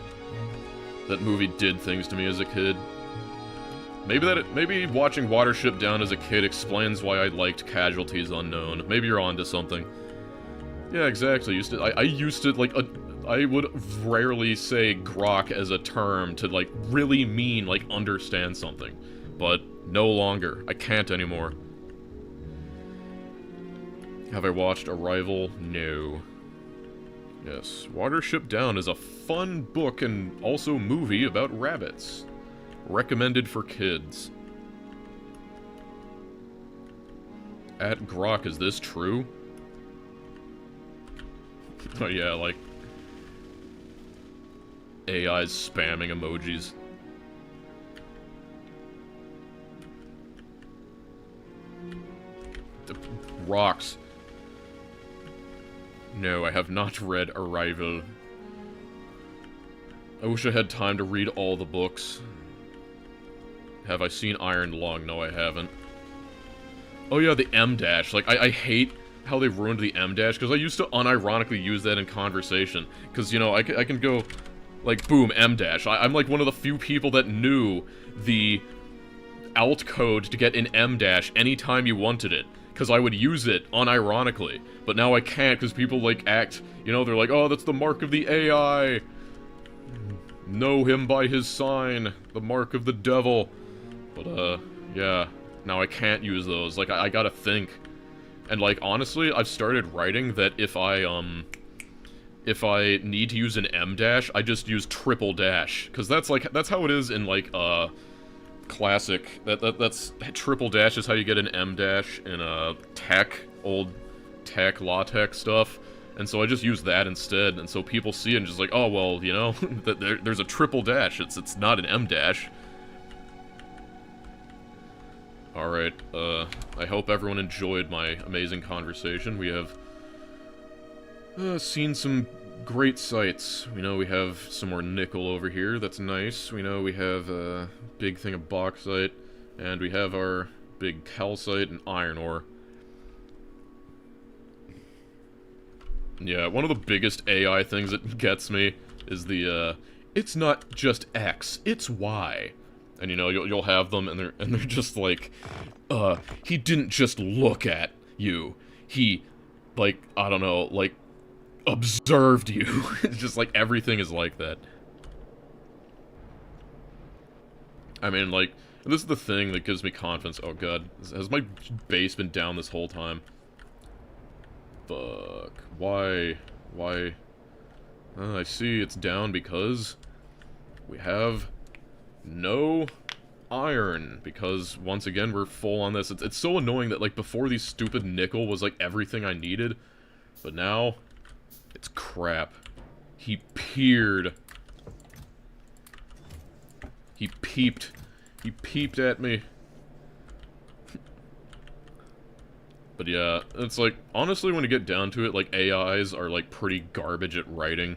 did things to me as a kid. Maybe watching Watership Down as a kid explains why I liked Casualties Unknown. Maybe you're onto something. Yeah, exactly. I used to, like, I would rarely say grok as a term to, like, really mean, like, understand something. But no longer. I can't anymore. Have I watched Arrival? No. Yes, Watership Down is a fun book and also movie about rabbits. Recommended for kids. At Grok, is this true? Oh yeah, like... AI's spamming emojis. Rocks. No, I have not read Arrival. I wish I had time to read all the books. Have I seen iron lung? No, I haven't. Oh yeah, the M dash. Like, I hate how they ruined the M dash, because I used to unironically use that in conversation. Because, you know, I can go, like, boom, M dash. I'm like one of the few people that knew the alt code to get an M dash anytime you wanted it. Because I would use it unironically. But now I can't, because people, like, act, you know, they're like, oh, that's the mark of the AI. Know him by his sign. The mark of the devil. But, yeah. Now I can't use those. Like, I gotta think. And, like, honestly, I've started writing that if I need to use an M dash, I just use triple dash. Because that's how it is in, like, classic. That's triple dash is how you get an M dash in, old tech, LaTeX stuff. And so I just use that instead, and so people see it and just like, oh, well, you know, there's a triple dash, it's not an M dash. Alright, I hope everyone enjoyed my amazing conversation. We have seen some great sights. We know we have some more nickel over here, that's nice. We know we have a big thing of bauxite, and we have our big calcite and iron ore. Yeah, one of the biggest AI things that gets me is the, it's not just X, it's Y. And, you know, you'll have them, and they're just like, he didn't just look at you. He, like, I don't know, like, observed you. It's just like, everything is like that. I mean, like, this is the thing that gives me confidence. Oh, God. Has my base been down this whole time? Fuck. Why? I see it's down because we have no iron. Because, once again, we're full on this. It's so annoying that, like, before these stupid nickel was, like, everything I needed. But now, it's crap. He peered. He peeped. He peeped at me. But yeah, it's like, honestly, when you get down to it, like, AIs are, like, pretty garbage at writing.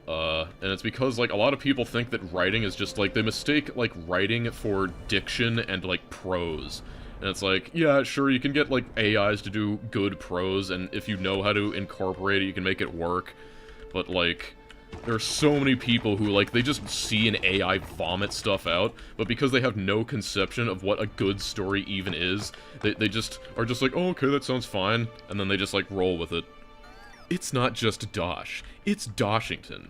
And it's because, like, a lot of people think that writing is just, like, they mistake, like, writing for diction and, like, prose. And it's like, yeah, sure, you can get, like, AIs to do good prose, and if you know how to incorporate it, you can make it work. But, like, there are so many people who, like, they just see an AI vomit stuff out, but because they have no conception of what a good story even is, they just are just like, oh, okay, that sounds fine, and then they just, like, roll with it. It's not just Dosh, it's Doshington.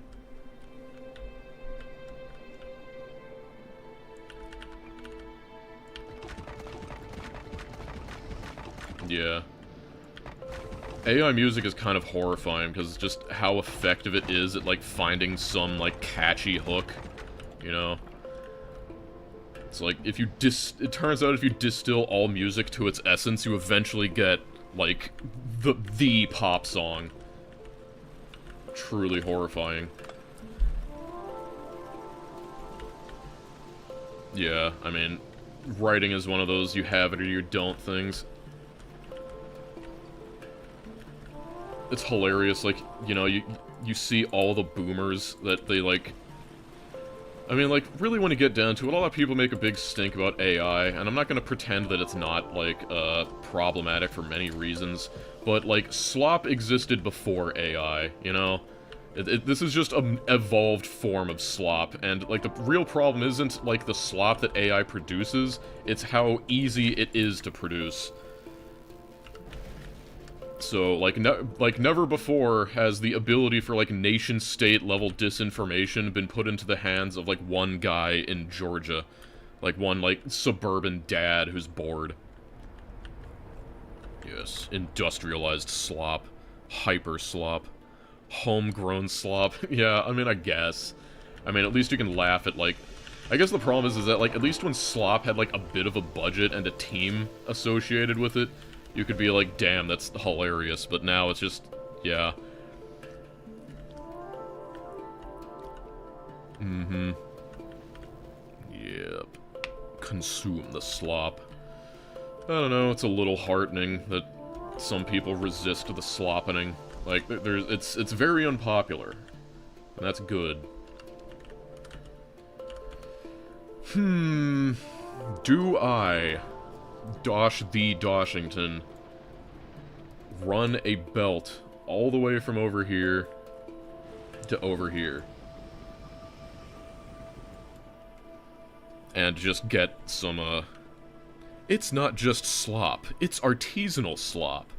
Yeah. AI music is kind of horrifying, because just how effective it is at, like, finding some, like, catchy hook, you know? It's like, if you it turns out if you distill all music to its essence, you eventually get, like, the pop song. Truly horrifying. Yeah, I mean, writing is one of those you have it or you don't things. It's hilarious, like, you know, you see all the boomers that they, like... I mean, like, really when you get down to it, a lot of people make a big stink about AI, and I'm not gonna pretend that it's not, like, problematic for many reasons, but, like, slop existed before AI, you know? This is just an evolved form of slop, and, like, the real problem isn't, like, the slop that AI produces, it's how easy it is to produce. So, like, never before has the ability for, like, nation-state level disinformation been put into the hands of, like, one guy in Georgia. Like, one, like, suburban dad who's bored. Yes, industrialized slop. Hyper slop. Homegrown slop. Yeah, I mean, I guess. I mean, at least you can laugh at, like... I guess the problem is that, like, at least when slop had, like, a bit of a budget and a team associated with it, you could be like, damn, that's hilarious, but now it's just, yeah. Mm-hmm. Yep. Consume the slop. I don't know, it's a little heartening that some people resist the sloppening. Like, it's very unpopular. And that's good. Do I, Dosh the Doshington, run a belt all the way from over here to over here? And just get some, it's not just slop, it's artisanal slop.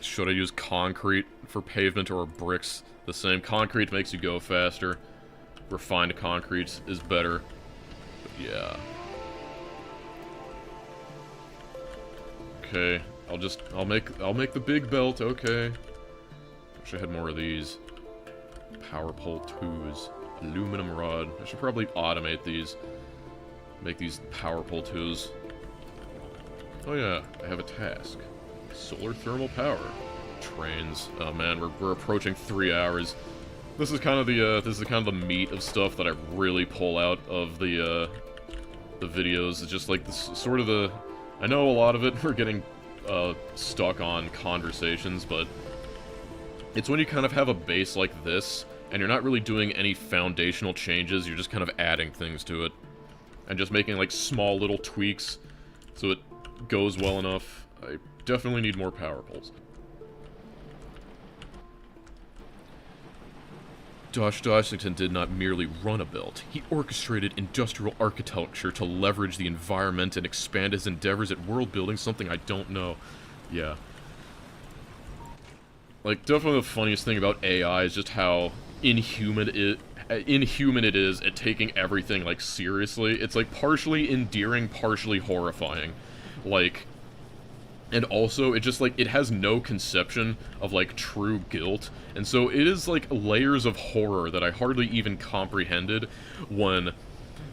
Should I use concrete for pavement or bricks? The same. Concrete makes you go faster. Refined concrete is better. But yeah. Okay, I'll make the big belt, okay. Wish I had more of these. Power pole 2s. Aluminum rod. I should probably automate these. Make these power pole 2s. Oh yeah, I have a task. Solar thermal power. Trains. Oh man, we're approaching 3 hours. This is kind of the meat of stuff that I really pull out of the videos. It's just like this sort of the. I know a lot of it we're getting stuck on conversations, but it's when you kind of have a base like this, and you're not really doing any foundational changes. You're just kind of adding things to it, and just making like small little tweaks so it goes well enough. I definitely need more power poles. Dosh Doshington did not merely run a belt, he orchestrated industrial architecture to leverage the environment and expand his endeavors at world building, something I don't know. Yeah. Like, definitely the funniest thing about AI is just how inhuman it is at taking everything, like, seriously. It's, like, partially endearing, partially horrifying. Like, and also, it just, like, it has no conception of, like, true guilt. And so it is, like, layers of horror that I hardly even comprehended when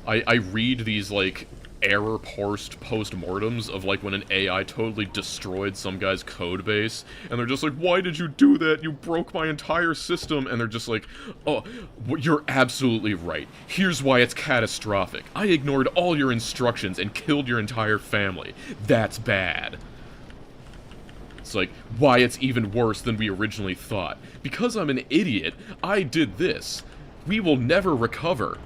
I read these, like, error-parsed post-mortems of, like, when an AI totally destroyed some guy's code base. And they're just like, why did you do that? You broke my entire system. And they're just like, oh, you're absolutely right. Here's why it's catastrophic. I ignored all your instructions and killed your entire family. That's bad. It's like, why it's even worse than we originally thought. Because I'm an idiot, I did this. We will never recover.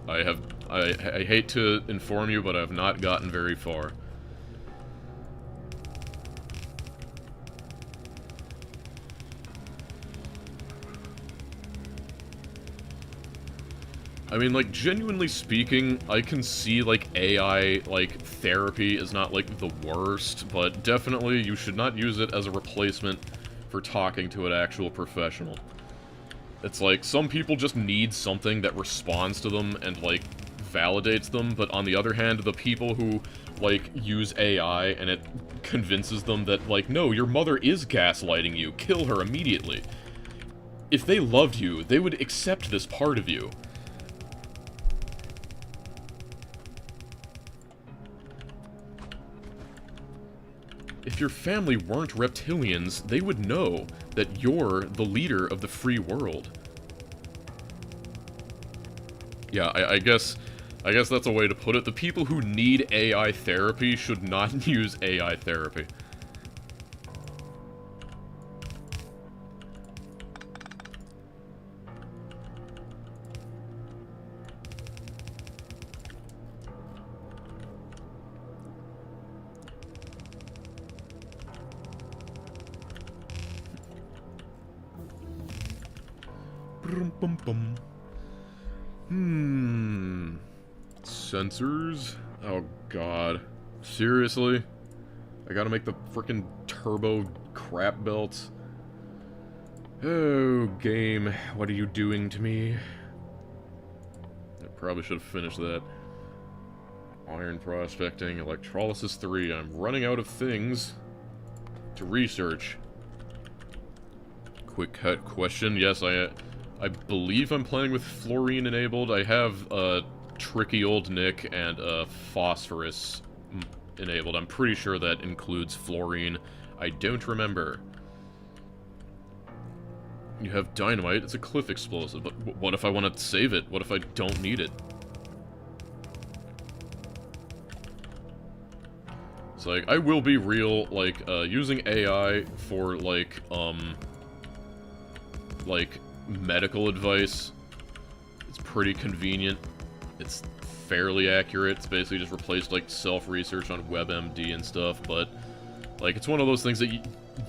I hate to inform you, but I have not gotten very far. I mean, like, genuinely speaking, I can see, like, AI, like, therapy is not, like, the worst, but definitely you should not use it as a replacement for talking to an actual professional. It's like, some people just need something that responds to them and, like, validates them, but on the other hand, the people who, like, use AI and it convinces them that, like, no, your mother is gaslighting you, kill her immediately. If they loved you, they would accept this part of you. If your family weren't reptilians, they would know that you're the leader of the free world. Yeah, I guess that's a way to put it. The people who need AI therapy should not use AI therapy. Sensors? Oh god. Seriously? I gotta make the frickin' turbo crap belts? Oh, game, what are you doing to me? I probably should have finished that. Iron prospecting, electrolysis 3. I'm running out of things to research. Quick cut question. Yes, I believe I'm playing with fluorine enabled. I have tricky old Nick and phosphorus enabled. I'm pretty sure that includes fluorine. I don't remember. You have dynamite. It's a cliff explosive. But what if I want to save it? What if I don't need it? It's like, I will be real, like, using AI for, like, medical advice, it's pretty convenient. It's fairly accurate. It's basically just replaced, like, self-research on WebMD and stuff, but, like, it's one of those things that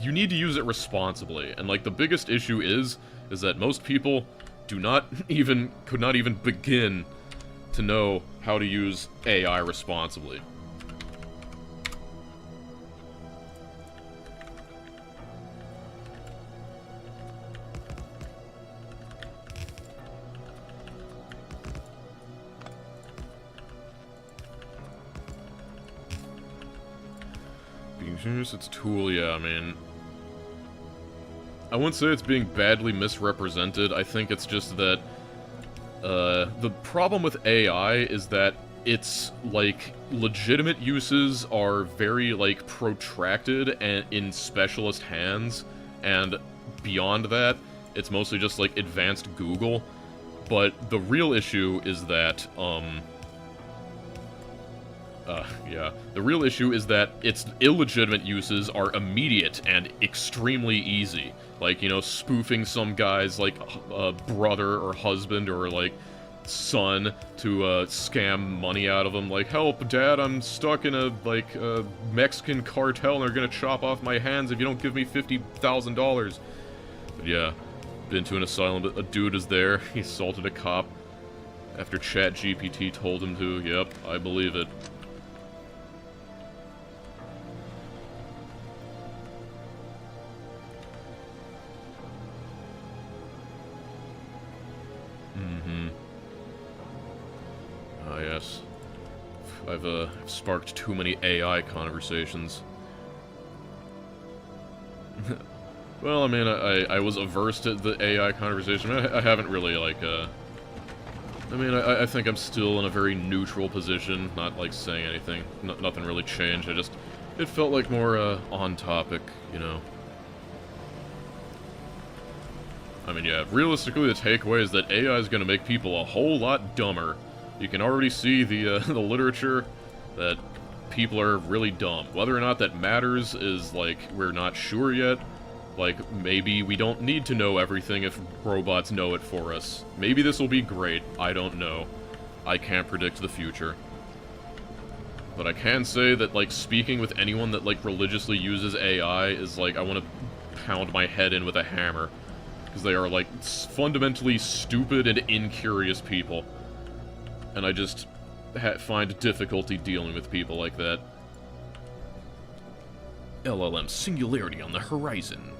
you need to use it responsibly. And, like, the biggest issue is that most people could not even begin to know how to use AI responsibly. Its tool, yeah, I mean, I wouldn't say it's being badly misrepresented. I think it's just that the problem with AI is that its, like, legitimate uses are very, like, protracted and in specialist hands, and beyond that, it's mostly just, like, advanced Google. But the real issue is that, the real issue is that its illegitimate uses are immediate and extremely easy. Like, you know, spoofing some guy's, like, brother or husband or, like, son to scam money out of him. Like, help, Dad, I'm stuck in a, like, Mexican cartel and they're gonna chop off my hands if you don't give me $50,000. But yeah, been to an asylum, a dude is there, he assaulted a cop after ChatGPT told him to. Yep, I believe it. Yes. I've sparked too many AI conversations. Well, I mean, I was averse to the AI conversation. I haven't really, like, I mean, I think I'm still in a very neutral position, not, like, saying anything. Nothing really changed. It felt like more, on topic, you know. I mean, yeah, realistically, the takeaway is that AI is gonna make people a whole lot dumber. You can already see the literature that people are really dumb. Whether or not that matters is, like, we're not sure yet. Like, maybe we don't need to know everything if robots know it for us. Maybe this will be great. I don't know. I can't predict the future. But I can say that, like, speaking with anyone that, like, religiously uses AI is, like, I want to pound my head in with a hammer. Because they are, like, fundamentally stupid and incurious people. And I just find difficulty dealing with people like that. LLM singularity on the horizon.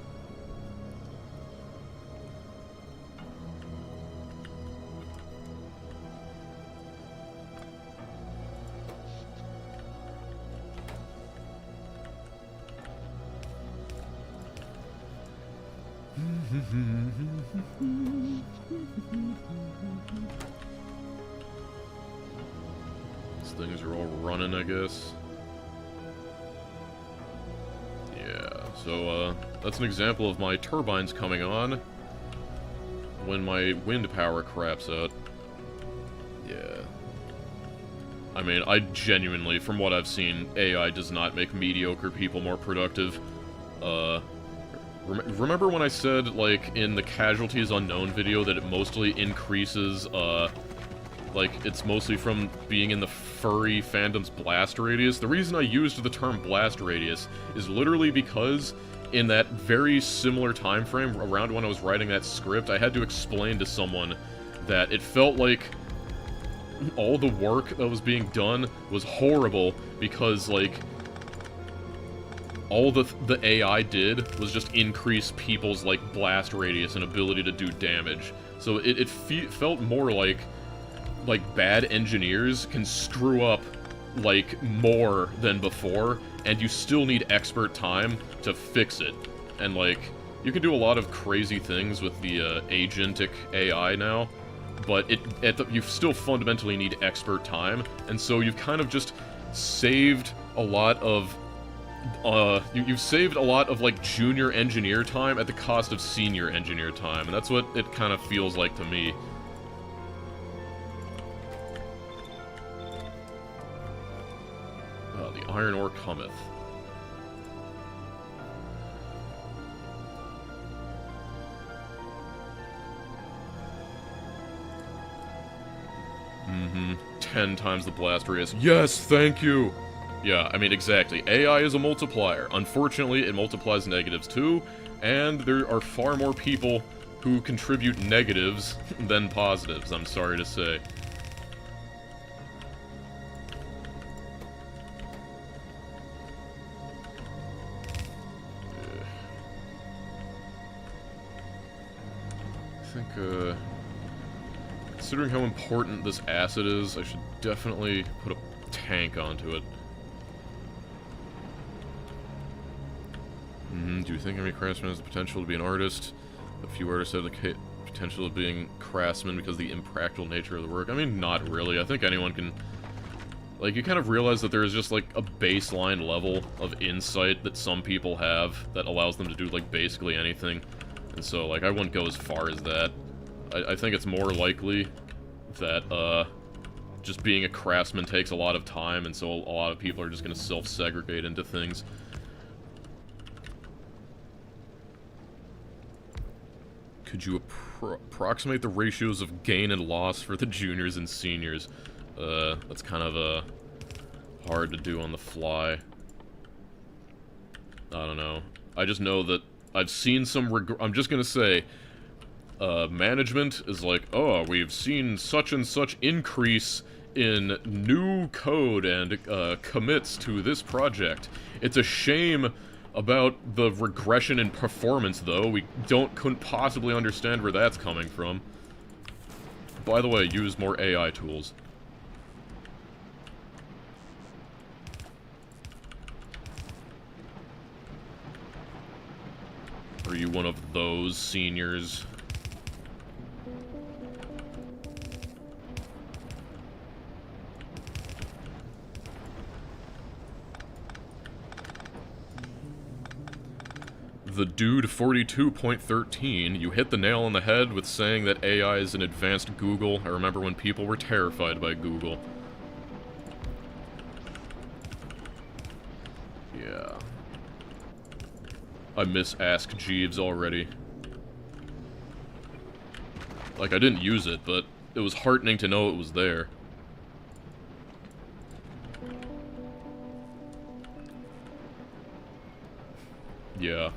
These things are all running, I guess. Yeah, so, that's an example of my turbines coming on when my wind power craps out. Yeah. I mean, I genuinely, from what I've seen, AI does not make mediocre people more productive. Remember when I said, like, in the Casualties Unknown video that it mostly increases, like, it's mostly from being in the furry fandom's blast radius? The reason I used the term blast radius is literally because in that very similar time frame, around when I was writing that script, I had to explain to someone that it felt like all the work that was being done was horrible because, like, all the AI did was just increase people's, like, blast radius and ability to do damage. So it felt more like bad engineers can screw up, like, more than before, and you still need expert time to fix it. And, like, you can do a lot of crazy things with the agentic AI now, but you still fundamentally need expert time, and so you've kind of just saved a lot of you've saved a lot of, like, junior engineer time at the cost of senior engineer time, and that's what it kind of feels like to me. Oh, the iron ore cometh. Mm-hmm. 10 times the blast radius. Yes, thank you! Yeah, I mean, exactly. AI is a multiplier. Unfortunately, it multiplies negatives too, and there are far more people who contribute negatives than positives, I'm sorry to say. I think, considering how important this acid is, I should definitely put a tank onto it. Do you think every craftsman has the potential to be an artist? A few artists have the potential of being craftsmen because of the impractical nature of the work. I mean, not really. I think anyone can... Like, you kind of realize that there is just, like, a baseline level of insight that some people have that allows them to do, like, basically anything. And so, like, I wouldn't go as far as that. I think it's more likely that, just being a craftsman takes a lot of time, and so a lot of people are just gonna self-segregate into things. Could you approximate the ratios of gain and loss for the juniors and seniors? That's kind of, hard to do on the fly. I don't know. I just know that I've seen some I'm just gonna say, management is like, oh, we've seen such and such increase in new code and, commits to this project. It's a shame about the regression in performance, though. We couldn't possibly understand where that's coming from. By the way, use more AI tools. Are you one of those seniors? The Dude 42.13, you hit the nail on the head with saying that AI is an advanced Google. I remember when people were terrified by Google. Yeah. I miss Ask Jeeves already. Like, I didn't use it, but it was heartening to know it was there. Yeah.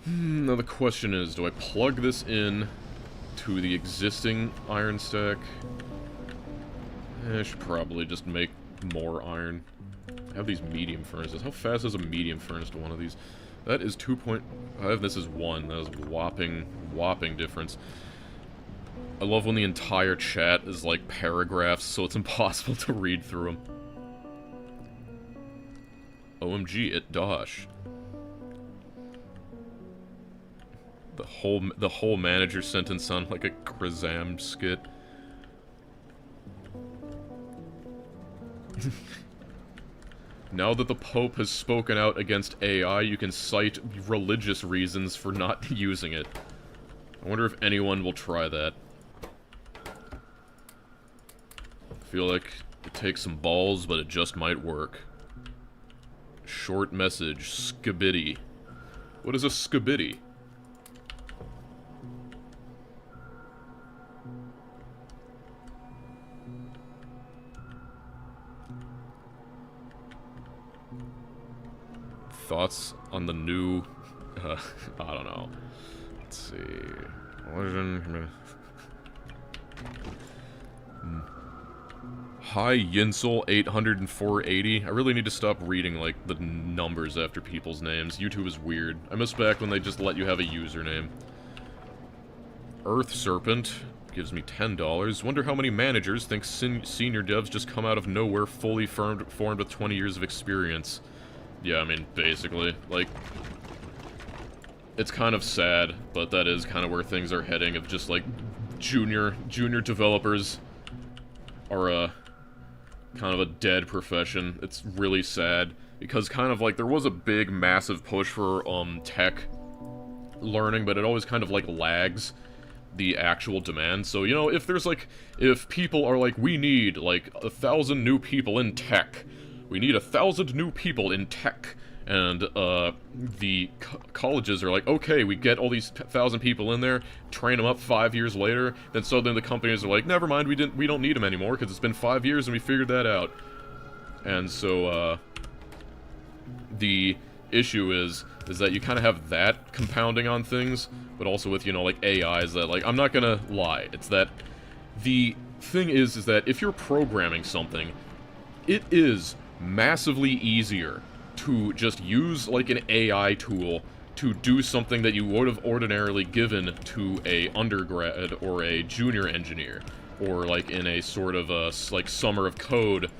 Now the question is, do I plug this in to the existing iron stack? I should probably just make more iron. I have these medium furnaces. How fast is a medium furnace to one of these? That is 2.5, this is 1. That is a whopping difference. I love when the entire chat is like paragraphs, so it's impossible to read through them. OMG, it Dosh. The whole manager sentence sounded like a Krazam skit. Now that the Pope has spoken out against AI, you can cite religious reasons for not using it. I wonder if anyone will try that. I feel like it takes some balls, but it just might work. Short message, skibidi. What is a skibidi? Thoughts on the new, I don't know. Let's see. Hi, Yinsel 80480. I really need to stop reading, like, the numbers after people's names. YouTube is weird. I miss back when they just let you have a username. Earth Serpent gives me $10. Wonder how many managers think senior devs just come out of nowhere fully formed with 20 years of experience. Yeah, I mean, basically, like, it's kind of sad, but that is kind of where things are heading, of just, like, junior developers are, kind of a dead profession. It's really sad, because kind of like there was a big, massive push for tech learning, but it always kind of like lags the actual demand. So, you know, if there's like, if people are like, we need like 1,000 new people in tech, we need 1,000 new people in tech, and the colleges are like, okay, we get all these 1,000 people in there, train them up 5 years later, then suddenly the companies are like, never mind, we don't need them anymore because it's been 5 years and we figured that out. And so the issue is that you kind of have that compounding on things, but also with, you know, like AIs that, like, I'm not gonna lie, it's that the thing is that if you're programming something, it is massively easier to just use like an AI tool to do something that you would have ordinarily given to a undergrad or a junior engineer, or like in a sort of a like summer of code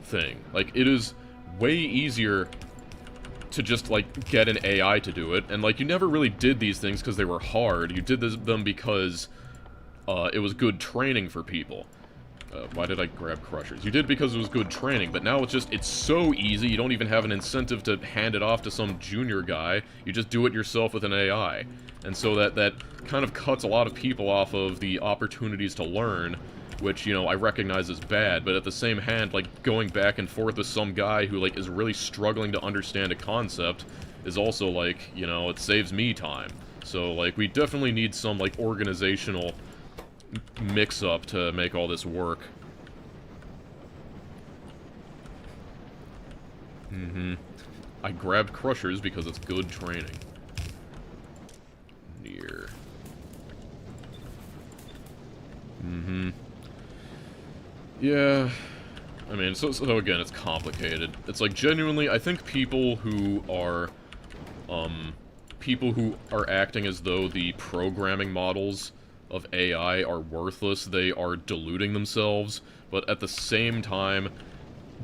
thing. Like, it is way easier to just like get an AI to do it, and like you never really did these things because they were hard. You did them because it was good training for people. Why did I grab crushers? You did because it was good training, but now it's so easy, you don't even have an incentive to hand it off to some junior guy. You just do it yourself with an AI. And so that kind of cuts a lot of people off of the opportunities to learn, which, you know, I recognize is bad, but at the same hand, like, going back and forth with some guy who, like, is really struggling to understand a concept is also, like, you know, it saves me time. So, like, we definitely need some, like, organizational mix-up to make all this work. I grabbed crushers because it's good training. Near. Yeah. I mean, so again, it's complicated. It's like, genuinely, I think people who are acting as though the programming models of AI are worthless, they are deluding themselves, but at the same time,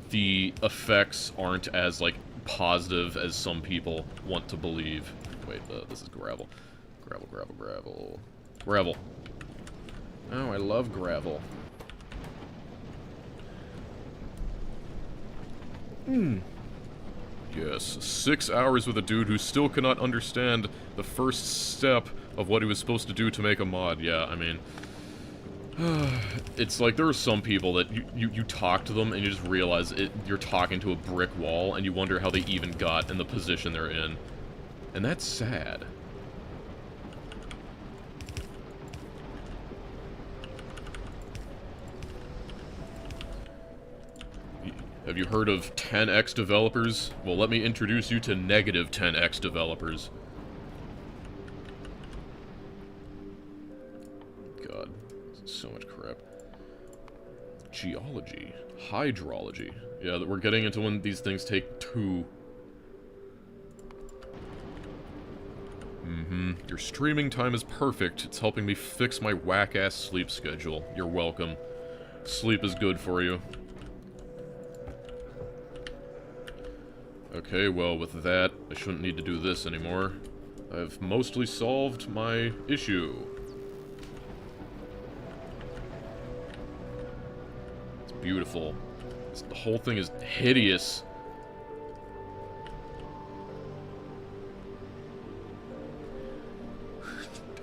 the effects aren't as, like, positive as some people want to believe. Wait, this is gravel. Gravel. Gravel. Oh, I love gravel. Yes, 6 hours with a dude who still cannot understand the first step of what he was supposed to do to make a mod. Yeah, I mean, it's like there are some people that you talk to them and you just realize you're talking to a brick wall, and you wonder how they even got in the position they're in. And that's sad. Have you heard of 10x developers? Well, let me introduce you to negative 10x developers. God, so much crap. Geology. Hydrology. Yeah, we're getting into when these things take 2. Your streaming time is perfect. It's helping me fix my whack-ass sleep schedule. You're welcome. Sleep is good for you. Okay, well, with that, I shouldn't need to do this anymore. I've mostly solved my issue. It's beautiful. The whole thing is hideous.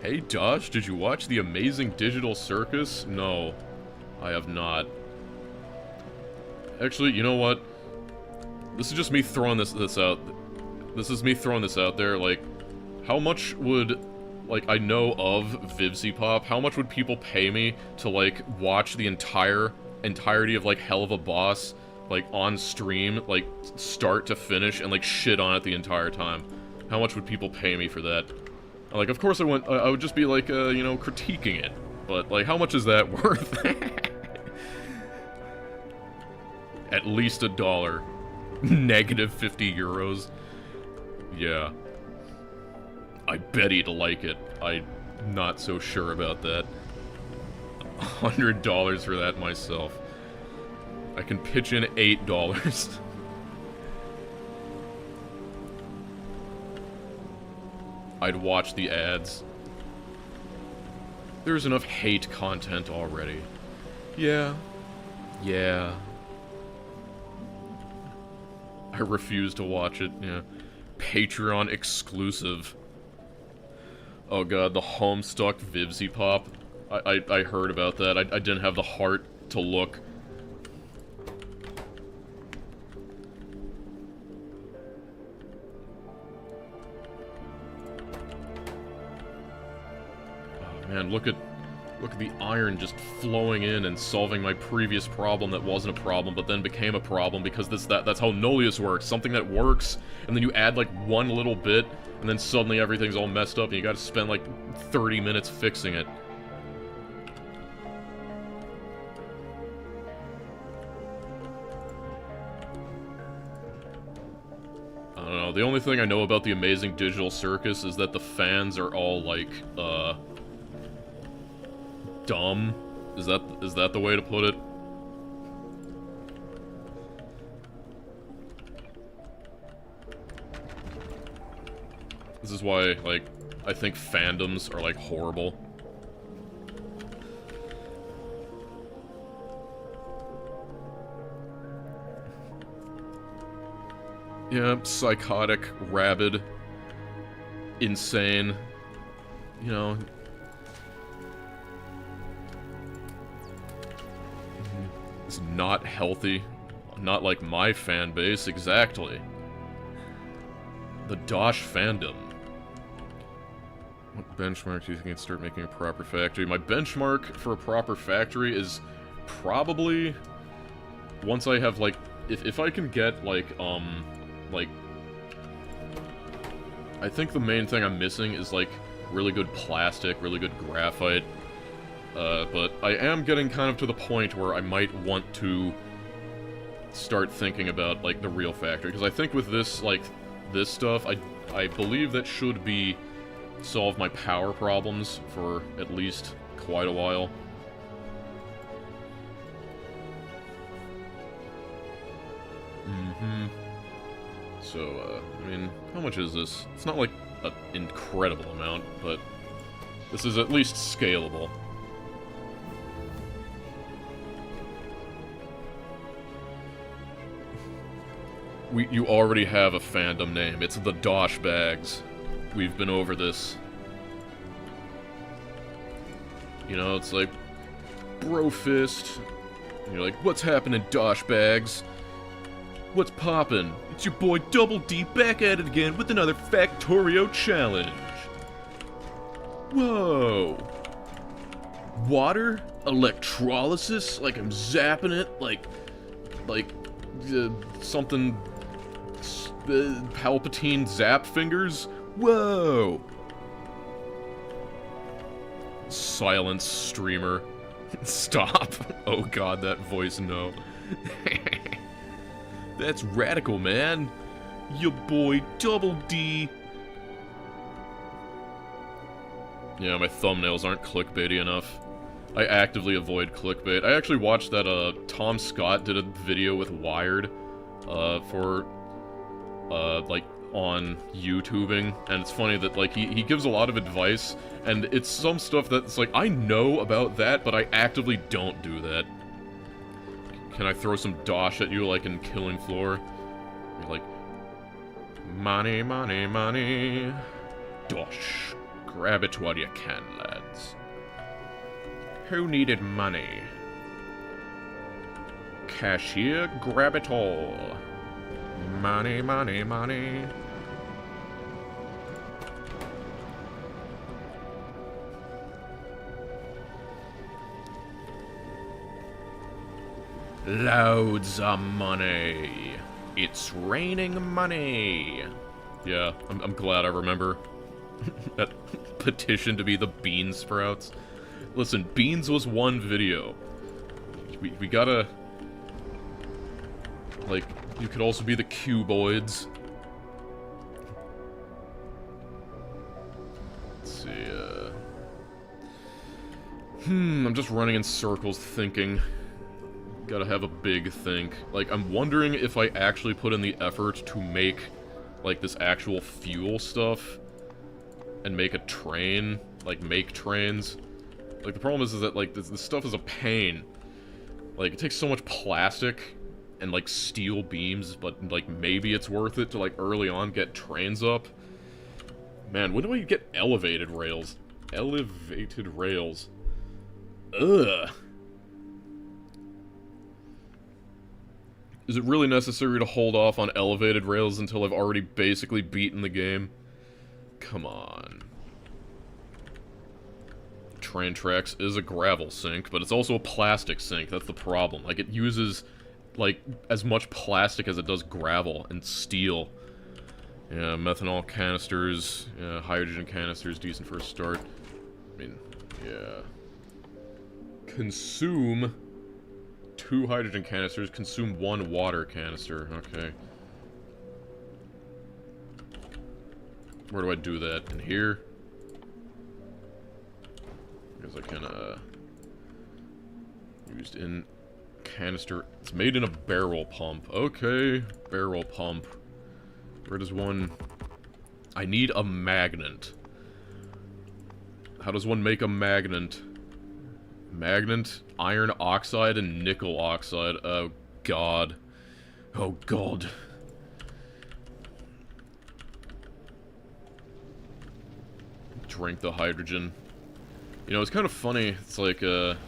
Hey, Dosh, did you watch The Amazing Digital Circus? No, I have not. Actually, you know what? This is just me throwing this out. This is me throwing this out there. Like, how much would, like, I know of VivziePop, how much would people pay me to, like, watch the entirety of, like, Hell of a Boss, like, on stream, like, start to finish, and, like, shit on it the entire time? How much would people pay me for that? Like, of course I would just be, like, you know, critiquing it. But, like, how much is that worth? At least $1. Negative 50 euros. Yeah. I bet he'd like it. I'm not so sure about that. $100 for that myself. I can pitch in $8. I'd watch the ads. There's enough hate content already. Yeah. I refuse to watch it, yeah. Patreon exclusive. Oh god, the Homestuck Vivsy Pop. I heard about that. I didn't have the heart to look. Oh man, look at the iron just flowing in and solving my previous problem that wasn't a problem, but then became a problem because that's how Nullius works. Something that works, and then you add like one little bit, and then suddenly everything's all messed up, and you gotta spend like 30 minutes fixing it. I don't know, the only thing I know about the Amazing Digital Circus is that the fans are all like, dumb? Is that the way to put it? This is why, like, I think fandoms are, like, horrible. Yeah, psychotic, rabid, insane, you know. It's not healthy. Not like my fan base, exactly. The Dosh fandom. What benchmark do you think I'd start making a proper factory? My benchmark for a proper factory is probably once I have, like, if I can get, like, I think the main thing I'm missing is, like, really good plastic, really good graphite. But I am getting kind of to the point where I might want to start thinking about, like, the real factory. Because I think with this, like, this stuff, I believe that should be solve my power problems for at least quite a while. So, I mean, how much is this? It's not, like, an incredible amount, but this is at least scalable. You already have a fandom name. It's the Dosh Bags. We've been over this. You know, it's like, Brofist. And you're like, what's happening, Dosh Bags? What's poppin'? It's your boy Double D back at it again with another Factorio challenge. Whoa. Water? Electrolysis? Like I'm zapping it? Like, something... Palpatine zap fingers? Whoa! Silence streamer. Stop. Oh god, that voice, no. That's radical, man. Your boy Double D. Yeah, my thumbnails aren't clickbaity enough. I actively avoid clickbait. I actually watched that, Tom Scott did a video with Wired, for, like, on YouTubing, and it's funny that, like, he gives a lot of advice, and it's some stuff that's, like, I know about that, but I actively don't do that. Can I throw some Dosh at you, like in Killing Floor? You're like, money, money, money. Dosh. Grab it while you can, lads. Who needed money? Cashier, grab it all. Money, money, money. Loads of money. It's raining money. Yeah, I'm glad I remember that petition to be the Bean Sprouts. Listen, Beans was one video. We gotta... Like, you could also be the Cuboids. Let's see, I'm just running in circles thinking. Gotta have a big think. Like, I'm wondering if I actually put in the effort to make, like, this actual fuel stuff and make a train, like, make trains. Like, the problem is that, like, this stuff is a pain. Like, it takes so much plastic, and, like, steel beams, but, like, maybe it's worth it to, like, early on get trains up. Man, when do I get elevated rails? Elevated rails. Ugh. Is it really necessary to hold off on elevated rails until I've already basically beaten the game? Come on. Train tracks is a gravel sink, but it's also a plastic sink. That's the problem. Like, it uses, like, as much plastic as it does gravel and steel. Yeah, methanol canisters, yeah, hydrogen canisters, decent for a start. I mean, yeah. Consume 2 hydrogen canisters, consume 1 water canister. Okay. Where do I do that? In here? Because I can, used in canister. It's made in a barrel pump. Okay, barrel pump. Where does one... I need a magnet. How does one make a magnet? Magnet, iron oxide, and nickel oxide. Oh, God. Oh, God. Drink the hydrogen. You know, it's kind of funny. It's like, a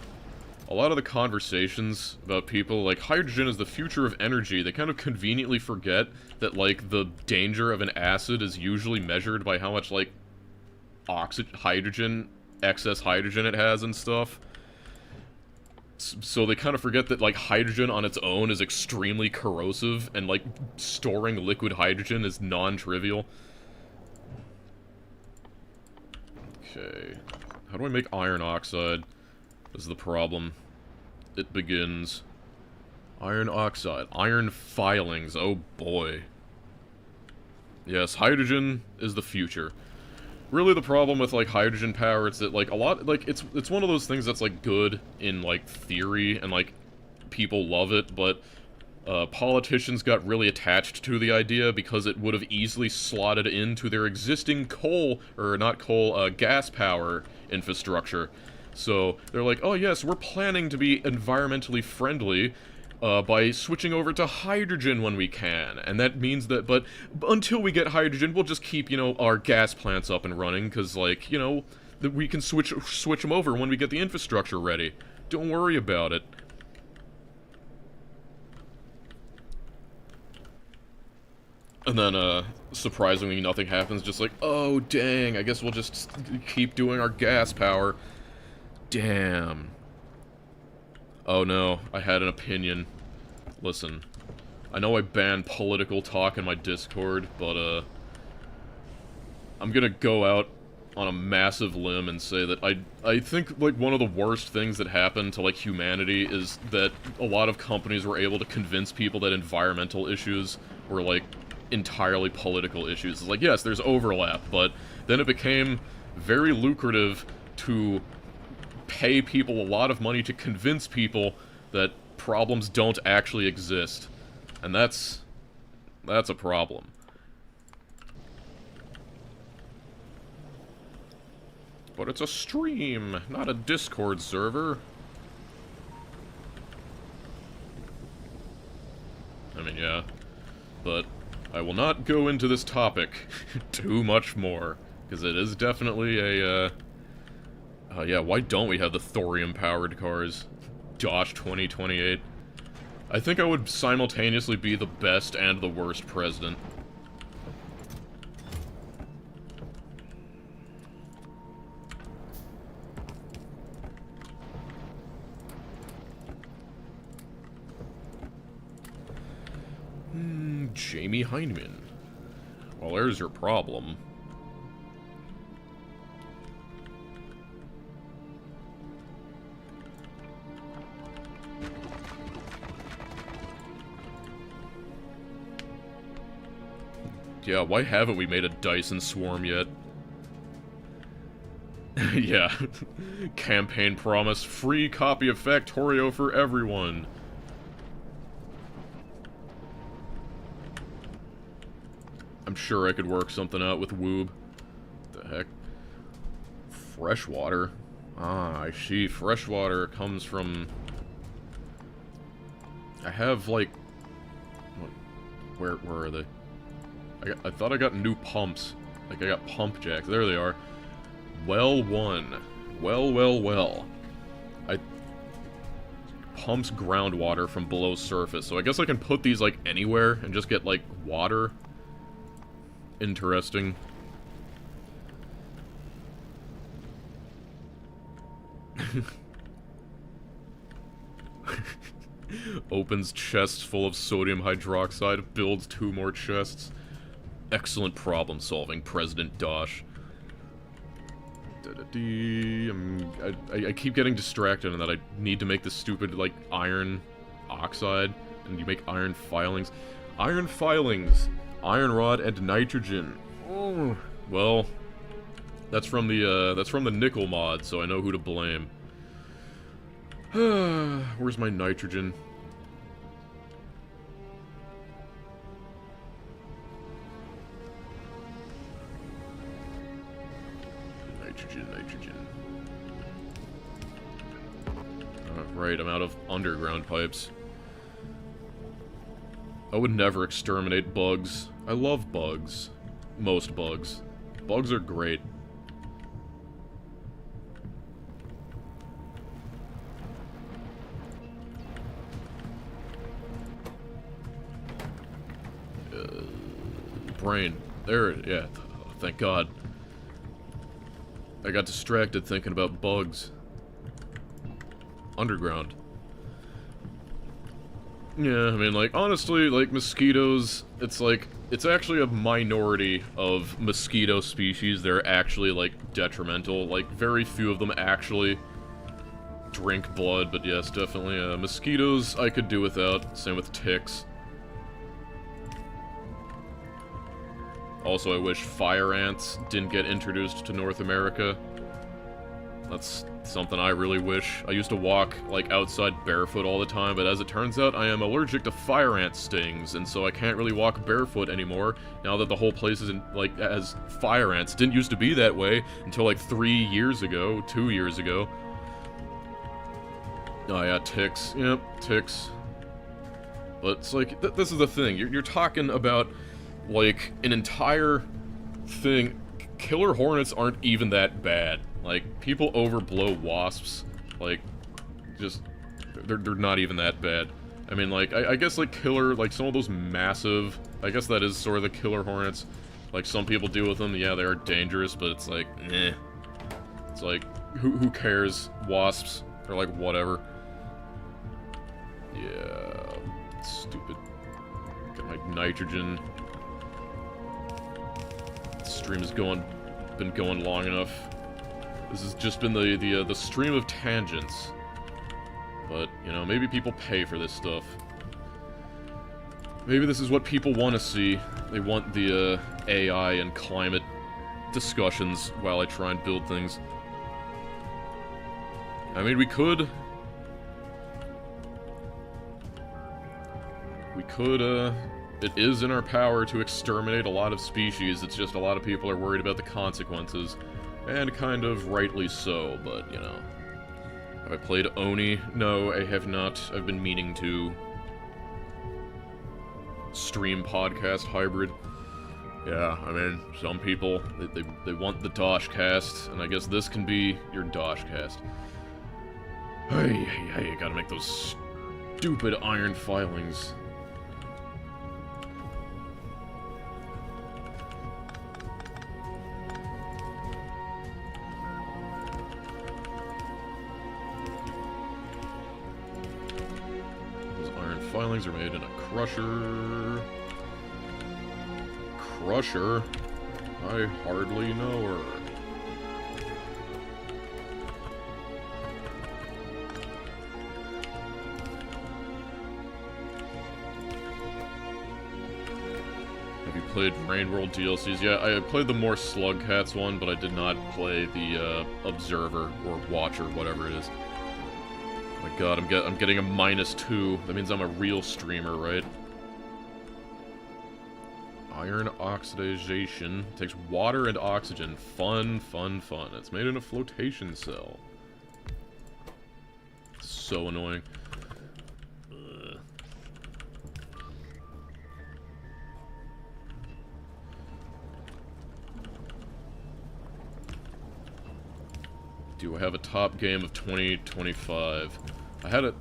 lot of the conversations about people, like, hydrogen is the future of energy. They kind of conveniently forget that, like, the danger of an acid is usually measured by how much, like, hydrogen, excess hydrogen it has and stuff. So they kind of forget that, like, hydrogen on its own is extremely corrosive, and, like, storing liquid hydrogen is non-trivial. Okay. How do I make iron oxide? This is the problem. It begins. Iron oxide. Iron filings. Oh, boy. Yes, hydrogen is the future. Really, the problem with, like, hydrogen power, it's that, like, a lot, like, it's one of those things that's, like, good in, like, theory, and, like, people love it, but, politicians got really attached to the idea because it would have easily slotted into their existing gas power infrastructure. So, they're like, oh yes, we're planning to be environmentally friendly, by switching over to hydrogen when we can. And that means that, but until we get hydrogen, we'll just keep, you know, our gas plants up and running, because, like, you know, that we can switch them over when we get the infrastructure ready. Don't worry about it. And then, surprisingly, nothing happens, just like, oh, dang, I guess we'll just keep doing our gas power. Damn. Oh no, I had an opinion. Listen, I know I banned political talk in my Discord, but, I'm gonna go out on a massive limb and say that I think, like, one of the worst things that happened to, like, humanity is that a lot of companies were able to convince people that environmental issues were, like, entirely political issues. It's like, yes, there's overlap, but then it became very lucrative to pay people a lot of money to convince people that problems don't actually exist. And that's a problem. But it's a stream, not a Discord server. I mean, yeah. But I will not go into this topic too much more, because it is definitely a, yeah, why don't we have the thorium-powered cars? Dosh 2028. I think I would simultaneously be the best and the worst president. Jamie Heineman. Well, there's your problem. Yeah, why haven't we made a Dyson swarm yet? Yeah. Campaign promise, free copy of Factorio for everyone. I'm sure I could work something out with Woob. What the heck? Freshwater? Ah, I see. Freshwater comes from... I have, like, Where are they? I thought I got new pumps. Like, I got pump jacks. There they are. Well one. Well. Pumps groundwater from below surface. So I guess I can put these, like, anywhere and just get, like, water. Interesting. Opens chests full of sodium hydroxide, builds 2 more chests. Excellent problem solving, President Dosh. I keep getting distracted in that I need to make this stupid, like, iron oxide, and you make iron filings. Iron filings! Iron rod and nitrogen. Oh. Well, that's from the nickel mod, so I know who to blame. Where's my nitrogen? Nitrogen. Right, I'm out of underground pipes. I would never exterminate bugs. I love bugs. Most bugs. Bugs are great. Brain. There, yeah. Oh, thank God. I got distracted thinking about bugs. Underground. Yeah, I mean, like, honestly, like, mosquitoes, it's like, it's actually a minority of mosquito species that are actually, like, detrimental. Like, very few of them actually drink blood, but yes, definitely, mosquitoes I could do without. Same with ticks. Also, I wish fire ants didn't get introduced to North America. That's something I really wish. I used to walk, like, outside barefoot all the time, but as it turns out, I am allergic to fire ant stings, and so I can't really walk barefoot anymore, now that the whole place is, like, has fire ants. Didn't used to be that way until, like, 3 years ago, 2 years ago. Oh yeah, ticks. Yep, ticks. But it's like, this is the thing. You're talking about, like, an entire thing. Killer hornets aren't even that bad. Like, people overblow wasps. Like, just, they're not even that bad. I mean, like, I guess, like, killer, like, some of those massive, I guess that is sort of the killer hornets. Like, some people deal with them, yeah, they are dangerous, but it's like, eh. It's like, who cares? Wasps, or like, whatever. Yeah, stupid. Got my nitrogen. Stream has been going long enough. This has just been the stream of tangents. But, you know, maybe people pay for this stuff. Maybe this is what people want to see. They want the AI and climate discussions while I try and build things. I mean, we could, it is in our power to exterminate a lot of species, it's just a lot of people are worried about the consequences. And kind of rightly so, but, you know. Have I played Oni? No, I have not. I've been meaning to. Stream podcast hybrid. Yeah, I mean, some people, they want the Dosh cast, and I guess this can be your Dosh cast. Hey, you gotta make those stupid iron filings. Filings are made in a crusher. Crusher? I hardly know her. Have you played Rain World DLCs? Yeah, I played the more Slugcats one, but I did not play the Observer or Watcher, whatever it is. Oh my god, I'm getting a -2. That means I'm a real streamer, right? Iron oxidization. Takes water and oxygen. Fun. It's made in a flotation cell. So annoying. Ugh. Do I have a top game of 2025? I had it...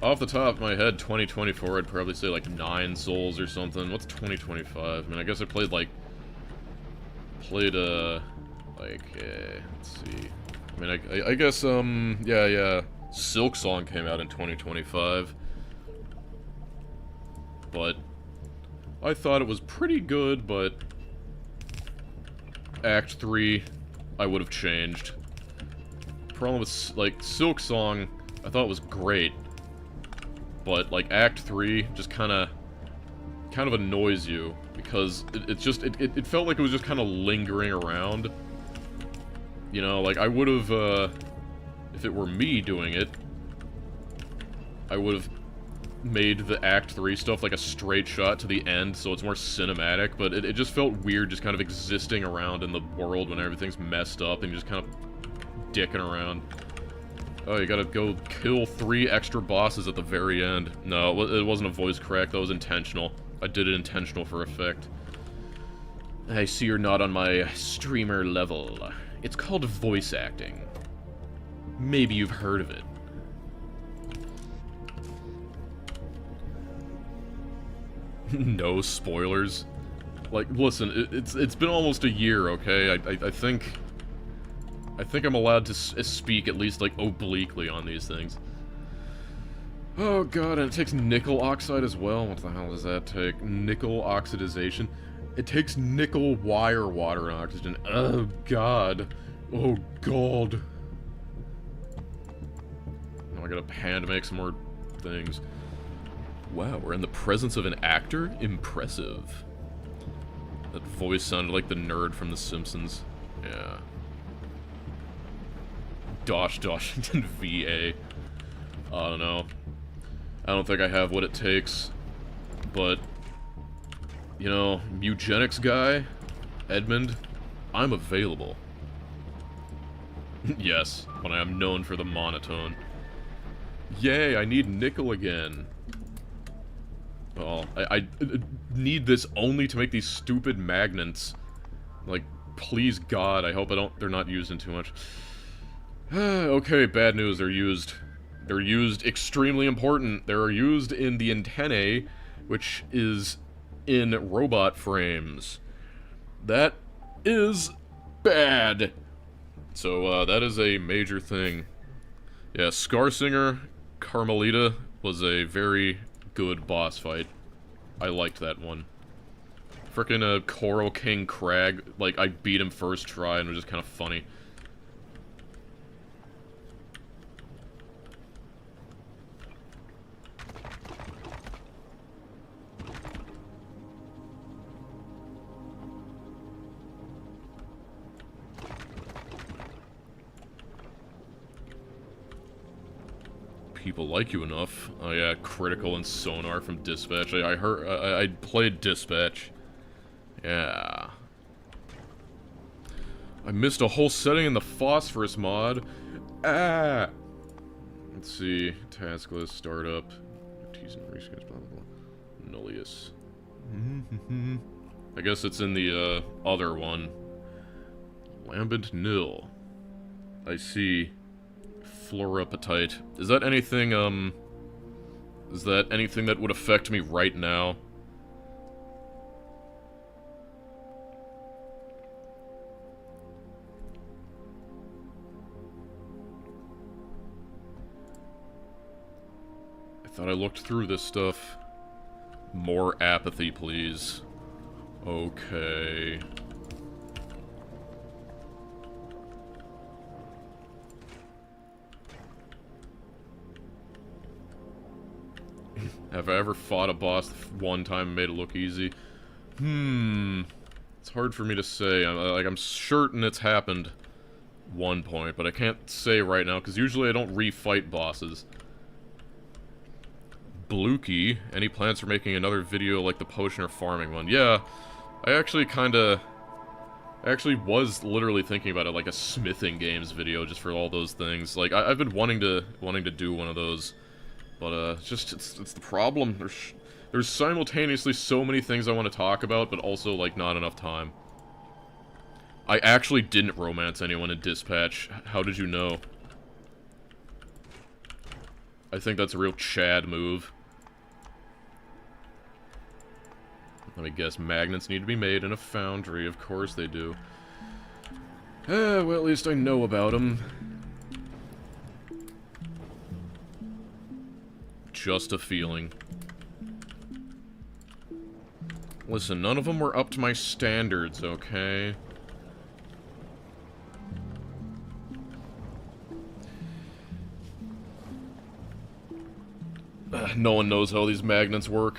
Off the top of my head, 2024, I'd probably say like 9 souls or something. What's 2025? I mean, I guess I played like... let's see... I mean, I guess, yeah, Silk Song came out in 2025. But... I thought it was pretty good, but... Act 3, I would have changed. Problem with, like, Silk Song, I thought it was great. But, like, Act 3 just kind of annoys you, because it felt like it was just kind of lingering around. You know, like, I would have, if it were me doing it, I would have made the Act 3 stuff like a straight shot to the end, so it's more cinematic, but it just felt weird just kind of existing around in the world when everything's messed up and you're just kind of dicking around. Oh, you gotta go kill 3 extra bosses at the very end. No, it wasn't a voice crack, that was intentional. I did it intentional for effect. I see you're not on my streamer level. It's called voice acting. Maybe you've heard of it. No spoilers. Like, listen, it's been almost a year, okay? I think I'm allowed to speak at least, like, obliquely on these things. Oh god, and it takes nickel oxide as well. What the hell does that take? Nickel oxidization. It takes nickel wire water and oxygen. Oh god. Oh god. Now I gotta pan to make some more things. Wow, we're in the presence of an actor? Impressive. That voice sounded like the nerd from The Simpsons. Yeah. Dosh Doshington VA. I don't know. I don't think I have what it takes. But, you know, eugenics guy, Edmund, I'm available. Yes, but I am known for the monotone. Yay, I need nickel again. Well, I need this only to make these stupid magnets. Like, please God, I hope they're not used in too much. Okay, bad news, they're used. They're used extremely important. They're used in the antennae, which is in robot frames. That is bad. So, that is a major thing. Yeah, Scarsinger Carmelita was a very good boss fight. I liked that one. Frickin' Coral King Crag, like, I beat him first try and it was just kind of funny. People like you enough. Oh yeah, Critical and Sonar from Dispatch. I heard, I played Dispatch. Yeah. I missed a whole setting in the Phosphorus mod. Ah! Let's see. Task list, startup. Reskins, blah, blah, blah. Nullius. I guess it's in the, other one. Lambent Nil. I see. Fluorapatite. Is that anything that would affect me right now? I thought I looked through this stuff. More apathy, please. Okay. Have I ever fought a boss one time and made it look easy? It's hard for me to say. I'm certain it's happened one point, but I can't say right now, because usually I don't refight bosses. Blukey, any plans for making another video like the potion or farming one? Yeah, I actually was literally thinking about it, like a smithing games video, just for all those things. Like, I've been wanting to do one of those. But, it's the problem. There's simultaneously so many things I want to talk about, but also, like, not enough time. I actually didn't romance anyone in Dispatch. How did you know? I think that's a real Chad move. Let me guess, magnets need to be made in a foundry. Of course they do. Well, at least I know about them. Just a feeling. Listen, none of them were up to my standards, okay? No one knows how these magnets work.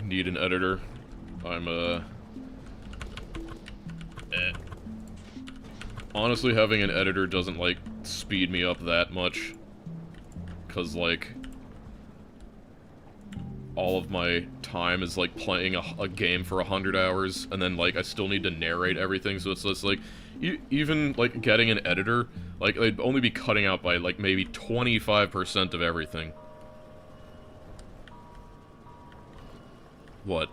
Need an editor. I'm, honestly, having an editor doesn't, like, speed me up that much. 'Cause, like, all of my time is, like, playing a game for 100 hours, and then, like, I still need to narrate everything, so it's just, like, even, like, getting an editor, like, I'd only be cutting out by, like, maybe 25% of everything. What?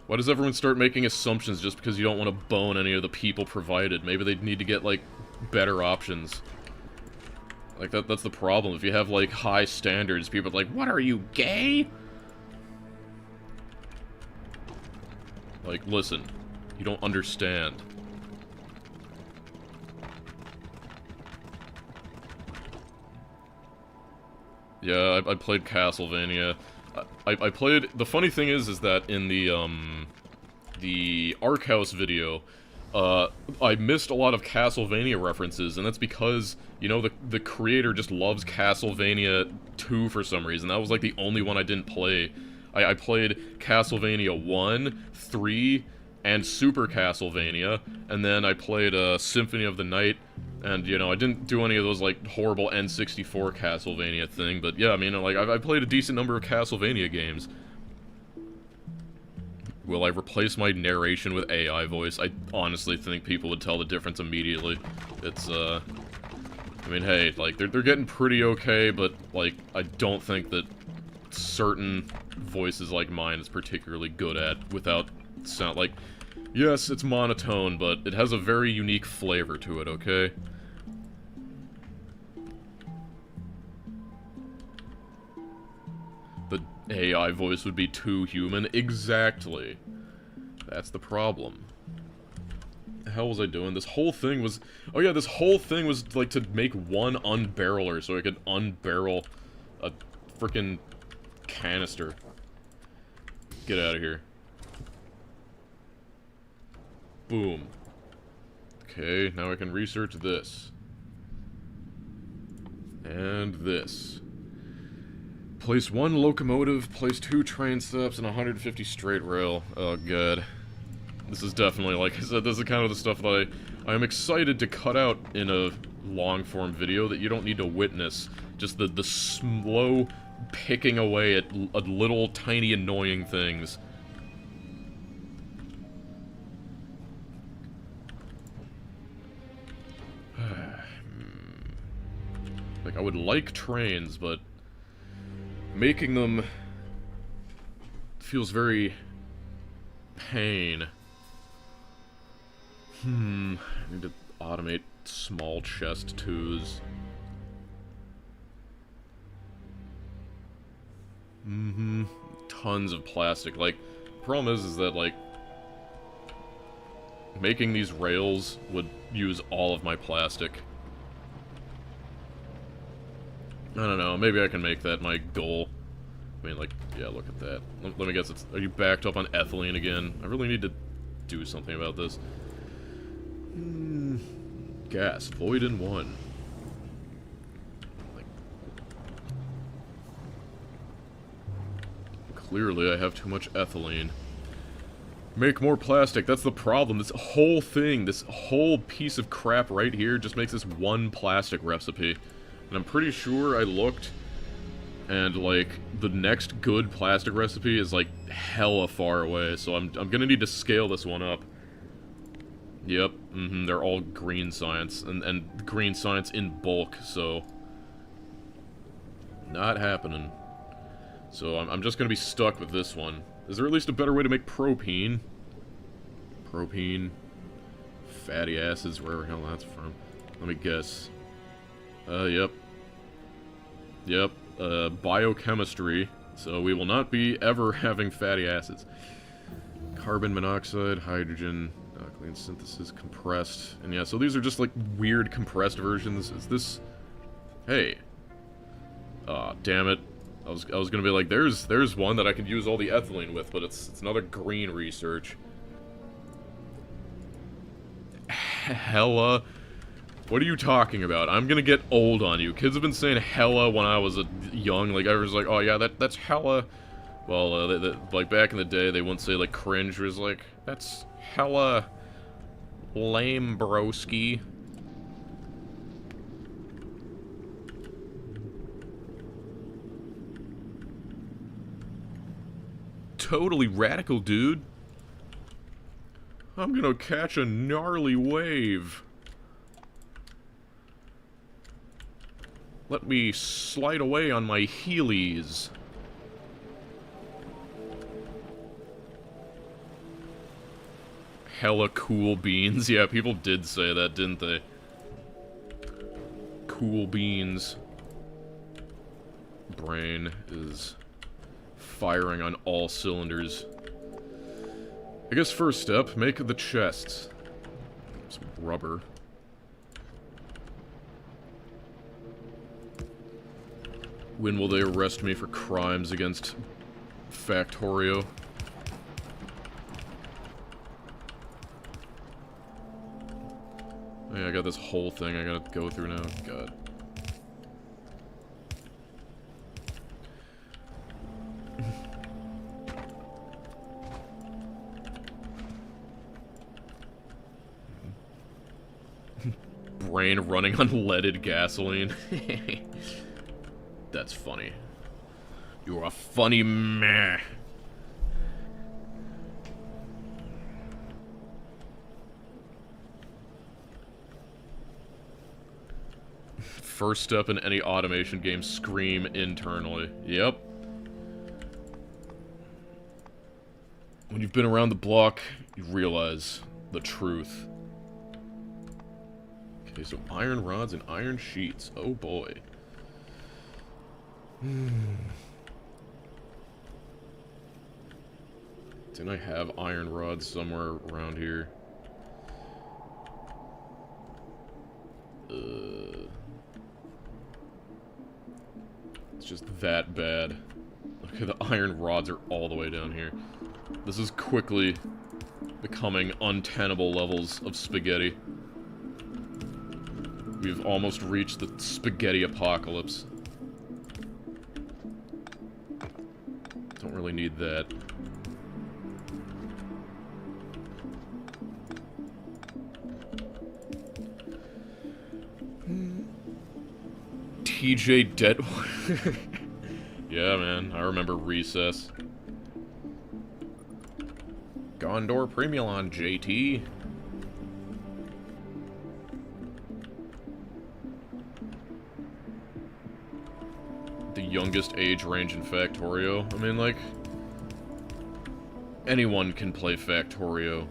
Why does everyone start making assumptions just because you don't want to bone any of the people provided? Maybe they need to get, like, better options. Like, that's the problem. If you have, like, high standards, people are like, what are you, gay? Like, listen. You don't understand. Yeah, I played Castlevania. I played... The funny thing is that in the Ark House video, I missed a lot of Castlevania references, and that's because, you know, the creator just loves Castlevania 2 for some reason. That was, like, the only one I didn't play. I played Castlevania 1, 3, and Super Castlevania, and then I played Symphony of the Night, and, you know, I didn't do any of those, like, horrible N64 Castlevania thing, but yeah, I mean, like, I played a decent number of Castlevania games. Will I replace my narration with AI voice? I honestly think people would tell the difference immediately. It's, I mean, hey, like, they're getting pretty okay, but, like, I don't think that certain voices like mine is particularly good at without sound, like, yes, it's monotone, but it has a very unique flavor to it, okay? The AI voice would be too human. Exactly. That's the problem. The hell was I doing? This whole thing was... Oh yeah, this whole thing was, like, to make one unbarreler so I could unbarrel a frickin' canister. Get out of here. Boom. Okay, now I can research this. And this. Place 1 locomotive, place 2 train steps, and 150 straight rail. Oh god. This is definitely, like I said, this is kind of the stuff that I am excited to cut out in a long-form video that you don't need to witness. Just the slow picking away at little tiny annoying things. Like, I would like trains, but making them feels very pain. I need to automate small chest twos. Tons of plastic. Like, problem is that, like, making these rails would use all of my plastic. I don't know, maybe I can make that my goal. I mean, like, yeah, look at that. Let me guess, are you backed up on ethylene again? I really need to do something about this. Gas, void in 1. Like, clearly I have too much ethylene. Make more plastic, that's the problem. This whole thing, this whole piece of crap right here just makes this one plastic recipe. And I'm pretty sure I looked, and, like, the next good plastic recipe is, like, hella far away, so I'm gonna need to scale this one up. Yep, they're all green science, and green science in bulk, so... Not happening. So I'm just gonna be stuck with this one. Is there at least a better way to make propene? Propene. Fatty acids, wherever the hell that's from. Let me guess. Yep. Yep. Biochemistry. So we will not be ever having fatty acids. Carbon monoxide, hydrogen, clean synthesis, compressed. And yeah, so these are just like weird compressed versions. Is this... Hey. Aw, damn it. I was gonna be like, there's one that I could use all the ethylene with, but it's another green research. Hella. What are you talking about? I'm gonna get old on you. Kids have been saying hella when I was young. Like, I was like, oh yeah, that's hella. Well, like, back in the day, they wouldn't say, like, cringe. It was like, that's hella lame, broski. Totally radical, dude. I'm gonna catch a gnarly wave. Let me slide away on my heelys. Hella cool beans. Yeah, people did say that, didn't they? Cool beans. Brain is firing on all cylinders. I guess first step, make the chests. Some rubber. When will they arrest me for crimes against Factorio? Oh yeah, I got this whole thing I gotta go through now. God. Brain running on leaded gasoline. That's funny. You're a funny meh. First step in any automation game, scream internally. Yep. When you've been around the block, you realize the truth. Okay, so iron rods and iron sheets. Oh boy. Didn't I have iron rods somewhere around here? It's just that bad. Okay, the iron rods are all the way down here. This is quickly becoming untenable levels of spaghetti. We've almost reached the spaghetti apocalypse. Don't really need that. TJ Dead. Yeah, man, I remember Recess. Gondor Premiulon, JT. The youngest age range in Factorio. I mean, like, anyone can play Factorio.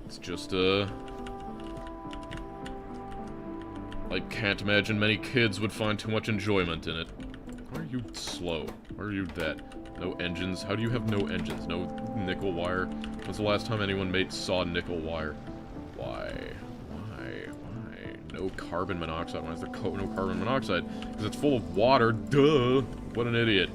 It's just, I can't imagine many kids would find too much enjoyment in it. Why are you slow? Why are you that? No engines? How do you have no engines? No nickel wire? When's the last time anyone saw nickel wire? Why? No carbon monoxide. Why is there no carbon monoxide? Because it's full of water. Duh! What an idiot.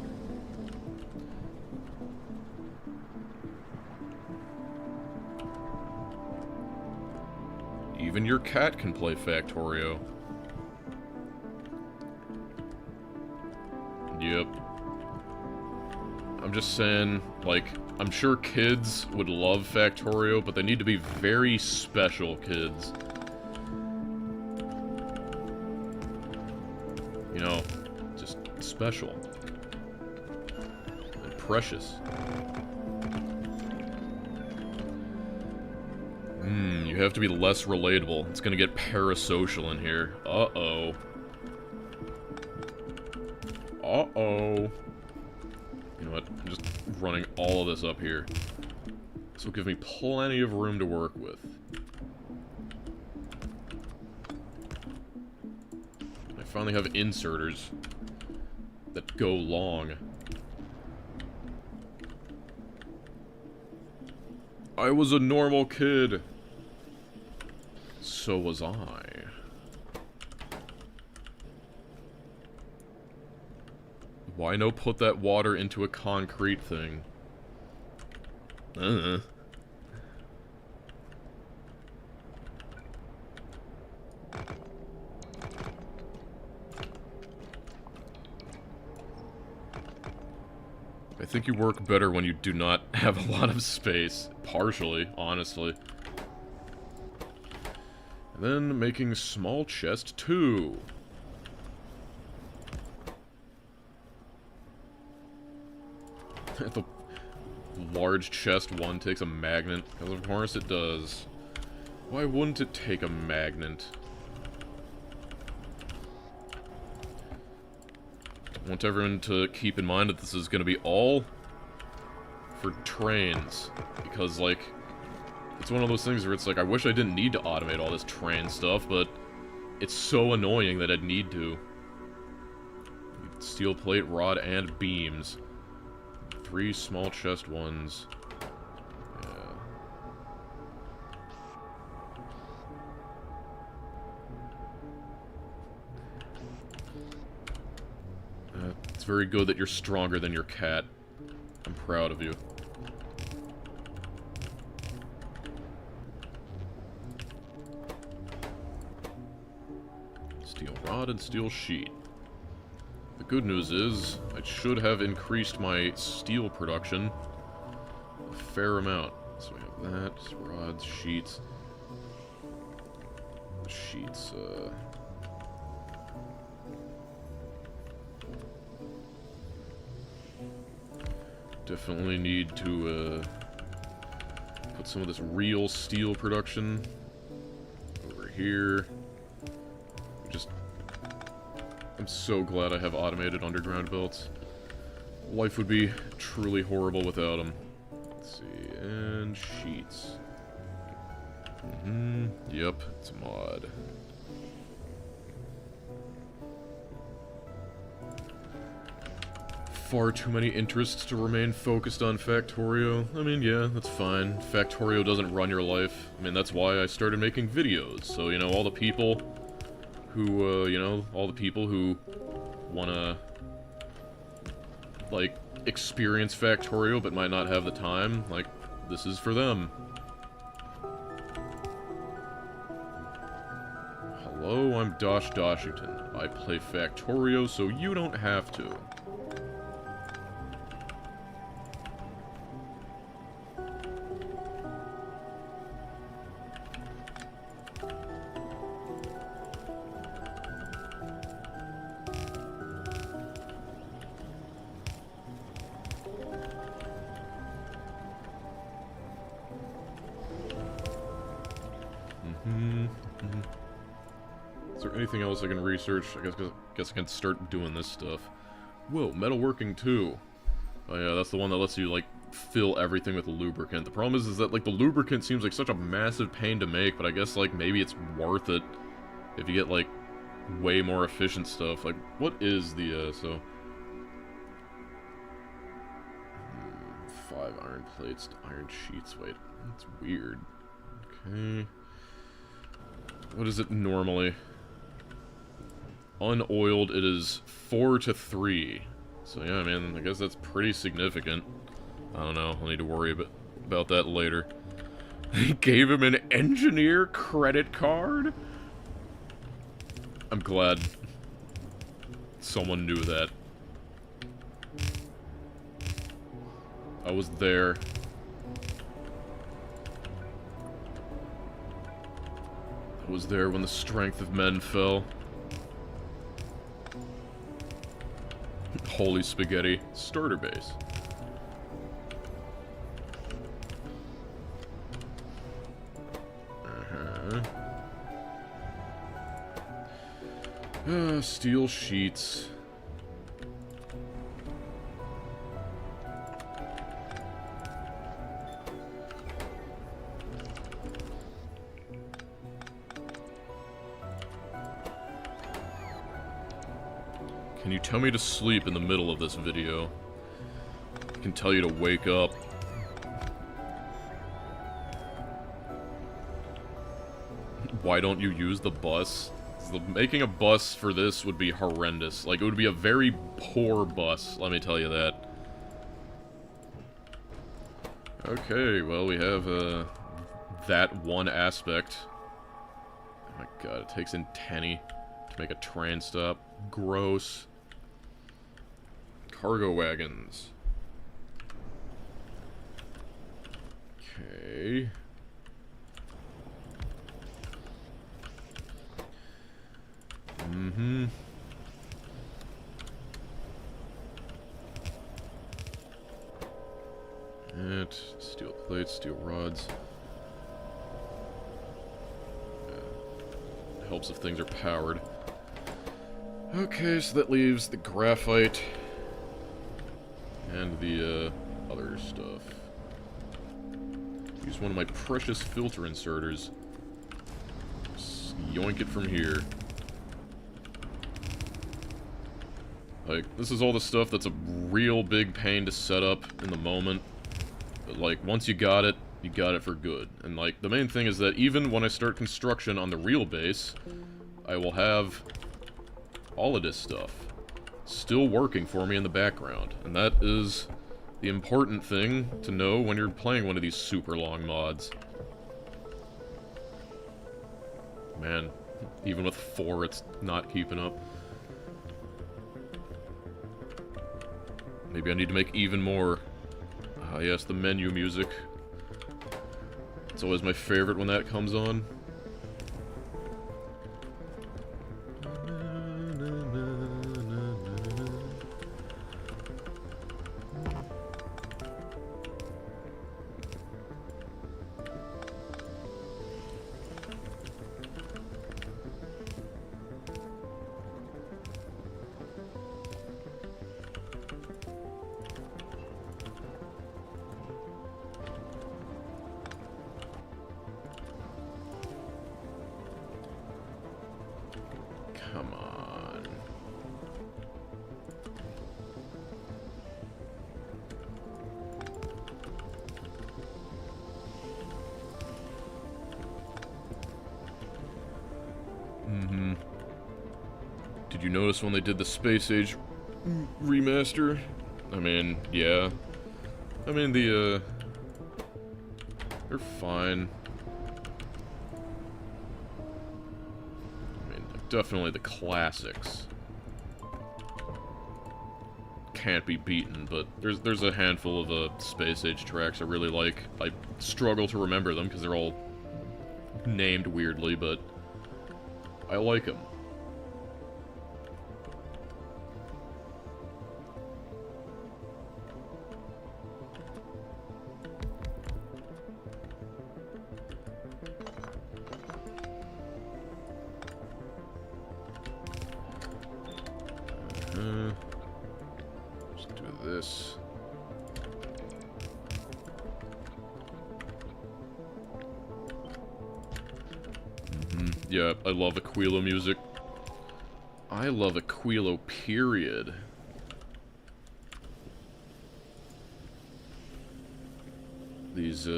Even your cat can play Factorio. Yep. I'm just saying, like, I'm sure kids would love Factorio, but they need to be very special kids. You know, just special. And precious. You have to be less relatable. It's gonna get parasocial in here. Uh-oh. Uh-oh. You know what? I'm just running all of this up here. This will give me plenty of room to work with. I finally have inserters that go long. I was a normal kid. So was I. Why no put that water into a concrete thing? I think you work better when you do not have a lot of space. Partially, honestly. And then making small chest 2. The large chest 1 takes a magnet, because of course it does. Why wouldn't it take a magnet? I want everyone to keep in mind that this is going to be all for trains, because, like, it's one of those things where it's like, I wish I didn't need to automate all this train stuff, but it's so annoying that I'd need to. Steel plate, rod, and beams. 3 small chest 1s. Yeah. It's very good that you're stronger than your cat. I'm proud of you. Steel rod and steel sheet. The good news is, I should have increased my steel production a fair amount. So we have that, rods, sheets. Sheets, definitely need to, put some of this real steel production over here. I'm so glad I have automated underground belts. Life would be truly horrible without them. Let's see, and sheets. Yep, it's a mod. Far too many interests to remain focused on Factorio. I mean, yeah, that's fine. Factorio doesn't run your life. I mean, that's why I started making videos. So, you know, all the people who, you know, all the people who wanna, like, experience Factorio but might not have the time, like, this is for them. Hello, I'm Dosh Doshington. I play Factorio so you don't have to. Is there anything else I can research? I guess I can start doing this stuff. Whoa, metalworking 2. Oh yeah, that's the one that lets you, like, fill everything with lubricant. The problem is that, like, the lubricant seems like such a massive pain to make, but I guess, like, maybe it's worth it if you get, like, way more efficient stuff. Like, what is the, 5 iron plates, iron sheets. Wait, that's weird. Okay. What is it normally? Unoiled, it is 4 to 3. So yeah, I mean, I guess that's pretty significant. I don't know, I'll need to worry about that later. They gave him an engineer credit card? I'm glad someone knew that. I was there. I was there when the strength of men fell. Holy spaghetti. Starter base. Steel sheets. Can you tell me to sleep in the middle of this video? I can tell you to wake up. Why don't you use the bus? Making a bus for this would be horrendous. Like, it would be a very poor bus, let me tell you that. Okay, well, we have, that one aspect. Oh my god, it takes in Tenny to make a train stop. Gross. Cargo wagons. Okay. Mm-hmm. And steel plates, steel rods. Helps if things are powered. Okay, so that leaves the graphite and the other stuff. Use one of my precious filter inserters. Just yoink it from here. Like, this is all the stuff that's a real big pain to set up in the moment. But, like, once you got it for good. And, like, the main thing is that even when I start construction on the real base, I will have all of this stuff still working for me in the background. And that is the important thing to know when you're playing one of these super long mods. Man, even with 4, it's not keeping up. Maybe I need to make even more. Ah, yes, the menu music. It's always my favorite when that comes on. Come on. Mm-hmm. Did you notice when they did the Space Age remaster? I mean, yeah. I mean, they're fine. Definitely the classics can't be beaten, but there's a handful of Space Age tracks I really like. I struggle to remember them because they're all named weirdly, but I like them. Let's do this. Yeah, I love Aquilo music. I love Aquilo, period. These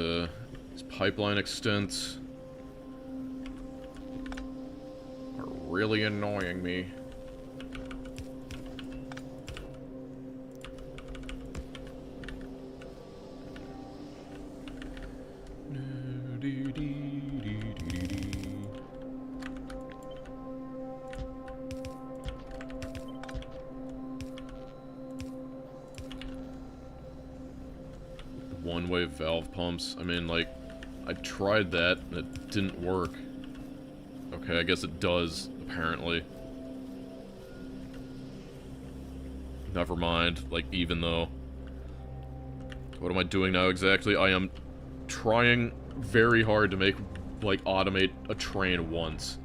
pipeline extents are really annoying me. One-way valve pumps. I mean, like, I tried that, and it didn't work. Okay, I guess it does, apparently. Never mind, like, even though. What am I doing now exactly? I am trying very hard to make, like, automate a train once.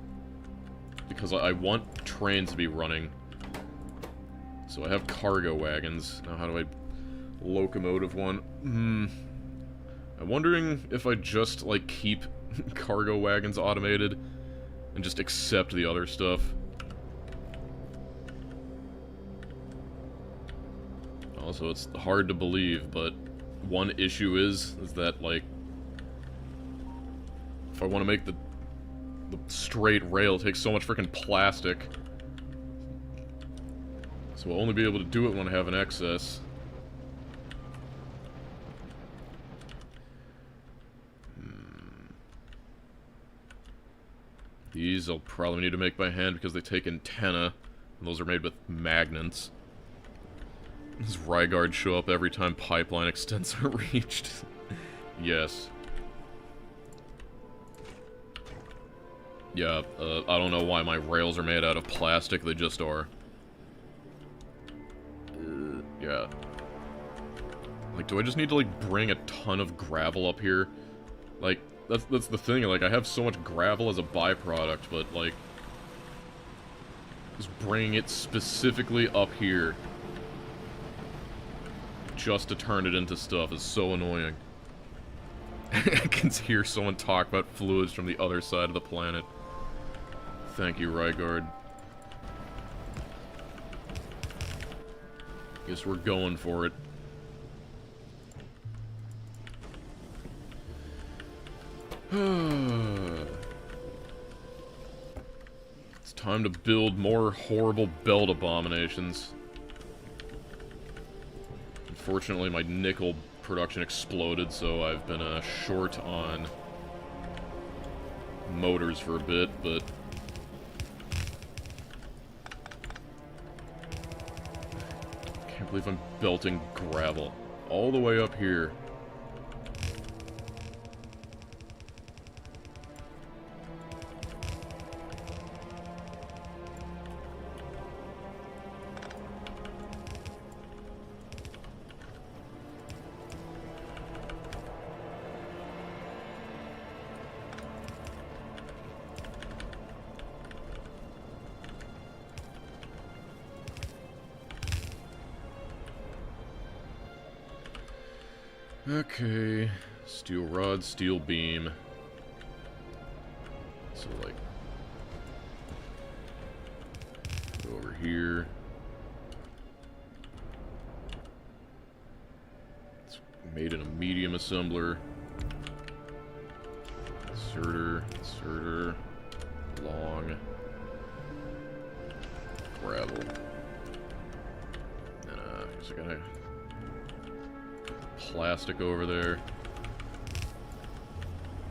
Because I want trains to be running. So I have cargo wagons. Now how do I locomotive one? I'm wondering if I just, like, keep cargo wagons automated and just accept the other stuff. Also, it's hard to believe, but one issue is that, like, if I want to make the straight rail, it takes so much freaking plastic. So I'll only be able to do it when I have an excess. These I'll probably need to make by hand because they take antenna, and those are made with magnets. Does Ryguard show up every time pipeline extents are reached? Yes. Yeah, I don't know why my rails are made out of plastic, they just are. Yeah. Like, do I just need to, like, bring a ton of gravel up here? Like, that's the thing, like, I have so much gravel as a byproduct, but, like, just bringing it specifically up here just to turn it into stuff is so annoying. I can hear someone talk about fluids from the other side of the planet. Thank you, Ryguard. Guess we're going for it. It's time to build more horrible belt abominations. Unfortunately, my nickel production exploded, so I've been short on motors for a bit, but can't believe I'm belting gravel all the way up here. Okay, steel rod, steel beam. So, like, go over here. It's made in a medium assembler. Inserter, long, gravel. And, I guess I gotta plastic over there.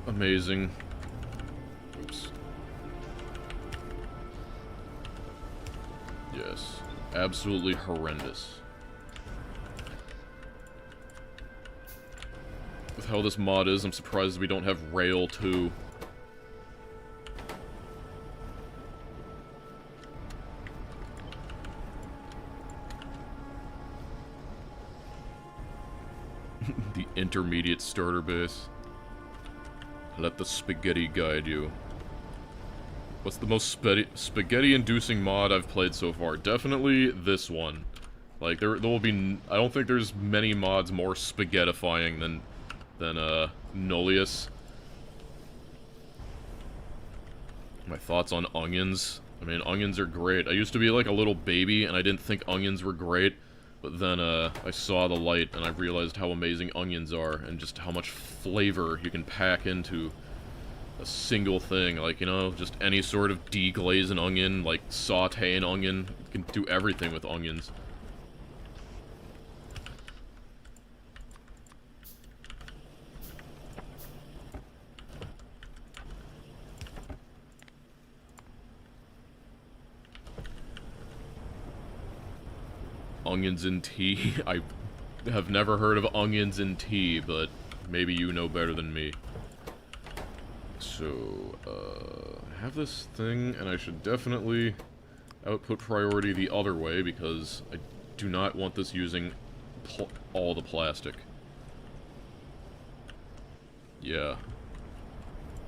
Amazing. Oops. Yes. Absolutely horrendous. With how this mod is, I'm surprised we don't have rail too. The intermediate starter base. Let the spaghetti guide you. What's the most spaghetti-inducing mod I've played so far? Definitely this one. Like, there will be... I don't think there's many mods more spaghettifying than Nullius. My thoughts on onions. I mean, onions are great. I used to be like a little baby, and I didn't think onions were great. But then, I saw the light, and I realized how amazing onions are, and just how much flavor you can pack into a single thing. Like, you know, just any sort of deglaze an onion, like saute an onion. You can do everything with onions. Onions in tea? I have never heard of onions in tea, but maybe you know better than me. So, I have this thing, and I should definitely output priority the other way, because I do not want this using all the plastic. Yeah.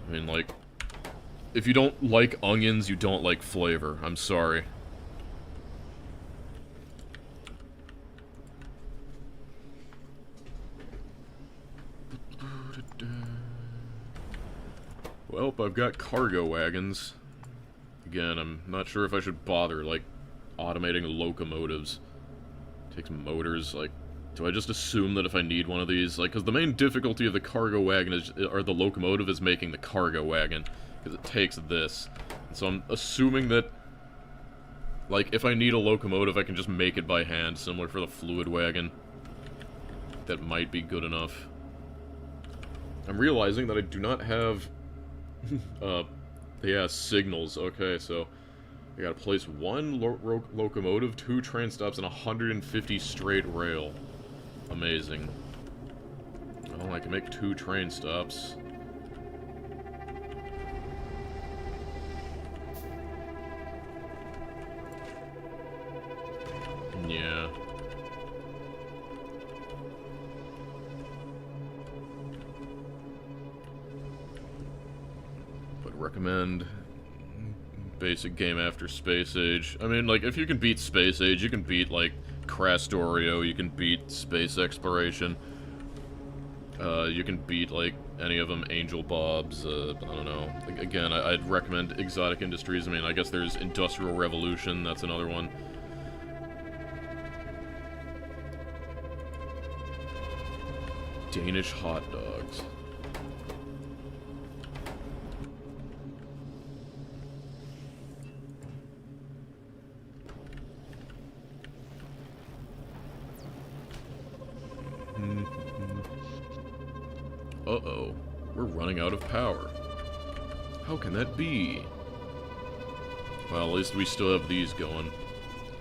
I mean, like, if you don't like onions, you don't like flavor. I'm sorry. Well, I've got cargo wagons. Again, I'm not sure if I should bother, like, automating locomotives. Takes motors, like, Do I just assume that if I need one of these, like, because the main difficulty of the cargo wagon is, or the locomotive is making the cargo wagon, because it takes this. And so I'm assuming that, like, if I need a locomotive, I can just make it by hand, similar for the fluid wagon. That might be good enough. I'm realizing that I do not have, yeah, signals. Okay, so I gotta place one locomotive, 2 train stops, and 150 straight rail. Amazing. Well, I can make 2 train stops. Yeah. But recommend basic game after Space Age. I mean, like, if you can beat Space Age, you can beat, like, Crastorio, you can beat Space Exploration. You can beat, like, any of them, Angel Bob's, I don't know. Again, I'd recommend Exotic Industries. I mean, I guess there's Industrial Revolution, that's another one. Danish hot dogs. Uh-oh. We're running out of power. How can that be? Well, at least we still have these going.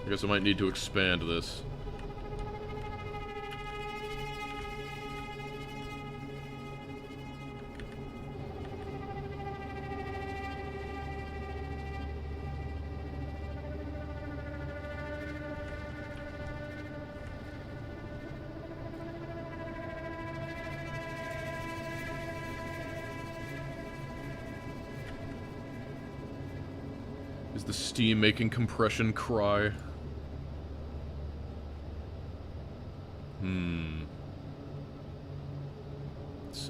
I guess I might need to expand this. Is the steam making compression cry? It's,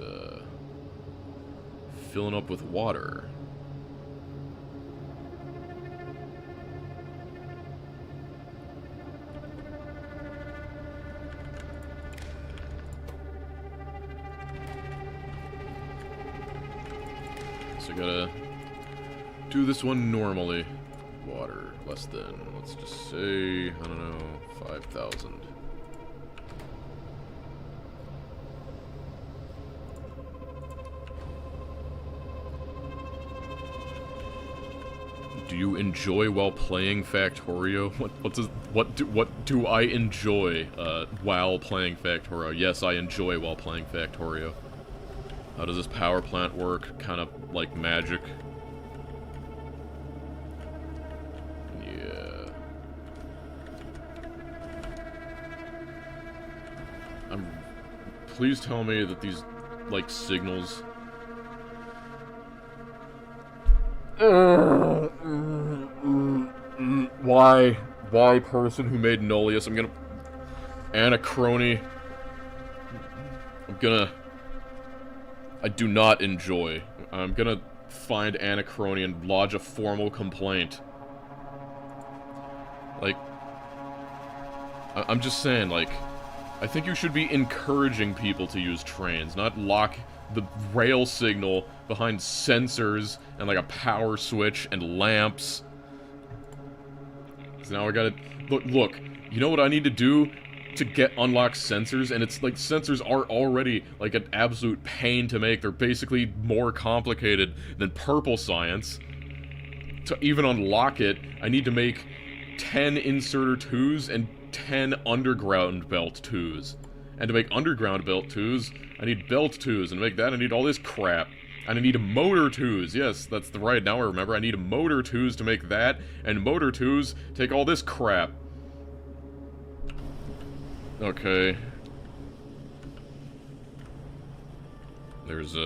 filling up with water. So I gotta do this one normally. Water, less than, let's just say, I don't know, 5,000. Do you enjoy while playing Factorio? What do I enjoy while playing Factorio? Yes, I enjoy while playing Factorio. How does this power plant work? Kind of like magic. Yeah. Please tell me that these, like, signals... Why person who made Nullius? I'm gonna... Anachrony. I do not enjoy. I'm gonna find Anachrony and lodge a formal complaint. Like... I'm just saying, like... I think you should be encouraging people to use trains, not lock the rail signal behind sensors and like a power switch and lamps. So now I gotta... Look, you know what I need to do to unlock sensors? And it's like, sensors are already like an absolute pain to make. They're basically more complicated than purple science. To even unlock it, I need to make 10 inserter 2s and 10 underground belt 2s. And to make underground belt 2s, I need belt 2s, and to make that I need all this crap. And I need motor 2s, yes, that's the right, now I remember, I need motor 2s to make that, and motor 2s take all this crap. Okay. There's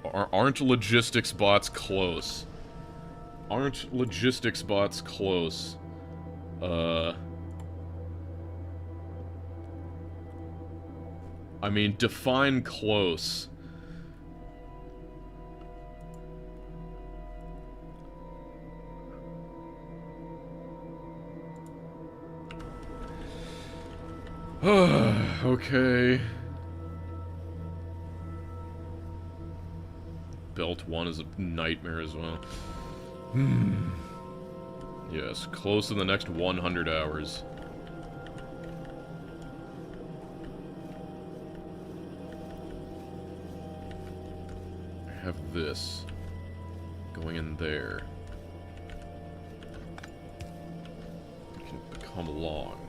aren't logistics bots close? Aren't logistics bots close? I mean, define close. Okay. Belt 1 is a nightmare as well. Yes, close in the next 100 hours. I have this going in there. It can become long.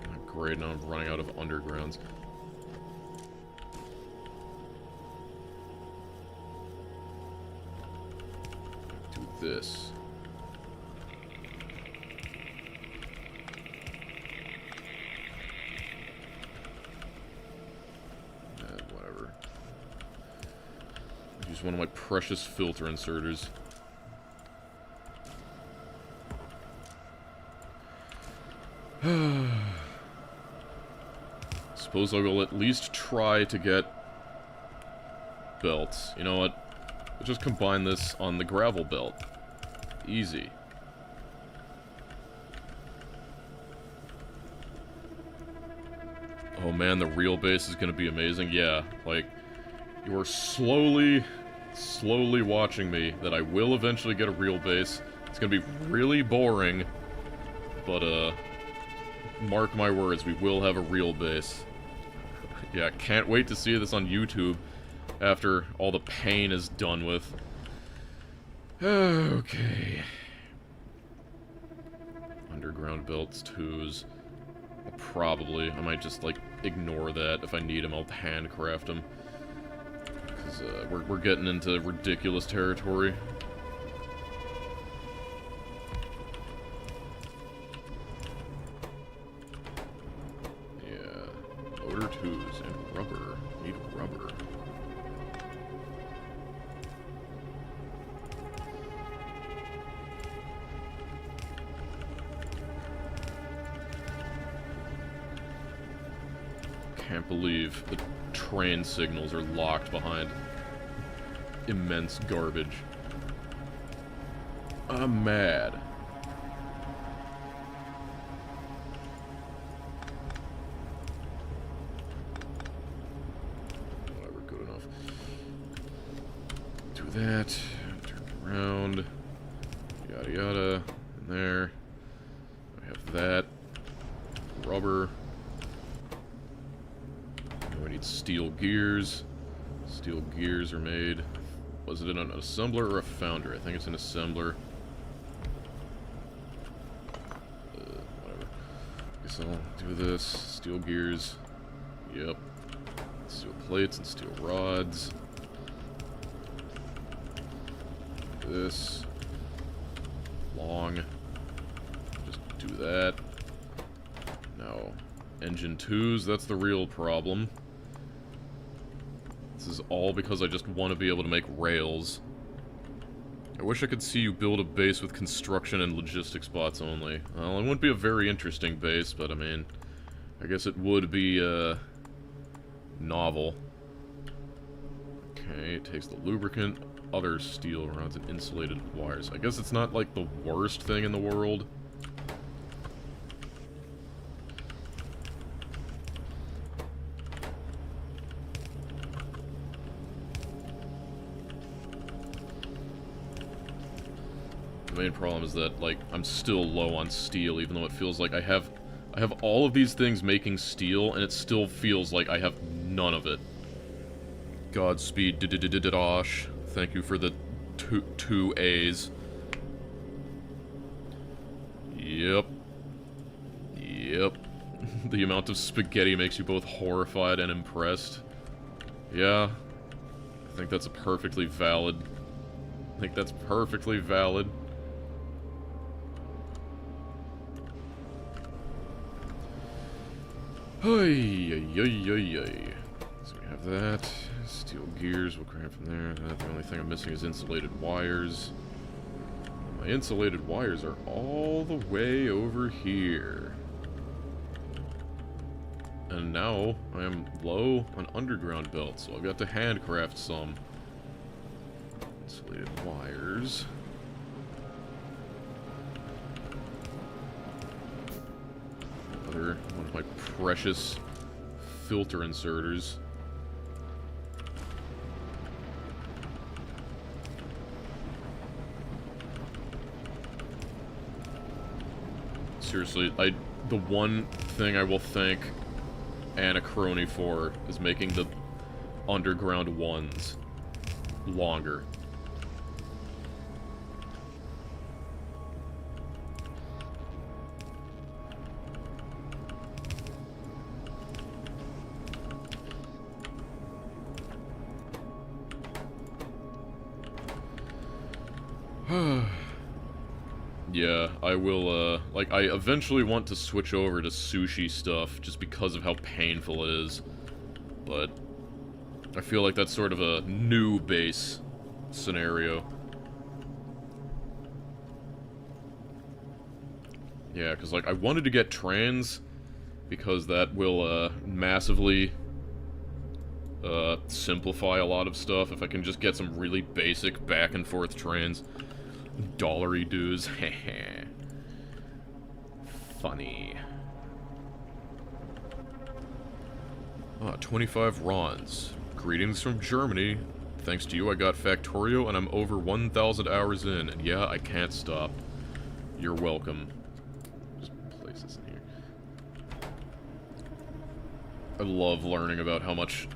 Oh, great, now I'm running out of undergrounds. This. Whatever. Use one of my precious filter inserters. Suppose I will at least try to get belts. You know what? I'll just combine this on the gravel belt. Easy. Oh man, the real base is gonna be amazing. Yeah, like, you are slowly watching me that I will eventually get a real base. It's gonna be really boring, but, mark my words, we will have a real base. Yeah, can't wait to see this on YouTube after all the pain is done with. Okay. Underground belts, twos. I might just, like, ignore that. If I need them, I'll handcraft them. Because, we're getting into ridiculous territory. Yeah. Motor twos and rubber. Need rubber. Can't believe the train signals are locked behind immense garbage. I'm mad. Whatever, good enough. Do that, turn around, yada yada, in there. I have that, rubber. We need steel gears. Steel gears are made. Was it an assembler or a founder? I think it's an assembler. Whatever. Guess I'll do this. Steel gears. Yep. Steel plates and steel rods. This. Long. Just do that. Now, engine 2s, that's the real problem. This is all because I just want to be able to make rails. I wish I could see you build a base with construction and logistics bots only. Well, it wouldn't be a very interesting base, but I mean, I guess it would be, novel. Okay, it takes the lubricant, other steel rods, and insulated wires. I guess it's not, like, the worst thing in the world. The main problem is that, like, I'm still low on steel, even though it feels like I have all of these things making steel, and it still feels like I have none of it. Godspeed, Dosh. Thank you for the two A's. Yep. Yep. The amount of spaghetti makes you both horrified and impressed. Yeah. I think that's perfectly valid. I think that's perfectly valid. Oy, oy, oy, oy, oy. So we have that. Steel gears, we'll grab from there. The only thing I'm missing is insulated wires. My insulated wires are all the way over here. And now I am low on underground belts, so I've got to handcraft some. Insulated wires. filter. One of my precious filter inserters. Seriously, the one thing I will thank Anachrony for is making the underground ones longer. Yeah, I will, like, I eventually want to switch over to sushi stuff, just because of how painful it is. But I feel like that's sort of a new base scenario. Yeah, because, like, I wanted to get trans, because that will, massively, simplify a lot of stuff, if I can just get some really basic back-and-forth trains. Dollary dues. Heh. Funny. 25 Rons. Greetings from Germany. Thanks to you, I got Factorio, and I'm over 1,000 hours in. And yeah, I can't stop. You're welcome. Just place this in here. I love learning about how much,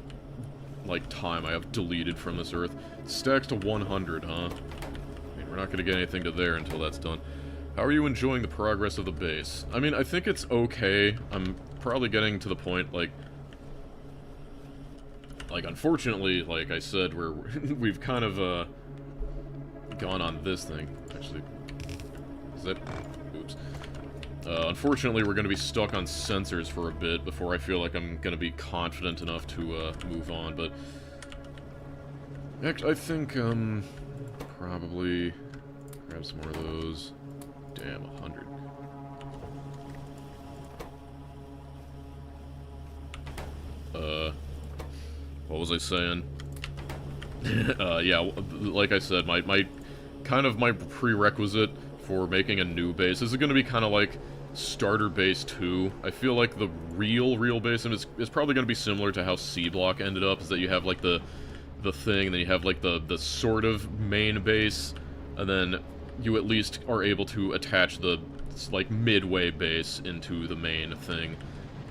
like, time I have deleted from this Earth. It stacks to 100, huh? We're not going to get anything to there until that's done. How are you enjoying the progress of the base? I mean, I think it's okay. I'm probably getting to the point, like, unfortunately, like I said, we've kind of, gone on this thing. Actually, is that... Oops. Unfortunately, we're going to be stuck on sensors for a bit before I feel like I'm going to be confident enough to, move on, but... Actually, I think, probably grab some more of those. Damn, 100. What was I saying? Yeah, like I said, my prerequisite for making a new base is going to be kind of like starter base 2. I feel like the real base is probably going to be similar to how C Block ended up, is that you have like the thing, and then you have like the sort of main base, and then you at least are able to attach the like midway base into the main thing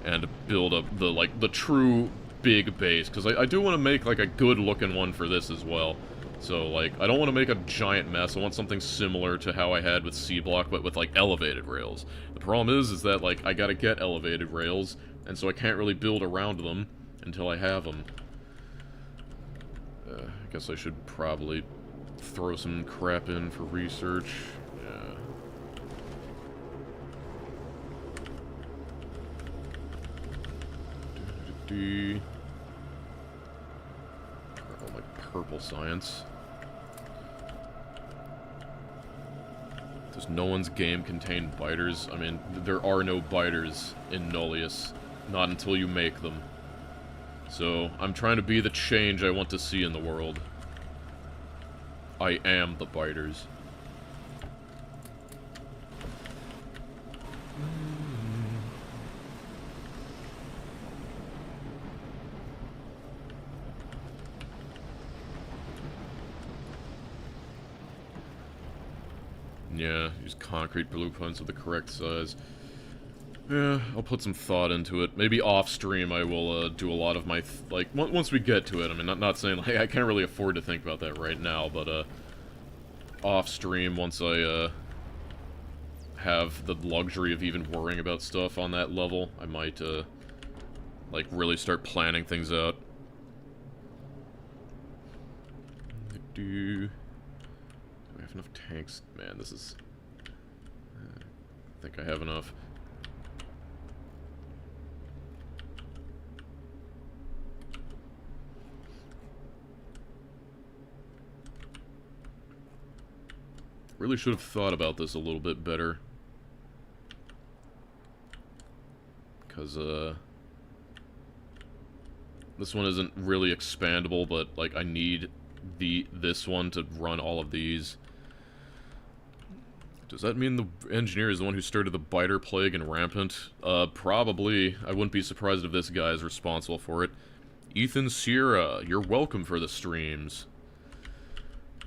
and build up the true big base, because I do want to make like a good looking one for this as well. So like I don't want to make a giant mess. I want something similar to how I had with C Block, but with like elevated rails. The problem is that like I gotta get elevated rails, and so I can't really build around them until I have them. I guess I should probably throw some crap in for research. Yeah. Oh, my purple science. Does no one's game contain biters? I mean, there are no biters in Nullius. Not until you make them. So, I'm trying to be the change I want to see in the world. I am the biters. Yeah, use concrete blueprints of the correct size. Yeah, I'll put some thought into it. Maybe off-stream I will do a lot of my, like, once we get to it. I mean, not saying, like, I can't really afford to think about that right now, but, off-stream, once I, have the luxury of even worrying about stuff on that level, I might, like, really start planning things out. Do I have enough tanks? Man, this is... I think I have enough. Really should have thought about this a little bit better. Because, this one isn't really expandable, but, like, I need this one to run all of these. Does that mean the engineer is the one who started the biter plague in Rampant? Probably. I wouldn't be surprised if this guy is responsible for it. Ethan Sierra, you're welcome for the streams.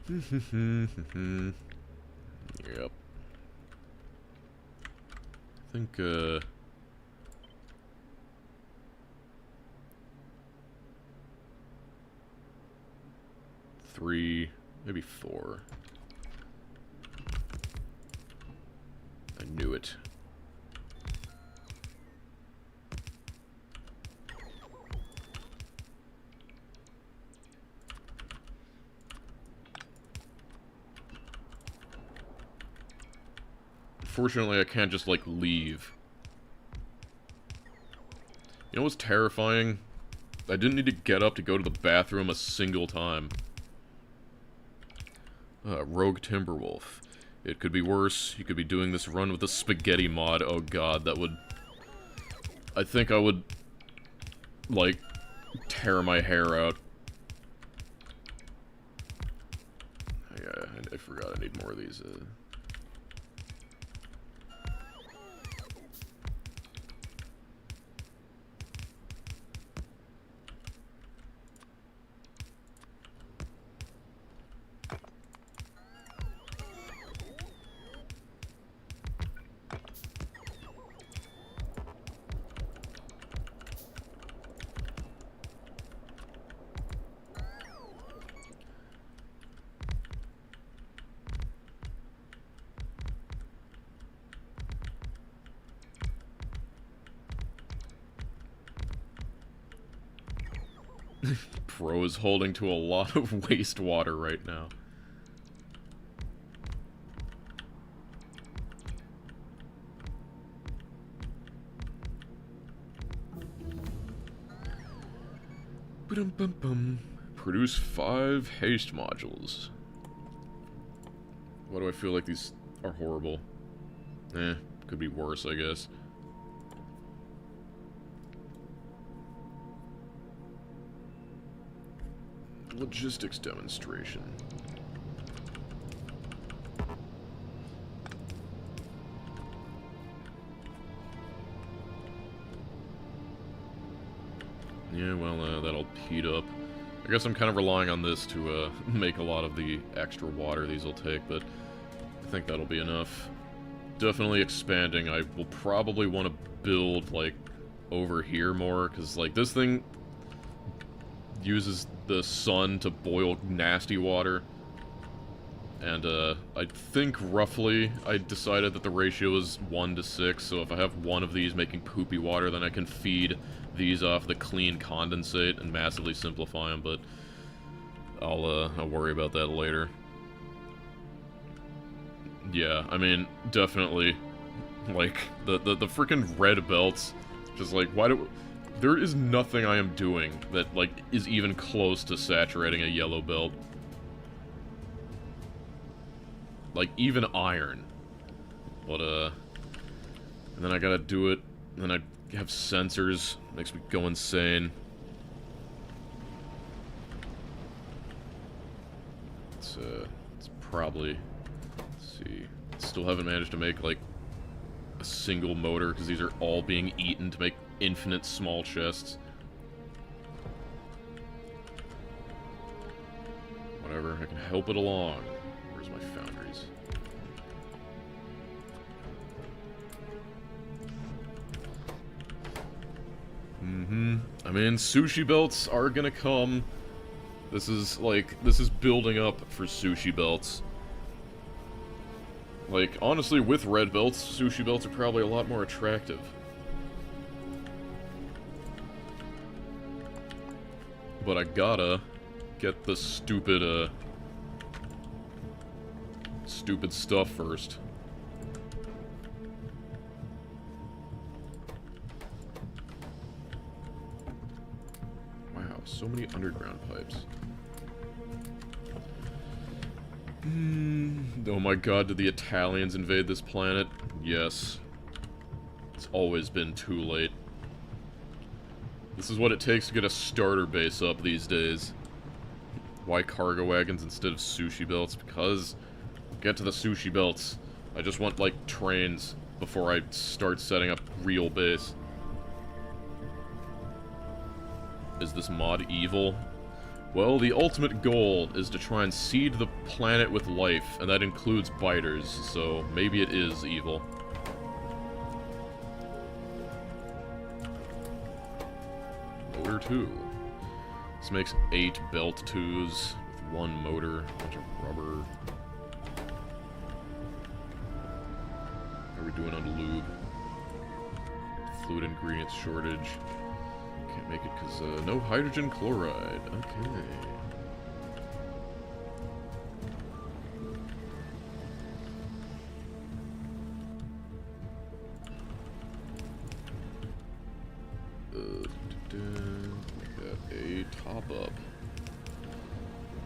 Yep. I think, 3, maybe 4. I knew it. Fortunately, I can't just, like, leave. You know what's terrifying? I didn't need to get up to go to the bathroom a single time. Rogue Timberwolf. It could be worse. You could be doing this run with a spaghetti mod. Oh god, that would... I think I would, like, tear my hair out. I forgot I need more of these, Pro is holding to a lot of wastewater right now. Ba-dum-bum-bum. Produce 5 haste modules. Why do I feel like these are horrible? Could be worse, I guess. Logistics demonstration. Yeah, well, that'll heat up. I guess I'm kind of relying on this to make a lot of the extra water these will take, but I think that'll be enough. Definitely expanding. I will probably want to build, like, over here more, because, like, this thing uses the sun to boil nasty water. And, I think roughly I decided that the ratio is 1 to 6, so if I have one of these making poopy water, then I can feed these off the clean condensate and massively simplify them, but I'll worry about that later. Yeah, I mean, definitely, like, the freaking red belts, just like, why do... There is nothing I am doing that, like, is even close to saturating a yellow belt. Like, even iron. But, and then I gotta do it, and then I have sensors, makes me go insane. It's probably, let's see, still haven't managed to make, like, a single motor, because these are all being eaten to make infinite small chests. Whatever, I can help it along. Where's my foundries? I mean, sushi belts are gonna come. This is, like, this is building up for sushi belts. Like, honestly, with red belts, sushi belts are probably a lot more attractive. But I gotta get the stupid, stupid stuff first. Wow, so many underground pipes. Oh my god, did the Italians invade this planet? Yes. It's always been too late. This is what it takes to get a starter base up these days. Why cargo wagons instead of sushi belts? Because get to the sushi belts. I just want, like, trains before I start setting up real base. Is this mod evil? Well, the ultimate goal is to try and seed the planet with life, and that includes biters, so maybe it is evil. Motor 2. This makes 8 belt 2s with 1 motor, a bunch of rubber. How are we doing on lube? Fluid ingredients shortage. Can't make it because no hydrogen chloride. Okay. We got a top up.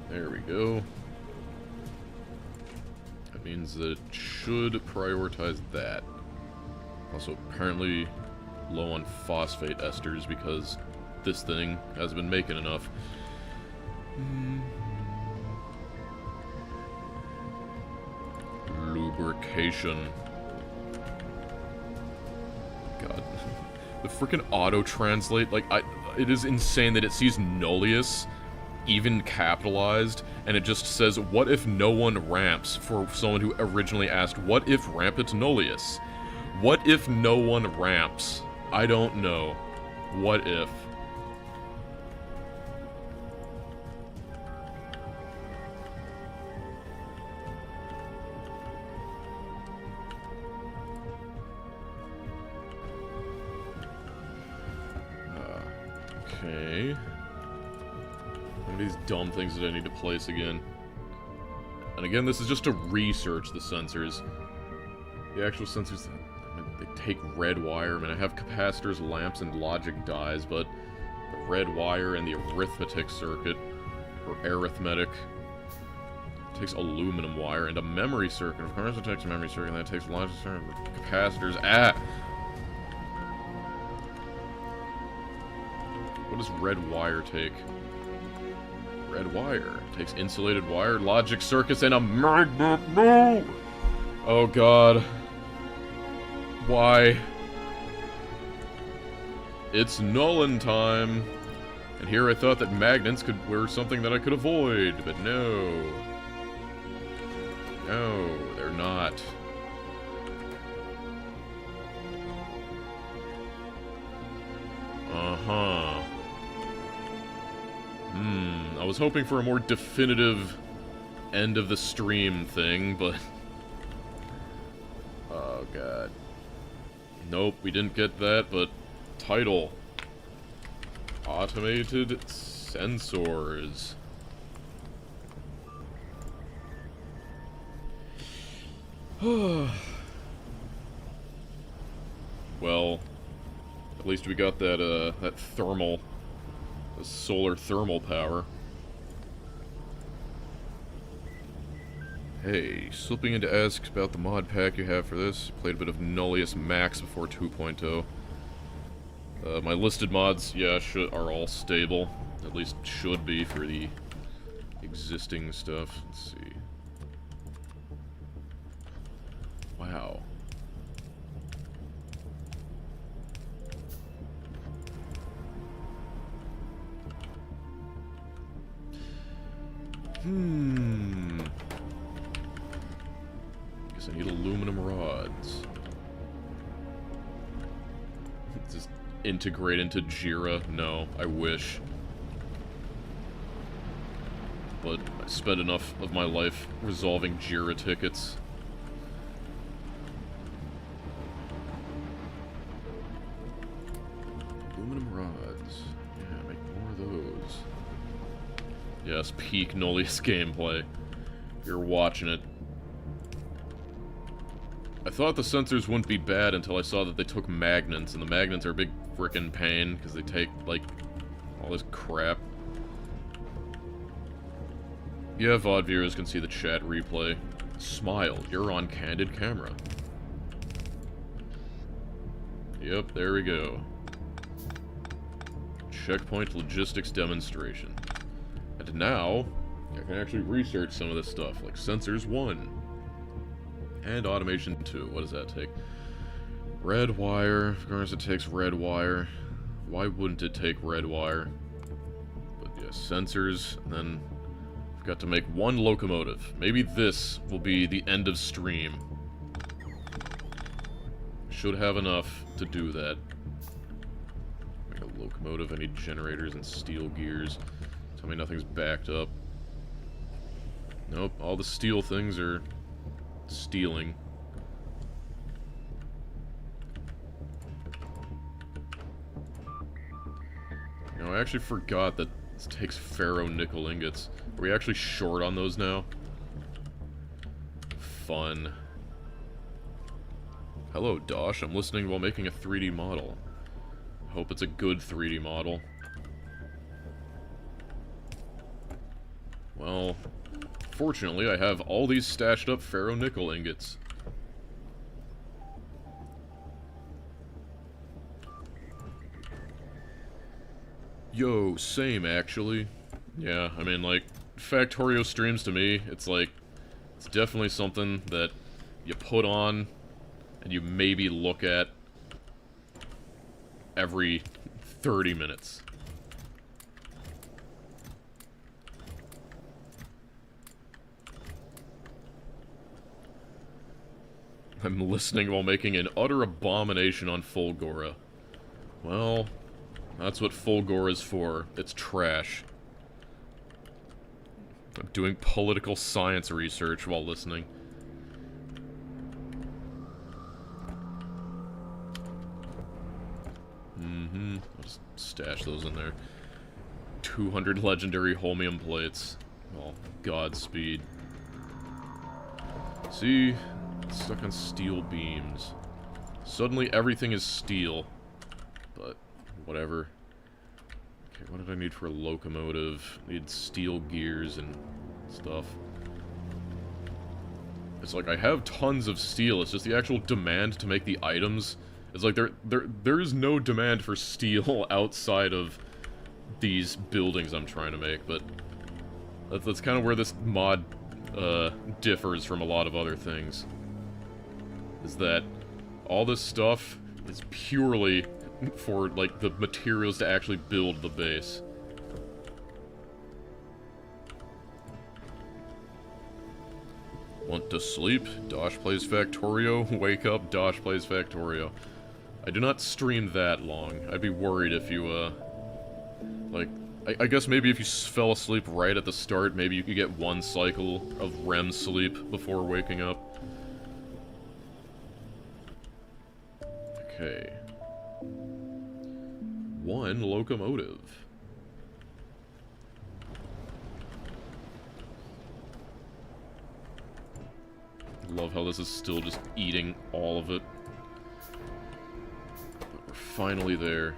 There we go. That means that it should prioritize that. Also, apparently low on phosphate esters because this thing hasn't been making enough. Lubrication. God. The freaking auto-translate, like, it is insane that it sees Nullius, even capitalized, and it just says, what if no one ramps, for someone who originally asked, what if rampant Nullius? What if no one ramps? I don't know. What if? Okay. How many of these dumb things did I need to place again? And again, this is just to research the sensors. The actual sensors, they take red wire. I mean, I have capacitors, lamps, and logic dies, but the red wire and the arithmetic circuit, or arithmetic, takes aluminum wire, and a memory circuit. Of course it takes a memory circuit, and then it takes logic circuit, capacitors. Ah! What does red wire take? Red wire takes insulated wire, logic circuits, and a magnet. No! Oh god. Why? It's Nullen time. And here I thought that magnets were something that I could avoid, but no. No, they're not. Uh-huh. I was hoping for a more definitive end of the stream thing, but... Oh, God. Nope, we didn't get that, but... Title. Automated sensors. Well, at least we got that, that thermal... the solar thermal power. Hey, slipping in to ask about the mod pack you have for this. Played a bit of Nullius Max before 2.0. My listed mods, yeah, are all stable. At least should be for the existing stuff. Let's see. Wow. Guess I need aluminum rods. Just integrate into Jira? No, I wish. But I spent enough of my life resolving Jira tickets. Aluminum rods. Yeah, make more of those. Yes, peak Nullius gameplay. You're watching it. I thought the sensors wouldn't be bad until I saw that they took magnets, and the magnets are a big frickin' pain, because they take, like, all this crap. Yeah, VOD viewers can see the chat replay. Smile, you're on candid camera. Yep, there we go. Checkpoint logistics demonstration. And now, I can actually research some of this stuff, like Sensors 1. And automation 2. What does that take? Red wire. Of course it takes red wire. Why wouldn't it take red wire? But yeah, sensors, and then I've got to make one locomotive. Maybe this will be the end of stream. Should have enough to do that. Make a locomotive, I need generators and steel gears. Tell me nothing's backed up. Nope, all the steel things are stealing. You know, I actually forgot that this takes ferro-nickel ingots. Are we actually short on those now? Fun. Hello, Dosh. I'm listening while making a 3D model. Hope it's a good 3D model. Well, fortunately, I have all these stashed up ferro-nickel ingots. Yo, same, actually. Yeah, I mean, like, Factorio streams to me, it's like, it's definitely something that you put on and you maybe look at every 30 minutes. I'm listening while making an utter abomination on Fulgora. Well, that's what Fulgora is for. It's trash. I'm doing political science research while listening. I'll just stash those in there. 200 legendary holmium plates. Well, Godspeed. See? Stuck on steel beams. Suddenly everything is steel. But, whatever. Okay, what did I need for a locomotive? I need steel gears and stuff. It's like, I have tons of steel, it's just the actual demand to make the items. It's like, there is no demand for steel outside of these buildings I'm trying to make, but that's kind of where this mod differs from a lot of other things. Is that all this stuff is purely for, like, the materials to actually build the base. Want to sleep? Dosh plays Factorio. Wake up, Dosh plays Factorio. I do not stream that long. I'd be worried if you, like, I guess maybe if you fell asleep right at the start, maybe you could get one cycle of REM sleep before waking up. Okay. One locomotive. Love how this is still just eating all of it. But we're finally there.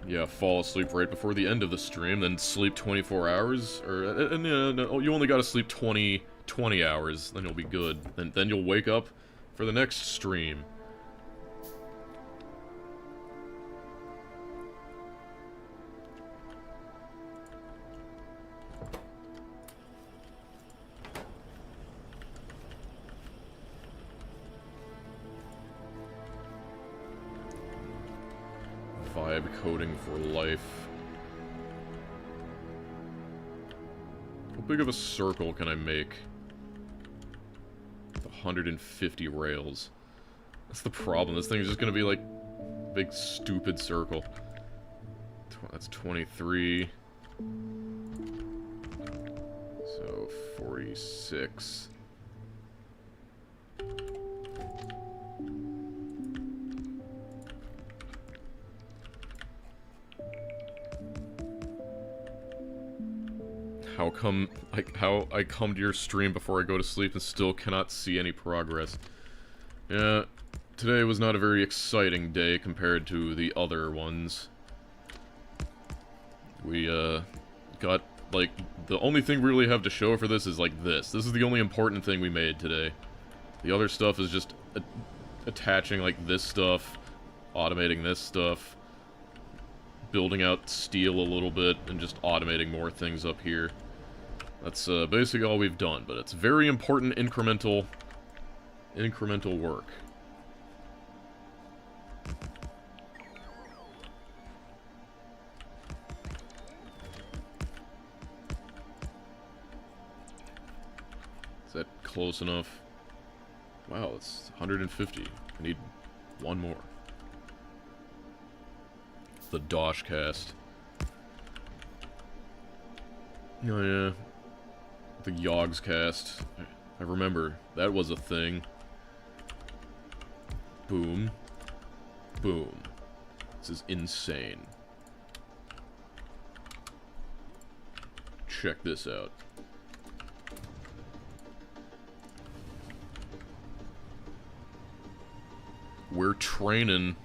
Yeah, fall asleep right before the end of the stream, then sleep 24 hours, or, no, you only gotta sleep 20 hours, then you'll be good. Then you'll wake up for the next stream. Vibe coding for life. How big of a circle can I make? With 150 rails. That's the problem. This thing is just gonna be like a big stupid circle. That's 23. So 46. How I come to your stream before I go to sleep and still cannot see any progress. Yeah, today was not a very exciting day compared to the other ones. We, got, like, the only thing we really have to show for this is, like, this. This is the only important thing we made today. The other stuff is just attaching, like, this stuff, automating this stuff, building out steel a little bit and just automating more things up here. That's basically all we've done, but it's very important incremental work. Is that close enough? Wow, it's 150. I need one more. The Dosh cast. Oh yeah. The Yogs cast. I remember. That was a thing. Boom. Boom. This is insane. Check this out. We're training.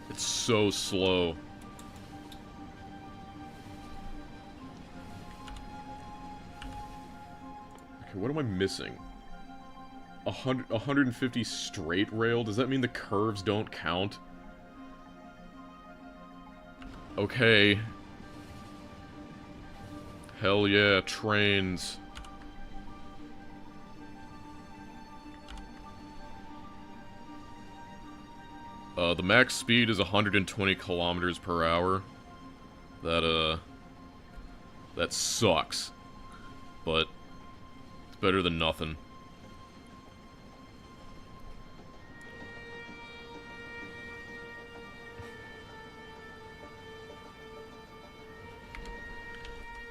It's so slow. Okay, what am I missing? 150 straight rail? Does that mean the curves don't count? Okay. Hell yeah, trains. The max speed is 120 kilometers per hour. That sucks. But it's better than nothing.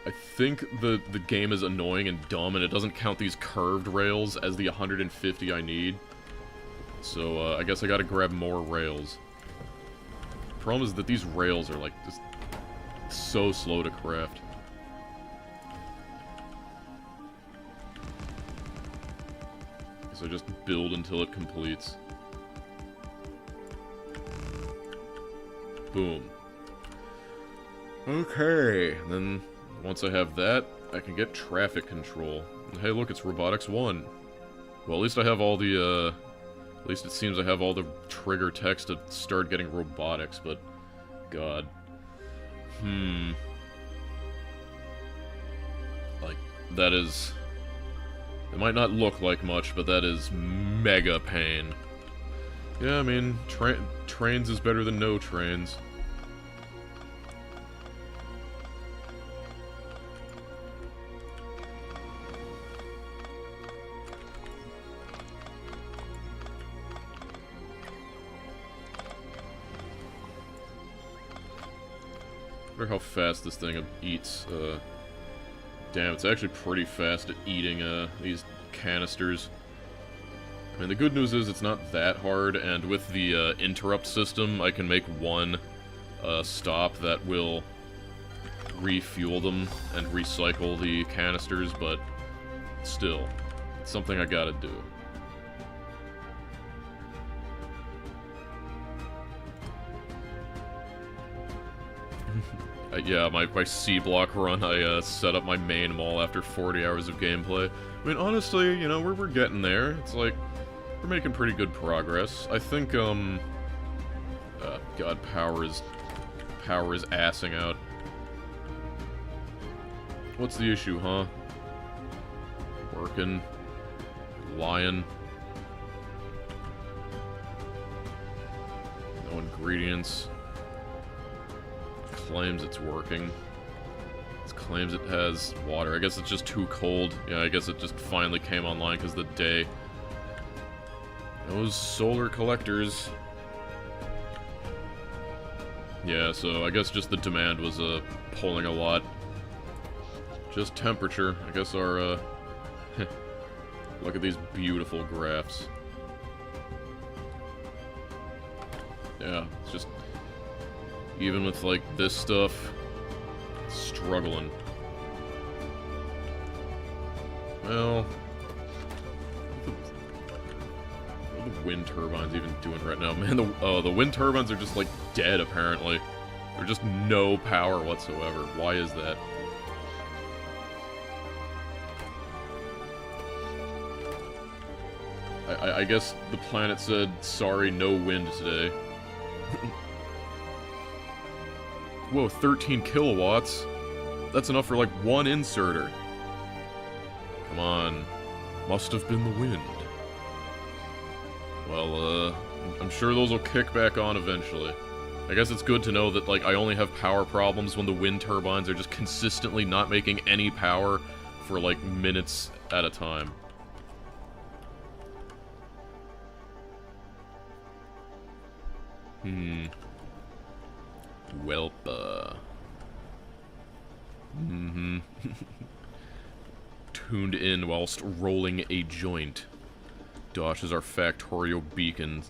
I think the game is annoying and dumb, and it doesn't count these curved rails as the 150 I need. So, I guess I gotta grab more rails. Problem is that these rails are, like, just so slow to craft. So I just build until it completes. Boom. Okay, and then once I have that, I can get traffic control. And hey, look, it's Robotics 1. Well, at least I have all the, at least it seems I have all the trigger text to start getting robotics, but... God. Like, that is... It might not look like much, but that is mega pain. Yeah, I mean, trains is better than no trains. I wonder how fast this thing eats. Damn, it's actually pretty fast at eating these canisters. I mean, the good news is it's not that hard, and with the interrupt system, I can make one stop that will refuel them and recycle the canisters, but still, it's something I gotta do. Yeah, my C-block run, I set up my main mall after 40 hours of gameplay. I mean, honestly, you know, we're getting there. It's like, we're making pretty good progress. I think, God, power is assing out. What's the issue, huh? Working. Lying. No ingredients. Claims it's working. It claims it has water. I guess it's just too cold. Yeah, I guess it just finally came online because the day. Those solar collectors. Yeah, so I guess just the demand was pulling a lot. Just temperature. I guess our look at these beautiful graphs. Yeah, it's just even with, like, this stuff, struggling. Well, what are the wind turbines even doing right now? Man, the wind turbines are just, like, dead, apparently. There's just no power whatsoever. Why is that? I guess the planet said, sorry, no wind today. Whoa, 13 kilowatts? That's enough for, like, one inserter. Come on. Must have been the wind. Well, I'm sure those will kick back on eventually. I guess it's good to know that, like, I only have power problems when the wind turbines are just consistently not making any power for, like, minutes at a time. Welp, tuned in whilst rolling a joint. Dosh is our Factorio beacon.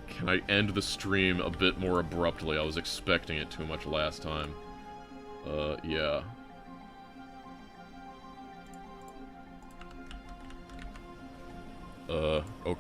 Can I end the stream a bit more abruptly? I was expecting it too much last time. Yeah. Okay.